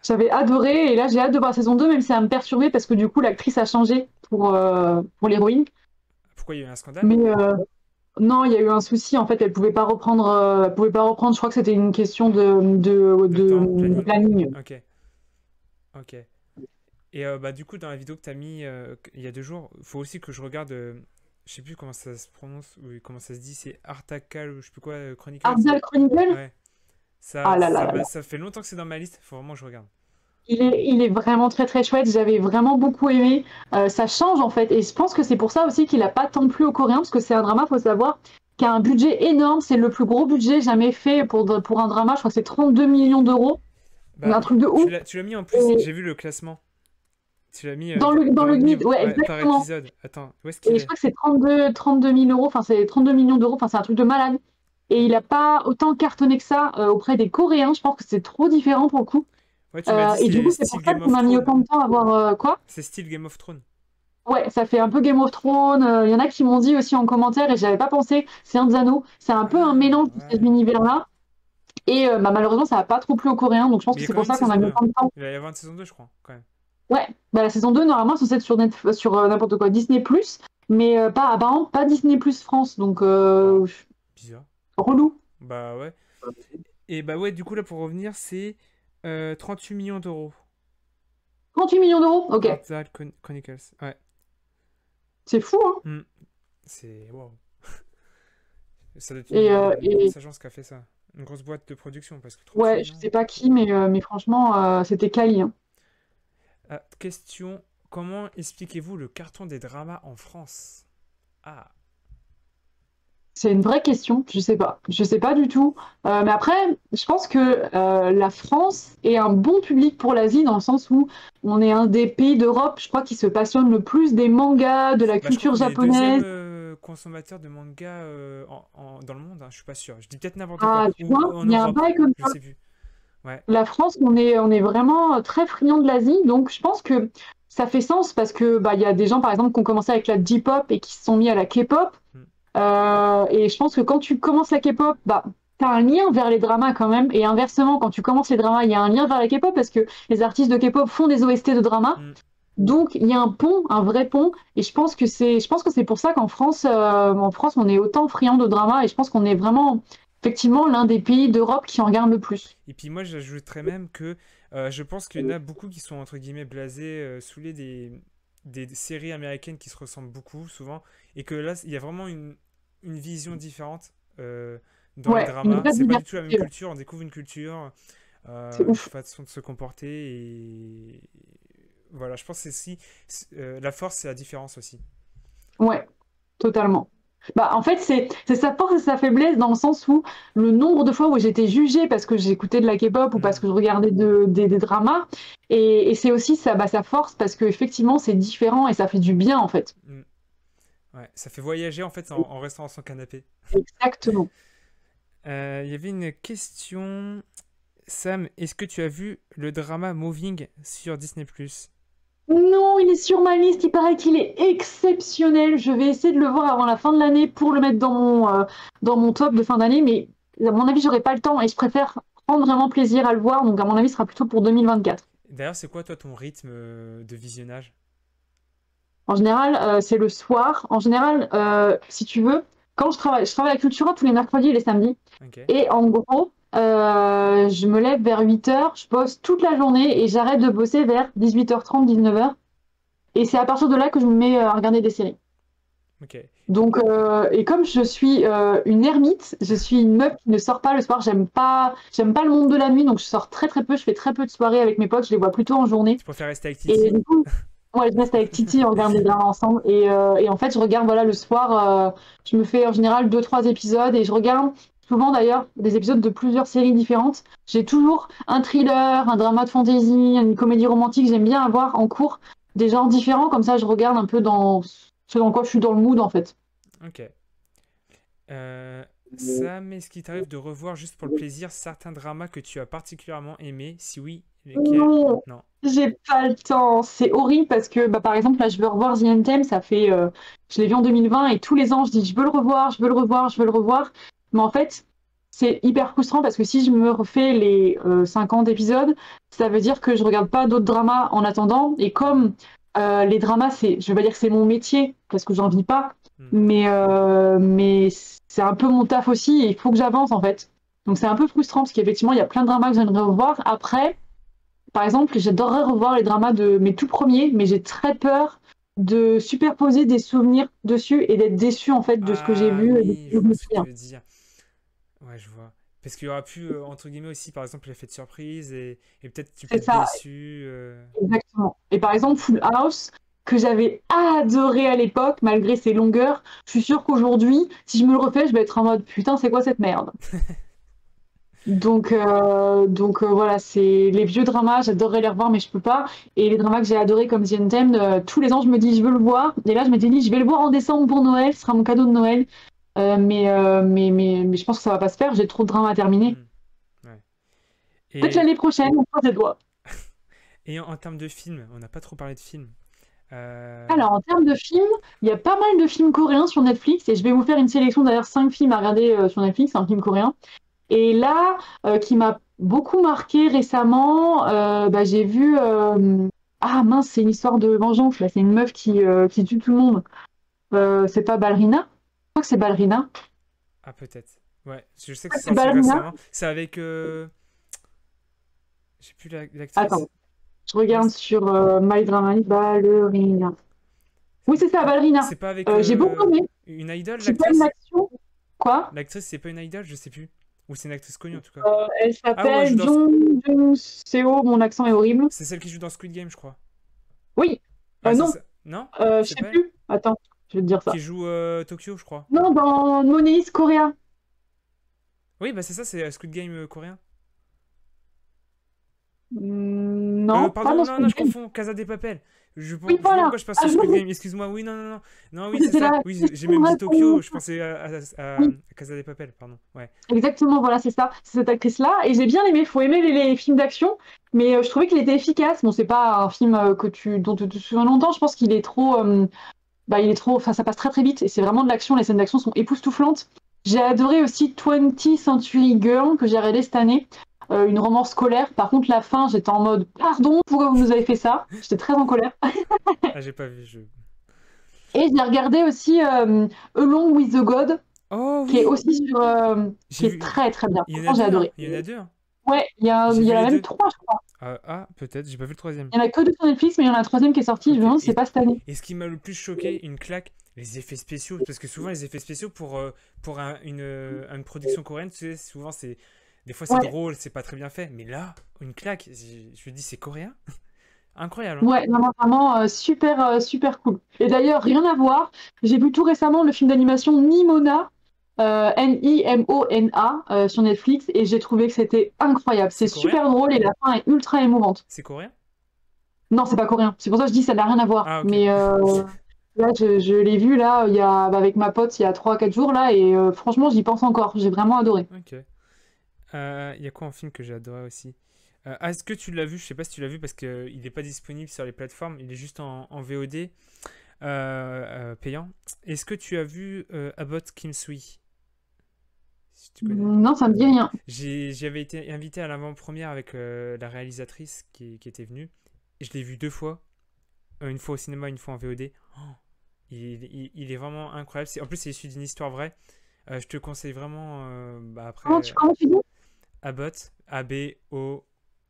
J'avais adoré, et là, j'ai hâte de voir la saison 2, même si ça va me perturber parce que du coup, l'actrice a changé pour l'héroïne. Pourquoi il y a eu un scandale? Mais non, il y a eu un souci. En fait, elle pouvait pas reprendre. Je crois que c'était une question De temps, de planning? planning. Ok, ok. Et bah, du coup, dans la vidéo que tu as mis il y a 2 jours, faut aussi que je regarde, je sais plus comment ça se prononce, ou comment ça se dit, c'est Artakal ou je sais plus quoi, Chronicles. Arthdal Chronicle? Ouais. Ah là là là là. Ça fait longtemps que c'est dans ma liste, faut vraiment que je regarde. Il est vraiment très très chouette. J'avais vraiment beaucoup aimé. Ça change en fait. Et je pense que c'est pour ça aussi qu'il a pas tant plu aux Coréens, parce que c'est un drama, faut savoir, qui a un budget énorme. C'est le plus gros budget jamais fait pour un drama. Je crois que c'est 32 millions d'euros. Bah, Un truc de ouf. tu l'as mis en plus, Et j'ai vu le classement. Tu l'as mis dans dans le le guide, livre, ouais, ouais, par exactement. épisode. Attends, où est-ce qu'il Et je est? crois que c'est 32 000 euros, enfin c'est 32 millions d'euros, enfin c'est un truc de malade. Et il n'a pas autant cartonné que ça auprès des Coréens, je pense que c'est trop différent pour le coup. Ouais, tu m'as dit Et du c'est coup, c'est pour style ça Game qu'on of a mis Thrones. autant de temps à voir quoi? C'est style Game of Thrones. Ouais, ça fait un peu Game of Thrones. Il y en a qui m'ont dit aussi en commentaire, et j'avais pas pensé, c'est un Zano. C'est un peu un Ah, mélange de ces ouais. univers-là. Et malheureusement, ça n'a pas trop plu aux Coréens, donc je pense Mais il que y a c'est quand pour même une ça qu'on a saison mis 2, hein. autant de temps. Il va y avoir une saison 2, je crois, quand même. Ouais, la saison 2 normalement, c'est censé être sur n'importe quoi, Disney+, mais pas, apparemment, pas Disney+, France, donc Oh, bizarre. relou. Bah ouais. Et bah ouais, du coup, là, pour revenir, c'est 38 millions d'euros. 38 millions d'euros? Ok. Chronicles. Ouais. C'est fou, hein? Hmm. C'est. Wow. Ça doit être une Et grosse agence qui a fait ça. Une grosse boîte de production, parce que 38 ouais, je millions. sais pas qui, mais franchement, c'était quali, hein. Ah, question. Comment expliquez-vous le carton des dramas en France? Ah. C'est une vraie question, je sais pas. Je sais pas du tout. Mais après, je pense que la France est un bon public pour l'Asie, dans le sens où on est un des pays d'Europe, je crois, qui se passionne le plus des mangas, de la Bah, je crois culture qu'on est les deuxièmes japonaise. consommateurs de manga dans le monde, hein, je suis pas sûr. Je dis peut-être n'importe quoi. Ah, tu Ou vois, en il y a un Europe, bail comme je ça. sais plus. Ouais. La France, on est vraiment très friand de l'Asie, donc je pense que ça fait sens parce que il y a des gens, par exemple, qui ont commencé avec la J-pop et qui se sont mis à la K-pop. Hmm. Et je pense que quand tu commences la K-pop, t'as un lien vers les dramas quand même. Et inversement, quand tu commences les dramas, il y a un lien vers la K-pop parce que les artistes de K-pop font des OST de dramas. Hmm. Donc il y a un pont, un vrai pont. Et je pense que c'est pour ça en France, on est autant friand de drama. Et je pense qu'on est vraiment, effectivement, l'un des pays d'Europe qui en regarde le plus. Et puis moi, j'ajouterais même que je pense qu'il y en a beaucoup qui sont entre guillemets blasés, saoulés des séries américaines qui se ressemblent beaucoup, souvent. Et que là, il y a vraiment une vision différente dans les Ouais, une dramas. vraie C'est pas du tout la même diversité. Ouais. culture, on découvre une culture, C'est une ouf. façon de se comporter. Et voilà, je pense que la force, c'est la différence aussi. Ouais, totalement. En fait, c'est sa force et sa faiblesse dans le sens où le nombre de fois où j'ai été jugée parce que j'écoutais de la K-pop ou parce Hmm. que je regardais des dramas, et c'est aussi sa force parce qu'effectivement, c'est différent et ça fait du bien en fait. Hmm. Ouais, ça fait voyager en fait en restant dans son canapé. Exactement. Il y avait une question. Sam, est-ce que tu as vu le drama Moving sur Disney+? Non, il est sur ma liste, il paraît qu'il est exceptionnel. Je vais essayer de le voir avant la fin de l'année pour le mettre dans mon top de fin d'année, mais à mon avis, j'aurai pas le temps et je préfère prendre vraiment plaisir à le voir, donc à mon avis, ce sera plutôt pour 2024. D'ailleurs, c'est quoi toi ton rythme de visionnage? En général, c'est le soir. En général, si tu veux, quand je travaille à Cultura tous les mercredis et les samedis. Ok. Et en gros, je me lève vers 8 heures, je bosse toute la journée et j'arrête de bosser vers 18h30, 19h. Et c'est à partir de là que je me mets à regarder des séries. Ok. Donc, et comme je suis une ermite, je suis une meuf qui ne sort pas le soir. J'aime pas le monde de la nuit, donc je sors très très peu. Je fais très peu de soirées avec mes potes. Je les vois plutôt en journée. Tu préfères rester avec Et Titi? du coup, ouais, je reste avec Titi, on regarde des dramas ensemble. Et en fait, je regarde voilà le soir. Je me fais en général deux trois épisodes et je regarde souvent d'ailleurs des épisodes de plusieurs séries différentes. J'ai toujours un thriller, un drama de fantasy, une comédie romantique. J'aime bien avoir en cours des genres différents. Comme ça, je regarde un peu dans ce dans quoi je suis dans le mood en fait. Ok. Euh, Sam, est-ce qu'il t'arrive de revoir juste pour le plaisir certains dramas que tu as particulièrement aimés? Si oui, lesquels? Non, Non. j'ai pas le temps. C'est horrible parce que, bah, par exemple, là, je veux revoir The Anthem. Je l'ai vu en 2020 et tous les ans, je dis, je veux le revoir, je veux le revoir, je veux le revoir. Mais en fait, c'est hyper frustrant parce que si je me refais les 50 épisodes, ça veut dire que je regarde pas d'autres dramas en attendant. Et comme les dramas, je vais pas dire que c'est mon métier parce que j'en vis pas, Hmm. mais c'est un peu mon taf aussi et il faut que j'avance en fait. Donc c'est un peu frustrant parce qu'effectivement, il y a plein de dramas que j'aimerais revoir. Après, par exemple, j'adorerais revoir les dramas de mes tout premiers, mais j'ai très peur de superposer des souvenirs dessus et d'être déçue en fait de ce que j'ai Ah vu et de ce oui, que je je vois me ce que tu souviens. veux dire. Ouais, je vois. Parce qu'il y aura plus, entre guillemets aussi, par exemple, l'effet de surprise et peut-être tu peux C'est être ça, déçu. exactement. Et par exemple, Full House, que j'avais adoré à l'époque, malgré ses longueurs, je suis sûre qu'aujourd'hui, si je me le refais, je vais être en mode putain, c'est quoi cette merde? Donc voilà, c'est les vieux dramas, j'adorerais les revoir, mais je peux pas. Et les dramas que j'ai adorés comme The Untamed, tous les ans, je me dis, je veux le voir. Et là, je m'étais dit, je vais le voir en décembre pour Noël, ce sera mon cadeau de Noël. Mais je pense que ça va pas se faire, j'ai trop de dramas à terminer. Hmm, ouais. Peut-être Et, l'année prochaine, on croise les doigts. et en termes de films, on n'a pas trop parlé de films. Euh, Alors, en termes de films, il y a pas mal de films coréens sur Netflix, et je vais vous faire une sélection d'ailleurs 5 films à regarder sur Netflix, un film coréen. Et là, qui m'a beaucoup marqué récemment, bah, j'ai vu. Ah mince, c'est une histoire de vengeance, là. C'est une meuf qui tue tout le monde. C'est pas Ballerina? Je crois que c'est Ballerina. Ah, peut-être. Ouais, je sais que Ouais, c'est c'est sorti Ballerina. récemment. C'est avec. J'ai plus l'actrice. Attends, je Non, regarde sur My Drama Ballerina. Oui, c'est ça, Ballerina. c'est pas avec J'ai beaucoup aimé. une idole, C'est pas une l'actrice? action. Quoi? L'actrice, c'est pas une idole, je sais plus. Ou c'est une actrice connue en tout cas. Elle Ah ouais, elle joue s'appelle dans. Jung Seo. Mon accent est horrible. C'est celle qui joue dans Squid Game, je crois. Oui. Ah, c'est Non, ça. Non? je C'est sais pas elle? plus. Attends, je vais te dire Qui ça. joue Tokyo, je crois. Non, dans Money is Korea. Oui, bah c'est ça, c'est Squid Game coréen. Non, pas Pardon, dans non, non, Squid je Game. confonds. Casa des Papel. Oui, Je sais pas voilà. pourquoi je passe Ah, sur Squid oui, Game, excuse-moi. Oui, non, non, non. Non, oui, c'est c'était ça. la Oui, j'ai même question dit Tokyo, réponse. je pensais à Oui, Casa des Papel, pardon. Ouais. exactement, voilà, c'est ça. C'est cette actrice-là. Et j'ai bien aimé. Faut aimer les films d'action. Mais je trouvais qu'il était efficace. Bon, c'est pas un film dont tu te souviens longtemps. Je pense qu'il est trop. Bah, il est trop. Enfin, ça passe très très vite. Et c'est vraiment de l'action. Les scènes d'action sont époustouflantes. J'ai adoré aussi 20th Century Girl que j'ai regardé cette année. Une romance scolaire. Par contre, la fin, j'étais en mode pardon, pourquoi vous nous avez fait ça? J'étais très en colère. Ah, j'ai pas vu. Et j'ai regardé aussi Along with the God, Oh qui est oui! aussi sur, J'ai qui est vu. très très bien. Il y en a Franchement, j'ai deux, hein. adoré. Il y en a deux, hein. Ouais, J'ai il y vu en les a même deux. trois, je crois. Peut-être, j'ai pas vu le troisième. Il y en a que deux sur Netflix, mais il y en a un troisième qui est sorti. Je me Ok. demande si c'est pas cette année. Et ce qui m'a le plus choqué, une claque, les effets spéciaux. Parce que souvent, les effets spéciaux pour une production coréenne, tu sais, souvent, c'est. Des fois, c'est Ouais, drôle, c'est pas très bien fait. Mais là, une claque, je me dis, c'est coréen? Incroyable, hein? ouais, non, non, vraiment super, super cool. Et d'ailleurs, rien à voir. J'ai vu tout récemment le film d'animation Nimona, Nimona, sur Netflix, et j'ai trouvé que c'était incroyable. C'est C'est coréen? super drôle et la fin est ultra émouvante. C'est coréen? Non, c'est pas coréen. C'est pour ça que je dis ça n'a rien à voir. Ah, ok. Mais là, je l'ai vu là, avec ma pote il y a 3 4 jours là, et franchement, j'y pense encore. J'ai vraiment adoré. Ok. Il y a quoi en film que j'ai adoré aussi? Est-ce que tu l'as vu? Je sais pas si tu l'as vu parce qu'il n'est pas disponible sur les plateformes, il est juste en VOD payant. Est-ce que tu as vu Abbott Kingsway? Si tu connais. Non, ça me dit rien. J'avais été invité à l'avant-première avec la réalisatrice qui était venue. Et je l'ai vu deux fois. Une fois au cinéma, une fois en VOD. Oh, il est vraiment incroyable. En plus, c'est issu d'une histoire vraie. Je te conseille vraiment. Après, Comment tu dis? Abbott, Ouais.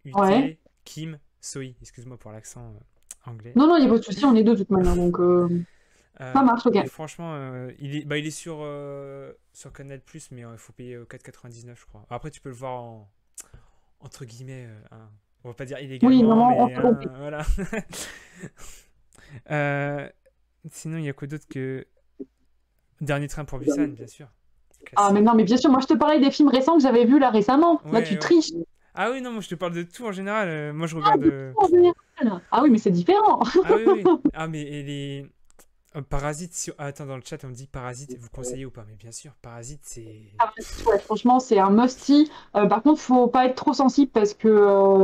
A-B-O-U-T, Kim Soy. Excuse-moi pour l'accent anglais. Non, non, il n'y a pas de souci, on est deux de toute manière, donc ça marche, ok. Et franchement, il est sur Canal+, mais il faut payer 4,99 je crois. Après, tu peux le voir entre guillemets, on va pas dire Oui, illégalement, non, on mais s'est compris. voilà. Euh, Sinon, il y a quoi d'autre que Dernier train pour Busan, bien sûr. Ah, mais Classique. non, mais bien sûr, moi je te parlais des films récents que j'avais vus là récemment. Là, tu Ouais, ouais. triches. Ah oui, non, moi je te parle de tout en général. Moi je Ah, regarde. des films en général. Ah oui, mais c'est différent. Ah oui, oui. Ah, mais et les. Parasite, attends, dans le chat on me dit Parasite, vous conseillez ou pas? Mais bien sûr, Parasite c'est. Ah, ouais, franchement, c'est un must-see. Par contre, faut pas être trop sensible parce que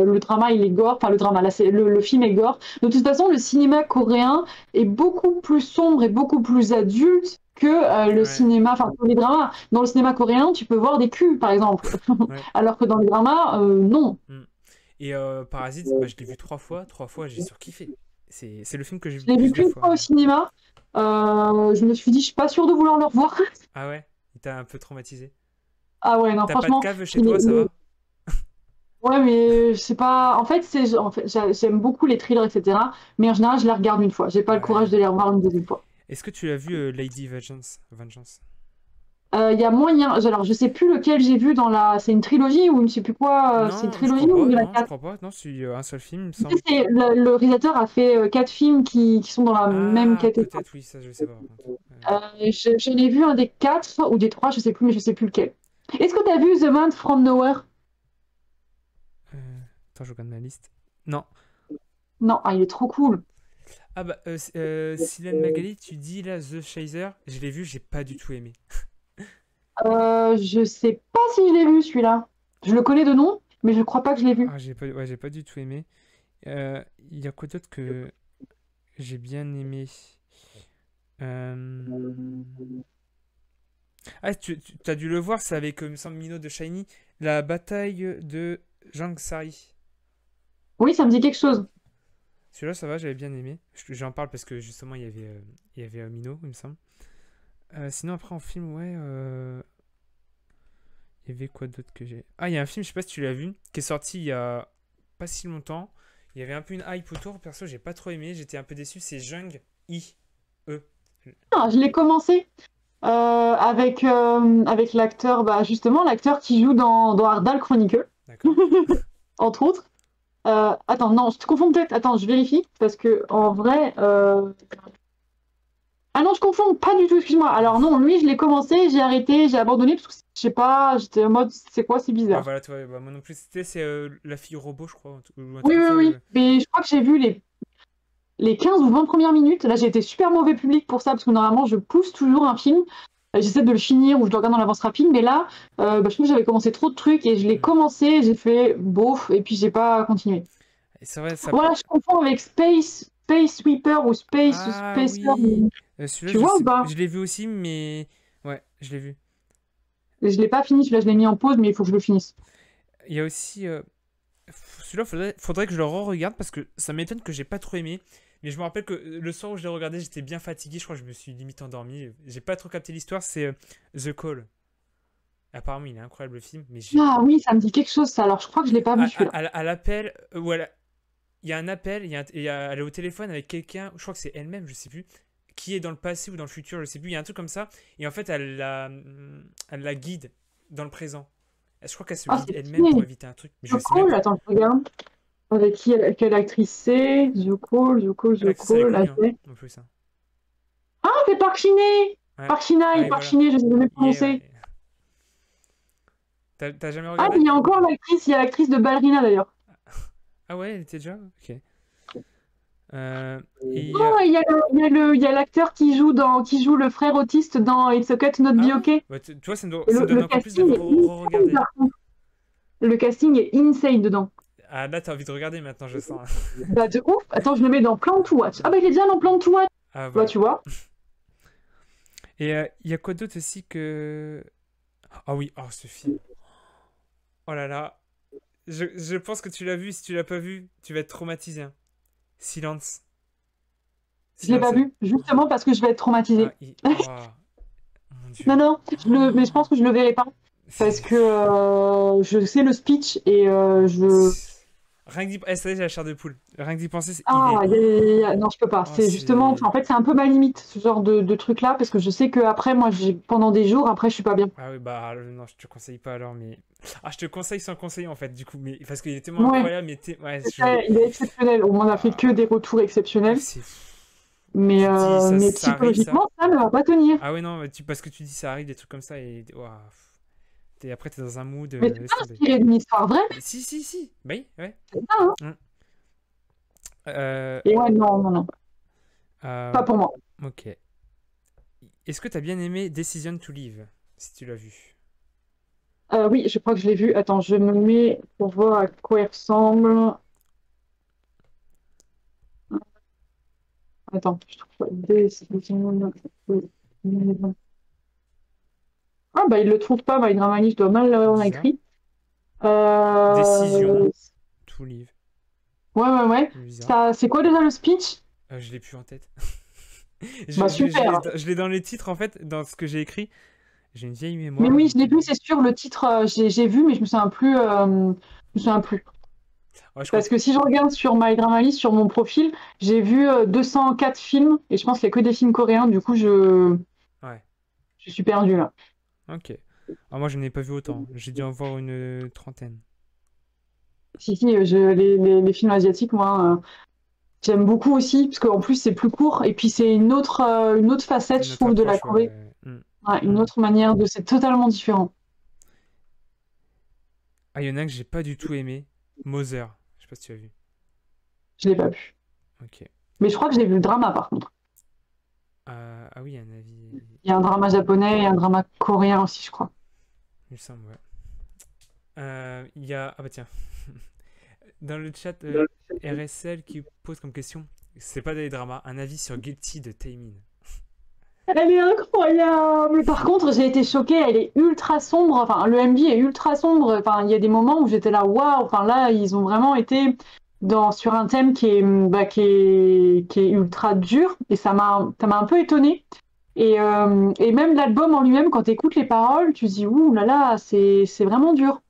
le drama, il est gore. Enfin, le drama, là, le film est gore. De toute façon, le cinéma coréen est beaucoup plus sombre et beaucoup plus adulte que le Ouais, cinéma, enfin, que les dramas. Dans le cinéma coréen, tu peux voir des culs, par exemple. ouais. Alors que dans les dramas, non. Hmm. Et Parasite, bah, je l'ai vu trois fois. Trois fois, j'ai surkiffé. C'est le film que j'ai Je vu le l'ai vu plus de qu'une fois. fois au cinéma. Je me suis dit, je suis pas sûre de vouloir le revoir. Ah ouais? Il t'a un peu traumatisé. Ah ouais, non, T'as pas de franchement, cave chez toi, ça va? ouais, mais je sais pas. En fait, j'aime beaucoup les thrillers, etc. Mais en général, je les regarde une fois. J'ai pas le courage Ouais. de les revoir une deuxième fois. Est-ce que tu l'as vu Lady Vengeance? Vengeance. Il y a moyen. Alors, je sais plus lequel j'ai vu dans la. C'est une trilogie ou je ne sais plus quoi. C'est une Non, je trilogie crois ou pas. il y en a Non, je quatre. crois pas. Non, c'est un seul film, il me Tu sais, semble. le réalisateur a fait quatre films qui sont dans la même Ah, catégorie. peut-être, oui, ça je sais pas par contre. J'en ai vu un des quatre ou des trois, je sais plus, mais je sais plus lequel. Est-ce que tu as vu The Man from Nowhere? Attends, je regarde ma liste. Non. Non, ah, il est trop cool. Ah bah, Sylvain Magali, tu dis là The Chaser, je l'ai vu, j'ai pas du tout aimé. Je sais pas si je l'ai vu celui-là. Je le connais de nom, mais je crois pas que je l'ai vu. Ah, j'ai pas du tout aimé. Il y a quoi d'autre que j'ai bien aimé? Euh, Ah, tu as dû le voir, c'est avec, il me semble, Mino de Shiny, la bataille de Jang Sari. Oui, ça me dit quelque chose. Celui-là, ça va, j'avais bien aimé. J'en parle parce que justement, il y avait Mino, il me semble. Sinon, après, en film, ouais. Il y avait quoi d'autre que j'ai. Ah, il y a un film, je sais pas si tu l'as vu, qui est sorti il y a pas si longtemps. Il y avait un peu une hype autour. Perso, j'ai pas trop aimé. J'étais un peu déçu. C'est Jung I. E. Ah, je l'ai commencé avec l'acteur, bah, justement, l'acteur qui joue dans Ardal Chronicle, D'accord? entre autres. Attends, non, je te confonds peut-être. Attends, je vérifie, parce que en vrai. Ah non, je confonds, pas du tout, excuse-moi. Alors non, lui, je l'ai commencé, j'ai arrêté, j'ai abandonné, parce que je sais pas, j'étais en mode, c'est quoi, c'est Ouais, bizarre. voilà, toi, bah, moi non plus. C'est La fille robot, je crois. Ou un Oui, truc comme oui, ça. oui. Mais je crois que j'ai vu les 15 ou 20 premières minutes. Là, j'ai été super mauvais public pour ça, parce que normalement, je pousse toujours un film. J'essaie de le finir ou je le regarde en avance rapide, mais là, bah, je trouve que j'avais commencé trop de trucs et je l'ai Hmm. commencé, j'ai fait bof, et puis j'ai pas continué. Et c'est vrai, ça. Voilà, je confonds avec Space Sweeper ou Space Ah Spacer. oui! Celui-là, Tu vois ou pas? je l'ai vu aussi, mais. Ouais, je l'ai vu. Je l'ai pas fini, celui-là, je l'ai mis en pause, mais il faut que je le finisse. Il y a aussi. Celui-là, faudrait que je le re-regarde parce que ça m'étonne que j'ai pas trop aimé. Mais je me rappelle que le soir où je l'ai regardé, j'étais bien fatigué. Je crois que je me suis limite endormi. J'ai pas trop capté l'histoire. C'est The Call. Apparemment, il est incroyable le film. Mais j'ai. Ah oui, ça me dit quelque chose, ça. Alors, je crois que je l'ai pas vu celui-là. À l'appel. Il y a un appel. Elle est au téléphone avec quelqu'un. Je crois que c'est elle-même, je sais plus. Qui est dans le passé ou dans le futur, je sais plus. Il y a un truc comme ça. Et en fait, elle la guide dans le présent. Je crois qu'elle se Ah, guide c'est elle-même pour stylé. éviter un truc. Mais je The sais même Call, plus. attends, je regarde. Avec qui, quelle actrice c'est? The Call, The Call, The L'actrice, elle est Call. connue, hein, en plus. Hein. Ah, c'est Park Shin-hye! Ouais. Park Shin-hye, Ouais, Park voilà. Shin-hye, je sais jamais Yeah, prononcer. ouais. T'as jamais Ah, regardé? il y a encore l'actrice, il y a l'actrice de Ballerina d'ailleurs. Ah ouais, elle était déjà? Ok. Et il y Oh, a... il y a l'acteur qui joue le frère autiste dans It's Okay to Not Ah Be ouais? Okay. Bah, tu vois, Et ça me donne le encore plus de casting est insane, re-regarder. par contre. Le casting est insane dedans. Ah, là, t'as envie de regarder maintenant, je sens. Bah, de ouf. Attends, je le mets dans Plan to Watch. Ah, bah, il est déjà dans Plan to Watch. Ah, Bah, voilà. tu vois. Et il y a quoi d'autre aussi que... Ah oui, oh, ce film. Oh là là. Je pense que tu l'as vu. Si tu l'as pas vu, tu vas être traumatisé, hein. Silence. Je l'ai pas Silence. vu, justement parce que je vais être Ah, traumatisée. oh, mon Non, Dieu. non, mais je pense que je le verrai pas. Parce C'est... que je sais le speech et je. Rien que d'y... Eh, ça y est, j'ai la chair de poule. Rien que d'y penser, il Ah, est... non, je peux pas. Oh, C'est justement. c'est... Enfin, en fait, c'est un peu ma limite, ce genre de truc-là, parce que je sais que après, moi, pendant des jours, après, je suis pas bien. Ah oui, bah non, je te conseille pas alors, mais... Ah, je te conseille sans conseiller, en fait, du coup, mais... Parce qu'il est tellement Ouais, incroyable, mais... Ouais, c'est ça, il est exceptionnel. On m'en a fait que Ah, des retours exceptionnels. c'est... Mais, Tu te dis, mais ça arrive, ça? psychologiquement, ça ne va pas tenir. Ah ouais, non, mais parce que tu dis ça arrive, des trucs comme ça, et... Ouah, après, t'es dans un mood, Mais c'est laisse pas tomber. inspiré d'une histoire vraie, Mais si, si, si. Bah oui, ouais. c'est ça, hein. Hum. Euh, Et ouais, non, non, non. euh, Pas pour moi. ok. Est-ce que t'as bien aimé Decision to Live, si tu l'as vu? Oui, je crois que je l'ai vu. Attends, je me mets pour voir à quoi il ressemble. Attends, je trouve pas. Ah, bah, il le trouve pas. My Drama je dois mal l'avoir Bizarre. écrit. Euh... Decision to Live. Ouais, ouais, ouais. Bizarre. Ça, c'est quoi déjà le speech? Je l'ai plus en tête. Bah, super. Je l'ai dans les titres, en fait, dans ce que j'ai écrit. J'ai une vieille Mais mémoire, oui, je donc... l'ai vu, c'est sûr. Le titre, j'ai vu, mais je me souviens plus. Je me souviens plus. Ouais, je crois Parce que... que si je regarde sur My Drama List, sur mon profil, j'ai vu 204 films et je pense qu'il n'y a que des films coréens. Du coup, Ouais, je suis perdue là. ok. Ah, moi, je n'ai pas vu autant. J'ai dû en voir une trentaine. Si, si, les films asiatiques, moi, j'aime beaucoup aussi, parce qu'en plus, c'est plus court. Et puis, c'est une autre facette, C'est je notre trouve, de la approche, Corée. ouais. Ouais, une Mm. autre manière de. C'est totalement différent. Ah, il y en a un que j'ai pas du tout aimé. Mother. Je sais pas si tu as vu. Je l'ai pas vu. Ok. Mais je crois que j'ai vu le drama, par contre. Ah oui, un avis. Il y a un drama japonais et un drama coréen aussi, je crois. Il me semble, ouais. Il y a. Ah bah tiens. Dans le chat, RSL qui pose comme question, c'est pas des dramas, un avis sur Guilty de Taemin. Elle est incroyable! Par contre, j'ai été choquée, elle est ultra sombre. Enfin, le MV est ultra sombre. Enfin, il y a des moments où j'étais là, waouh! Enfin, là, ils ont vraiment été sur un thème qui est ultra dur. Et ça m'a un peu étonnée. Et même l'album en lui-même, quand tu écoutes les paroles, tu te dis, ouh là là, c'est vraiment dur.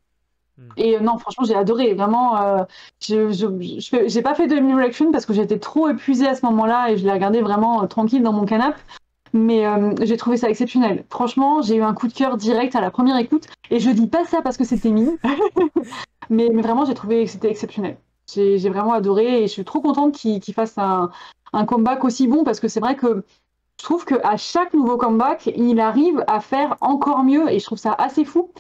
Hmm. Et non, franchement, j'ai adoré. Vraiment, j'ai pas fait de reaction parce que j'étais trop épuisée à ce moment-là et je l'ai regardé vraiment tranquille dans mon canapé. Mais j'ai trouvé ça exceptionnel. Franchement, j'ai eu un coup de cœur direct à la première écoute. Et je dis pas ça parce que c'était mignon. Mais vraiment, j'ai trouvé que c'était exceptionnel. J'ai vraiment adoré et je suis trop contente qu'il fasse un comeback aussi bon parce que c'est vrai que je trouve qu'à chaque nouveau comeback, il arrive à faire encore mieux et je trouve ça assez fou.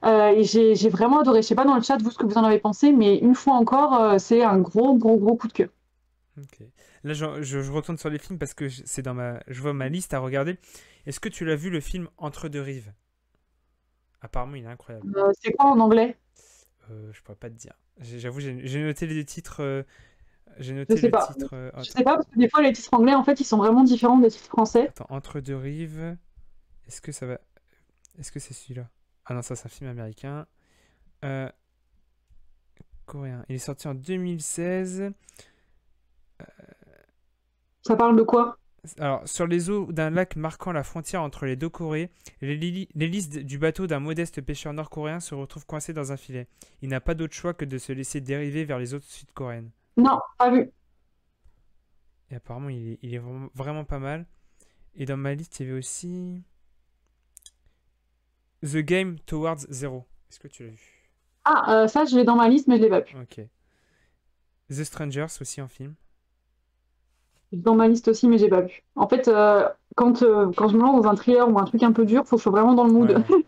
Et j'ai vraiment adoré. Je sais pas dans le chat, vous, ce que vous en avez pensé, mais une fois encore, c'est un gros, gros, gros coup de cœur. Ok. Là, je retourne sur les films parce que c'est dans ma, je vois ma liste à regarder. Est-ce que tu l'as vu le film Entre deux rives? Apparemment, il est incroyable. C'est quoi en anglais? Je pourrais pas te dire. J'avoue, j'ai noté les titres. J'ai Je noté sais le pas. titre. Je sais pas, parce que des fois, les titres anglais, en fait, ils sont vraiment différents des titres français. Attends, Entre deux rives. Est-ce que ça va. Est-ce que c'est celui-là? Ah non, ça, c'est un film américain. Euh, Coréen. Il est sorti en 2016. Ça parle de quoi? Alors, sur les eaux d'un lac marquant la frontière entre les deux Corées, l'hélice du bateau d'un modeste pêcheur nord-coréen se retrouve coincé dans un filet. Il n'a pas d'autre choix que de se laisser dériver vers les eaux sud-coréennes. Non, pas vu. Et apparemment, il est vraiment pas mal. Et dans ma liste, il y avait aussi The Game Towards Zero. Est-ce que tu l'as vu? Ah, ça, je l'ai dans ma liste, mais je l'ai pas vu. Ok. The Strangers aussi en film. Dans ma liste aussi, mais j'ai pas vu. En fait, quand je me lance dans un thriller ou un truc un peu dur, faut que je sois vraiment dans le Ouais, mood. ouais.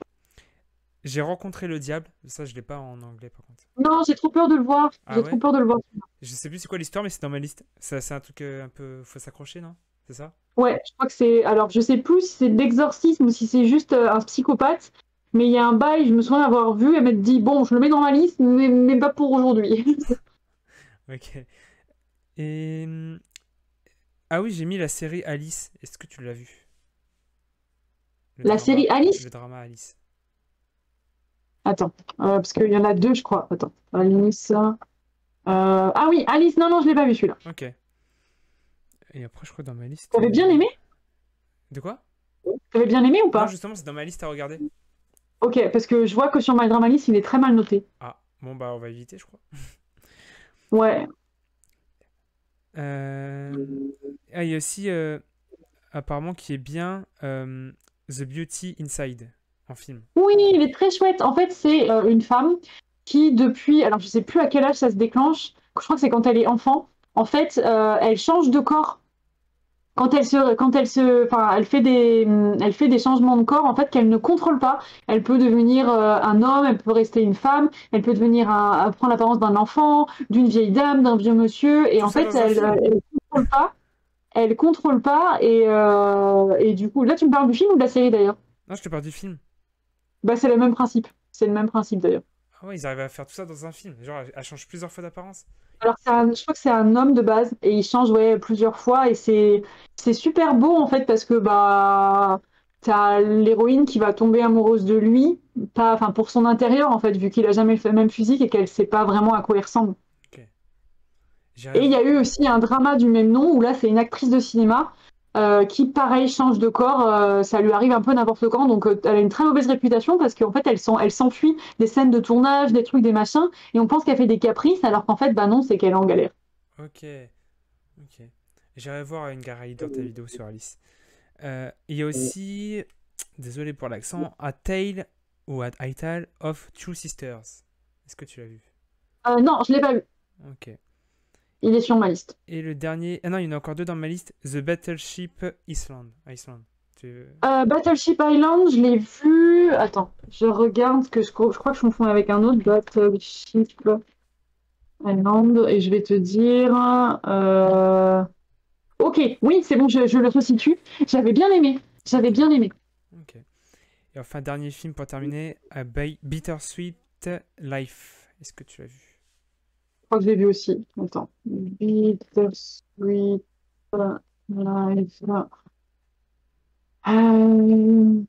J'ai rencontré le diable. Ça, je l'ai pas en anglais par contre. Non, j'ai trop peur de le voir. Ah J'ai trop ouais? peur de le voir. Je sais plus c'est quoi l'histoire, mais c'est dans ma liste. Ça, c'est un truc un peu. Faut s'accrocher, non? C'est ça? Ouais, je crois que c'est. Alors, je sais plus si c'est de l'exorcisme ou si c'est juste un psychopathe, mais il y a un bail, je me souviens d'avoir vu et m'être dit, bon, je le mets dans ma liste, mais pas pour aujourd'hui. Ok. Et... Ah oui, j'ai mis la série Alice. Est-ce que tu l'as vue? La série Le Alice? drama Alice. Attends, parce qu'il y en a deux, je crois. Attends, Alice. Ah oui, Alice. Non, non, je l'ai pas vu celui-là. Ok. Et après, je crois dans ma liste... T'avais bien aimé? De quoi? T'avais bien aimé ou Non, pas? justement, c'est dans ma liste à regarder. Ok, parce que je vois que sur My Drama List, il est très mal noté. Ah, bon, bah, on va éviter, je crois. Ouais. Euh... Ah, il y a aussi, apparemment, qui est bien The Beauty Inside, en film. Oui, il est très chouette. En fait, c'est une femme qui, depuis, alors je sais plus à quel âge ça se déclenche, je crois que c'est quand elle est enfant. En fait, elle change de corps. Enfin, elle fait des changements de corps en fait qu'elle ne contrôle pas. Elle peut devenir un homme, elle peut rester une femme, elle peut devenir prendre l'apparence d'un enfant, d'une vieille dame, d'un vieux monsieur. Et Tout en ça fait, dans un film? elle contrôle pas. Elle contrôle pas. Et du coup, là, tu me parles du film ou de la série d'ailleurs? Non, je te parle du film. Bah, c'est le même principe. C'est le même principe d'ailleurs. Ah ouais, ils arrivent à faire tout ça dans un film. Genre, elle change plusieurs fois d'apparence. Alors, je crois que c'est un homme de base et il change ouais, plusieurs fois et c'est super beau en fait parce que bah t'as l'héroïne qui va tomber amoureuse de lui, pas, enfin pour son intérieur en fait vu qu'il a jamais fait le même physique et qu'elle sait pas vraiment à quoi il ressemble. Ok. Et il y J'arrive. a eu aussi un drama du même nom où là c'est une actrice de cinéma qui pareil change de corps, ça lui arrive un peu n'importe quand donc elle a une très mauvaise réputation parce qu'en fait elle s'enfuit des scènes de tournage, des trucs, des machins et on pense qu'elle fait des caprices alors qu'en fait bah non c'est qu'elle est en galère. Ok. Ok. J'irai voir une Rider ta vidéo sur Alice. Il y a aussi, désolé pour l'accent, A Tale ou A Tale of Two Sisters. Est-ce que tu l'as vu? Non, je l'ai pas vu. Ok. Il est sur ma liste. Et le dernier, ah non, il y en a encore deux dans ma liste, The Battleship Island. Iceland. Tu... Battleship Island, je l'ai vu. Attends, je regarde que je crois que je confonds avec un autre Battleship Island et je vais te dire. Ok, oui, c'est bon, je le resitue. J'avais bien aimé. J'avais bien aimé. Ok. Et enfin, dernier film pour terminer, Bittersweet Life. Est-ce que tu l'as vu? Je crois que je l'ai vu aussi. Attends. Bittersweet Life. Euh...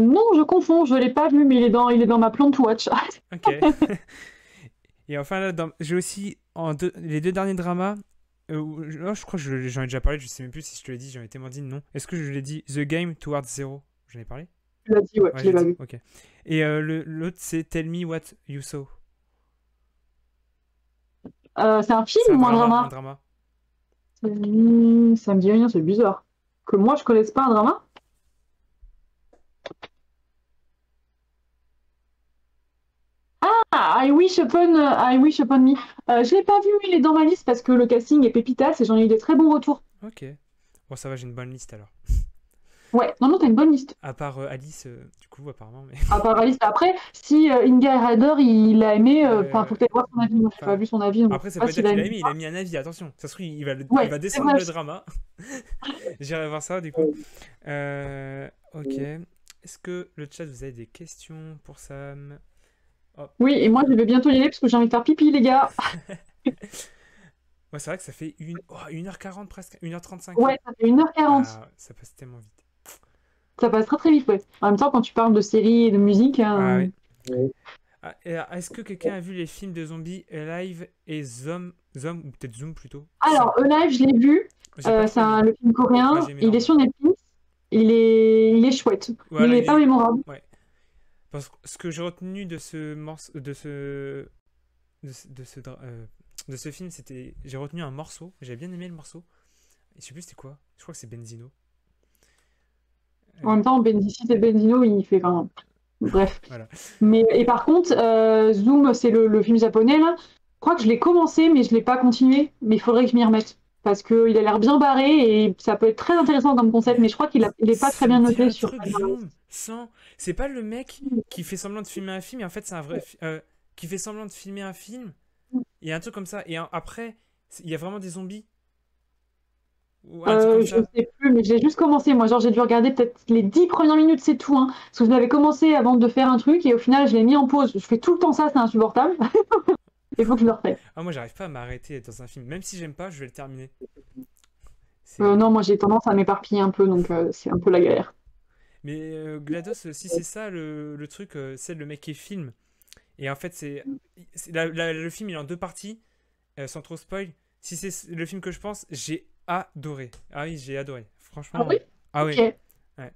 Non, je confonds. Je l'ai pas vu, mais il est dans ma plan to watch. Ok. Et enfin, là, j'ai aussi les deux derniers dramas. Je crois que j'en ai déjà parlé, je sais même plus si je te l'ai dit, j'en ai tellement dit non. Est-ce que je l'ai dit The Game Towards Zero? J'en ai parlé? Tu l'as dit, ouais, Ouais, je l'ai j'ai pas dit, vu. ok. Et l'autre, c'est Tell Me What You Saw. C'est un C'est film ou un un drama? drama. Ça me dit rien, c'est bizarre. Que moi, je connaisse pas un drama? Ah, I Wish Upon Me. Je l'ai pas vu, il est dans ma liste parce que le casting est pépitas et j'en ai eu des très bons retours. Ok. Bon, ça va, j'ai une bonne liste alors. Ouais, non, non, t'as une bonne liste. À part Alice, du coup, apparemment. Mais... À part la liste. Après, si Inga Rider, il a aimé, enfin, faut Euh, peut-être voir son avis. Moi, j'ai pas enfin, vu son avis, donc je après, sais ça pas veut pas s'il dire a qu'il a aimé. aimé, il a mis un avis, attention. Ça se trouve, il Ouais, va c'est descendre vrai. le drama. J'irai voir ça, du coup. Ok. Est-ce que le chat, vous avez des questions pour Sam? Hop. Oui, et moi, je vais bientôt y aller parce que j'ai envie de faire pipi, les gars. Ouais, c'est vrai que ça fait 1h40 presque, 1h35. Ouais, ça fait 1h40. Ah, ça passe tellement vite. Ça passe très très vite, ouais. En même temps, quand tu parles de séries et de musique, Ah oui. Ah, et alors, est-ce que quelqu'un a vu les films de zombies Alive et Zoom ou peut-être Zoom plutôt? Alors, Alive, je l'ai vu. J'ai pas trop aimé. Le film Moi, coréen. j'ai aimé Il est sur normalement. Netflix. Il est chouette. Mais il Voilà, est pas mémorable. ouais. Parce que ce que j'ai retenu de ce morceau, de ce film, c'était, j'ai retenu un morceau. J'avais bien aimé le morceau. Et je sais plus c'était quoi. Je crois que c'est Benzino. En même temps, Bendis et Benzino, il fait. Enfin, bref. Voilà. Mais, et par contre, Zoom, c'est le film japonais, là. Je crois que je l'ai commencé, mais je l'ai pas continué. Mais il faudrait que je m'y remette. Parce qu'il a l'air bien barré et ça peut être très intéressant comme concept. Mais je crois il est pas très Ça me bien dit noté un sur. truc Zoom. Sans... C'est pas le mec qui fait semblant de filmer un film et en fait c'est un vrai qui fait semblant de filmer un film. Il y a un truc comme ça et après il y a vraiment des zombies ou un truc comme Je ça. sais plus, mais j'ai juste commencé. Moi, genre, j'ai dû regarder peut-être les 10 premières minutes, c'est tout. Hein, parce que je l'avais commencé avant de faire un truc et au final, je l'ai mis en pause. Je fais tout le temps ça, c'est insupportable. Il faut que je le reprenne. Ah, moi, j'arrive pas à m'arrêter dans un film. Même si j'aime pas, je vais le terminer. Non, C'est... moi j'ai tendance à m'éparpiller un peu, donc c'est un peu la galère. Mais GLaDOS, si c'est ça le truc, c'est le mec qui filme. Et en fait, le film, il est en deux parties, sans trop spoil. Si c'est le film que je pense, j'ai adoré. Ah oui, j'ai adoré. Ah Franchement. oui? Ah Ok, oui. Ouais.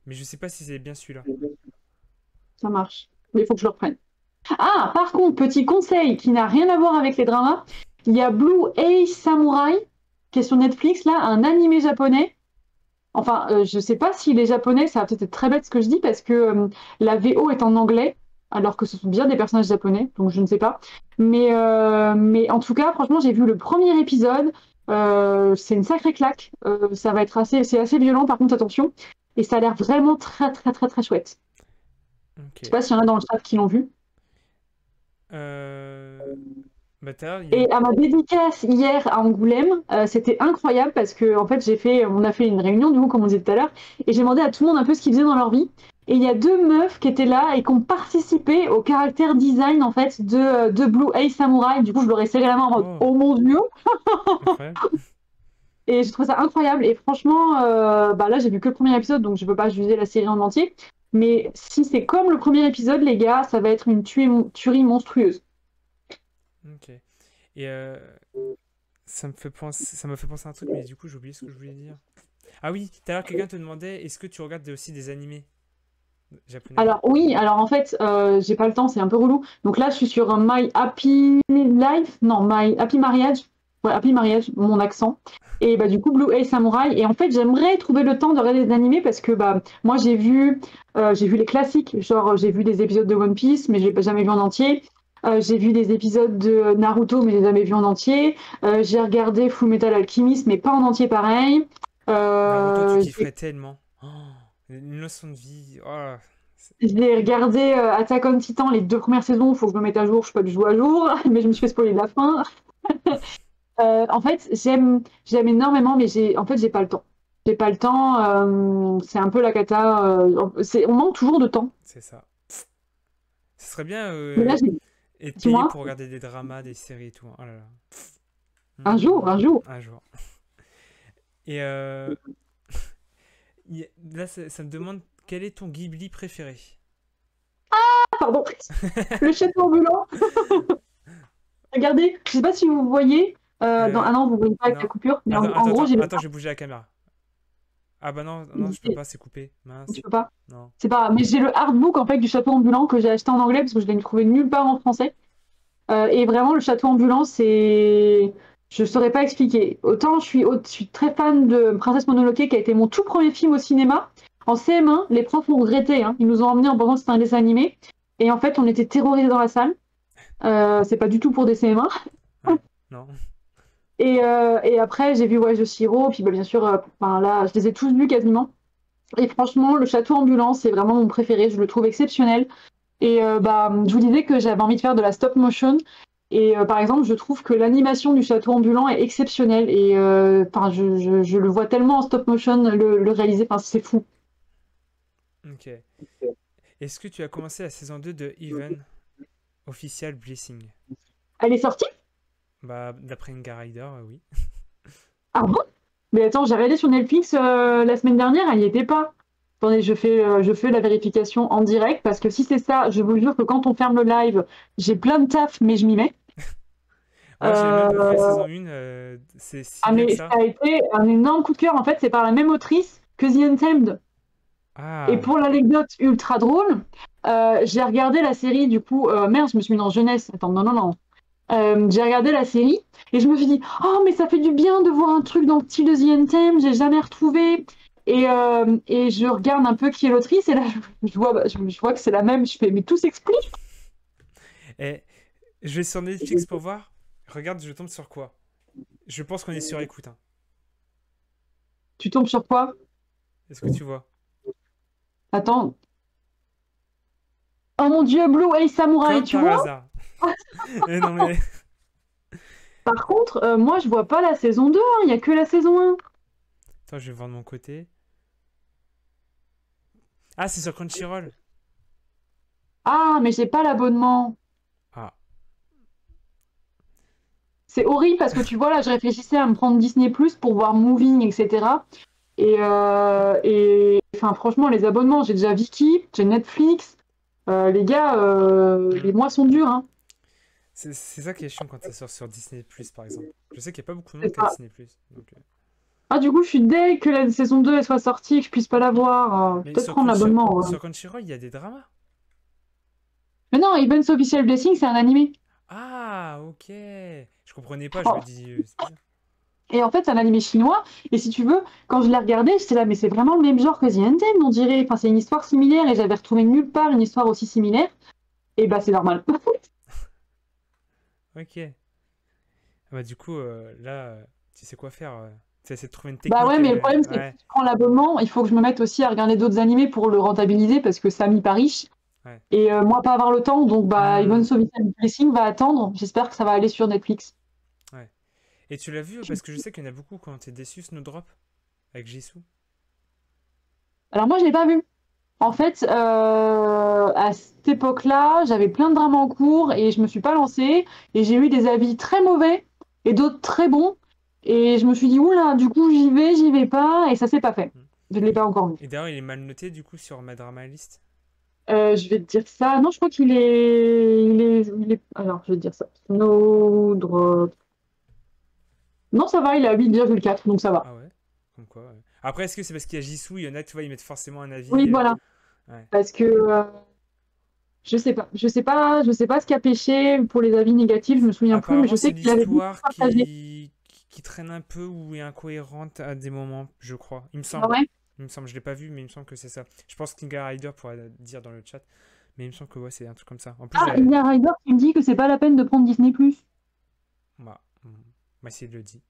Mais je sais pas si c'est bien celui-là. ça marche. Mais il faut que je le reprenne. Ah, par contre, petit conseil qui n'a rien à voir avec les dramas, il y a Blue Ace Samurai, qui est sur Netflix, là, un animé japonais. Enfin, je sais pas s'il est japonais, ça va peut-être être très bête ce que je dis, parce que la VO est en anglais, alors que ce sont bien des personnages japonais, donc je ne sais pas. Mais en tout cas, franchement, j'ai vu le premier épisode, c'est une sacrée claque, ça va être c'est assez violent, par contre, attention, et ça a l'air vraiment très, très, très, très chouette. Je sais Ok. pas s'il y en a dans le chat qui l'ont vu. Euh... Bah, tout à l'heure, il y a Et une... à ma dédicace hier à Angoulême, c'était incroyable parce que en fait on a fait une réunion du coup comme on disait tout à l'heure, et j'ai demandé à tout le monde un peu ce qu'ils faisaient dans leur vie. Et il y a deux meufs qui étaient là et qui ont participé au caractère design en fait de Blue Eye Samurai. Du coup, je leur ai serré la main en mode Oh, oh mon dieu. incroyable. Et je trouve ça incroyable. Et franchement, bah là j'ai vu que le premier épisode donc je peux pas juger la série en entier. Mais si c'est comme le premier épisode, les gars, ça va être une tuerie monstrueuse. Ok. Et ça m'a fait penser à un truc, mais du coup, j'ai oublié ce que je voulais dire. Ah oui, tout à l'heure, quelqu'un te demandait, est-ce que tu regardes aussi des animés japonais? Alors oui, alors en fait, j'ai pas le temps, c'est un peu relou. Donc là, je suis sur un My Happy Life, non, My Happy Marriage. Ouais, Happy Marriage, mon accent. Et bah du coup, Blue Eye Samurai. Et en fait, j'aimerais trouver le temps de regarder des animés parce que bah moi j'ai vu les classiques, genre j'ai vu des épisodes de One Piece, mais j'ai jamais vu en entier. J'ai vu des épisodes de Naruto, mais j'ai jamais vu en entier. J'ai regardé Full Metal Alchemist, mais pas en entier pareil. Naruto, tu J'ai kifferais tellement. Oh, une leçon de vie. Oh, c'est- J'ai regardé Attack on Titan les deux premières saisons, il faut que je me mette à jour, je peux pas du jouer à jour, mais je me suis fait spoiler de la fin. En fait, j'aime énormément, mais en fait, j'ai pas le temps. J'ai pas le temps, c'est un peu la cata. On manque toujours de temps. c'est ça. Ce serait bien Mais là, être payé dis-moi, pour regarder des dramas, des séries et tout. Oh là là. un jour, un jour. Un jour. Et là, ça me demande quel est ton Ghibli préféré? Ah, pardon, le château ambulant. Regardez, je sais pas si vous voyez. Euh, Ah non, vous voyez pas avec la non. coupure, mais Attends, en attends, gros, attends, j'ai attends, je vais bouger la caméra. Ah bah non, non, je peux pas, c'est coupé. tu Mince. peux pas. Non. C'est pas. Mais j'ai le artbook en fait du château ambulant que j'ai acheté en anglais parce que je l'ai trouvé nulle part en français. Et vraiment, le château ambulant, c'est. Je saurais pas expliquer. Autant je suis très fan de Princesse Mononoke, qui a été mon tout premier film au cinéma. En CM1, les profs ont regretté, hein. Ils nous ont emmenés en pensant que c'était un dessin animé. Et en fait, on était terrorisés dans la salle. C'est pas du tout pour des CM1. Ouais. Non. Et après, j'ai vu Voyage de Chihiro. Puis bah, bien sûr, enfin, là, je les ai tous vus quasiment. Et franchement, le château ambulant, c'est vraiment mon préféré. Je le trouve exceptionnel. Et bah, je vous disais que j'avais envie de faire de la stop motion. Et par exemple, je trouve que l'animation du château ambulant est exceptionnelle. Et enfin, je le vois tellement en stop motion le réaliser. Enfin, c'est fou. Ok. Est-ce que tu as commencé la saison 2 de Even Official Blessing? Elle est sortie? Bah, d'après Inga Rider, oui. Ah bon? Mais attends, j'ai regardé sur Netflix la semaine dernière, elle n'y était pas. Attendez, je fais la vérification en direct parce que si c'est ça, je vous jure que quand on ferme le live, j'ai plein de taf, mais je m'y mets. Moi, j'ai même pas fait la Euh, saison 1, c'est si Ah, bien que mais ça ça. a été un énorme coup de cœur. En fait, c'est par la même autrice que The Untamed. Et Ah, pour l'anecdote ultra drôle, j'ai regardé la série, du coup, merde, je me suis mis dans jeunesse. Attends, non, non, non. J'ai regardé la série et je me suis dit, oh, mais ça fait du bien de voir un truc dans le style de The Anthem, j'ai jamais retrouvé. Et je regarde un peu qui est l'autrice et là, je vois que c'est la même. Je fais, mais tout s'explique. et je vais sur Netflix pour voir. Regarde, je tombe sur quoi? Je pense qu'on est sur écoute, hein. Tu tombes sur quoi? Est-ce que tu vois? Attends. Oh mon Dieu, Blue Eye Samurai, Comme tu par vois? hasard. Non mais... Par contre, moi, je vois pas la saison 2, hein, il y a que la saison 1. Attends, je vais voir de mon côté. Ah, c'est sur Crunchyroll. Ah, mais j'ai pas l'abonnement. Ah, C'est horrible parce que tu vois, là, je réfléchissais à me prendre Disney Plus pour voir Moving, etc. Enfin, franchement, les abonnements, j'ai déjà Viki, j'ai Netflix. Les gars, les mois sont durs, hein. C'est ça qui est chiant quand ça sort sur Disney+, par exemple. Je sais qu'il n'y a pas beaucoup de monde C'est qui a ça. Disney+. Donc, Ah, du coup, je suis deg que la saison 2 elle soit sortie et que je puisse pas la voir. Mais Peut-être prendre l'abonnement. Ouais. Sur Crunchyroll, il y a des dramas. Mais non, Events Official Blessing, c'est un animé. Ah, ok. Je comprenais pas, je me Oh. dis, c'est bizarre. Et en fait, c'est un animé chinois. Et si tu veux, quand je l'ai regardé, j'étais là, mais c'est vraiment le même genre que The Untamed, on dirait. Enfin, c'est une histoire similaire et j'avais retrouvé nulle part une histoire aussi similaire. Et bah, c'est normal. Ok. Ah bah, du coup, là, tu sais quoi faire. Tu essaies de trouver une Bah technique. ouais, mais le problème, c'est que Ouais, si je prends l'abonnement, il faut que je me mette aussi à regarder d'autres animés pour le rentabiliser parce que Samy pas riche. ouais. Et moi, pas avoir le temps. Donc, bah, Events Hmm, Official Blessing va attendre. J'espère que ça va aller sur Netflix. ouais. Et tu l'as vu, parce que je sais qu'il y en a beaucoup quand t'es déçu, Snowdrop, avec Jisoo. Alors, moi, je l'ai pas vu. En fait, à cette époque-là, j'avais plein de drames en cours et je me suis pas lancée. Et j'ai eu des avis très mauvais et d'autres très bons. Et je me suis dit, oula, du coup, j'y vais pas. Et ça s'est pas fait. Hmm. Je l'ai Et, pas encore vu. et d'ailleurs, il est mal noté, du coup, sur ma drama list. Je vais te dire ça. Non, je crois Alors, je vais te dire ça. Snowdrop. Non, ça va, il est à 8,4, donc ça va. Ah ouais, comme quoi. Ouais. Après, est-ce que c'est parce qu'il y a Jisoo, il y en a, tu vois, ils mettent forcément un Oui, avis. voilà. Ouais. Parce que je sais pas. Je sais pas ce qui a péché pour les avis négatifs. Je me souviens plus, mais Apparemment, je c'est sais qu'il avait beaucoup l'histoire partagé. qui traîne un peu ou est incohérente à des moments, je crois. Il me Ah semble. ouais? Il me semble, je l'ai pas vu, mais il me semble que c'est ça. Je pense que Kinga Rider pourra dire dans le chat, mais il me semble que ouais, c'est un truc comme ça. En plus, Ah, il y a un rider qui me dit que c'est pas la peine de prendre Disney+. bah, bah, s'il le dit.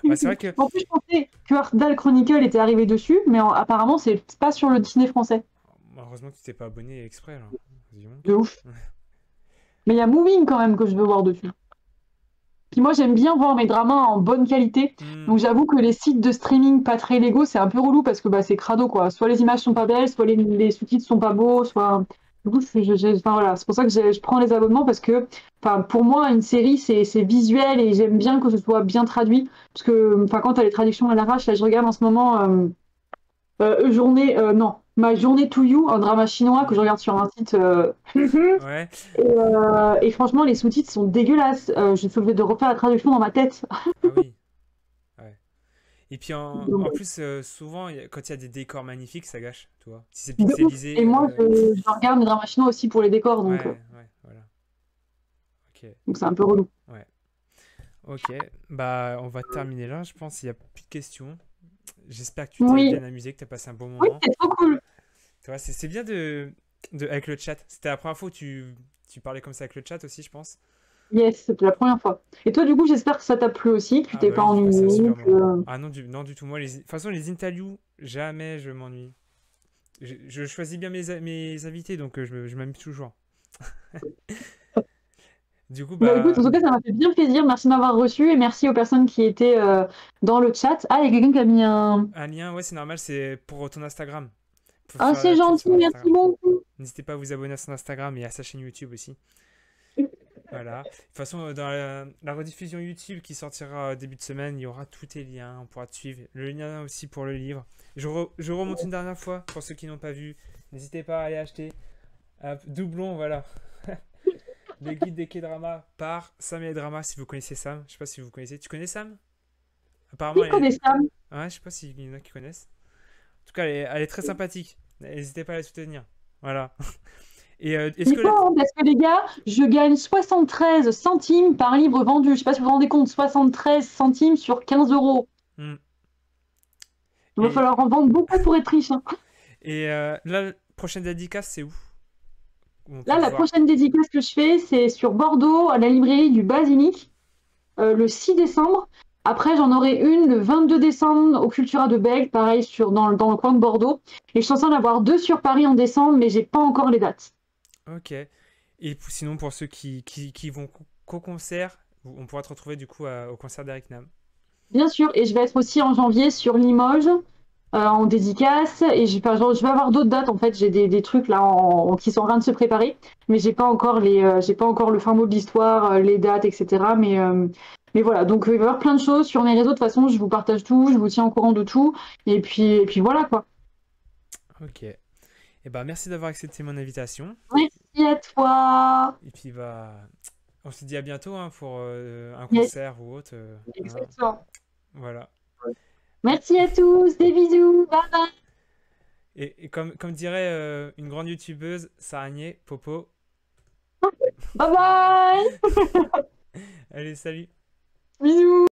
Bah, c'est vrai que En plus, je pensais que Hardal Chronicle était arrivé dessus, mais apparemment, c'est pas sur le Disney français. heureusement que tu t'es pas abonné exprès, là. Dis donc. De ouf. Mais il y a Moving quand même que je veux voir dessus. Puis moi, j'aime bien voir mes dramas en bonne qualité. Hmm, Donc j'avoue que les sites de streaming pas très légaux, c'est un peu relou parce que bah, c'est crado, quoi. Soit les images sont pas belles, soit les sous-titres sont pas beaux, soit... Du coup, enfin, voilà. C'est pour ça que je prends les abonnements parce que enfin, pour moi, une série, c'est visuel et j'aime bien que ce soit bien traduit. Parce que enfin, quand tu as les traductions à l'arrache, là, je regarde en ce moment non, Ma journée to you, un drama chinois que je hmm. regarde sur un site. Ouais. Et franchement, les sous-titres sont dégueulasses. Je suis obligée de refaire la traduction dans ma tête. Ah oui. Ouais. Et puis en Donc, plus, souvent, quand il y a des décors magnifiques, ça gâche, tu vois. Si c'est de ouf. pixelisé, Et moi, je regarde mes dramas chinois aussi pour les décors, ouais, ouais, voilà. Ok, donc c'est un peu relou. ouais. Ok, bah on va terminer là, je pense. Il n'y a plus de questions. J'espère que tu t'es Oui, bien amusé, que tu as passé un bon oui, moment. c'est trop cool. Tu vois, c'est bien avec le chat. C'était la première fois où tu parlais comme ça avec le chat aussi, je pense. Yes, c'était la première fois. Et toi, du coup, j'espère que ça t'a plu aussi, que tu Ah t'es bah pas oui, j'ai passé un ennuyé. super moment. Ah non, non du tout. Moi, de toute façon, les interviews, jamais je m'ennuie. Je choisis bien mes invités, donc je m'amuse toujours. Du coup, Bah écoute, en bah, tout cas, ça m'a fait bien plaisir. Merci de m'avoir reçu et merci aux personnes qui étaient dans le chat. Ah, il y a quelqu'un qui a mis un... un lien, ouais, c'est normal, c'est pour ton Instagram. Pour Ah, faire c'est la pub gentil, sur merci Instagram. beaucoup. N'hésitez pas à vous abonner à son Instagram et à sa chaîne YouTube aussi. Voilà. De toute façon, dans la rediffusion YouTube qui sortira début de semaine, il y aura tous tes liens, on pourra te suivre. Le lien aussi pour le livre. Je remonte une dernière fois pour ceux qui n'ont pas vu. N'hésitez pas à aller acheter. Hop, doublon, voilà. Le guide des K-dramas par Sam et Drama, si vous connaissez Sam. Je sais pas si vous connaissez. Tu connais Sam? Apparemment, Qui connaît ça? ouais, je sais pas s'il y en a qui connaissent. En tout cas, elle est très sympathique. N'hésitez pas à la soutenir. Voilà. Et est-ce Il que faut, hein, parce que les gars, je gagne 73 centimes par livre vendu. Je sais pas si vous vous rendez compte, 73 centimes sur 15 euros. Hmm. Il va Et, falloir en vendre beaucoup pour être riche, hein. la prochaine dédicace, c'est où on peut Là, te la voir? prochaine dédicace que je fais, c'est sur Bordeaux, à la librairie du Basilic, le 6 décembre. Après, j'en aurai une le 22 décembre au Cultura de Bègle, pareil, dans le coin de Bordeaux. Et je suis censée en avoir deux sur Paris en décembre, mais j'ai pas encore les dates. Ok. Et sinon, pour ceux qui vont qu'au concert, on pourra te retrouver du coup au concert d'Eric Nam. Bien sûr, et je vais être aussi en janvier sur Limoges, en dédicace. Et je vais avoir d'autres dates en fait. J'ai des trucs là qui sont en train de se préparer, mais j'ai pas encore le fin mot de l'histoire, les dates, etc. Mais voilà. Donc il va y avoir plein de choses sur mes réseaux. De toute façon, je vous partage tout, je vous tiens au courant de tout. Et puis voilà quoi. Ok. Et bah, merci d'avoir accepté mon invitation. Merci à toi. Et puis, bah, on se dit à bientôt hein, pour un Yes, concert ou autre. Hein. exactement. Voilà. Merci à tous. Des bisous. Bye bye. Et comme dirait une grande youtubeuse, Saragné, Popo. Bye bye. Allez, salut! Bisous.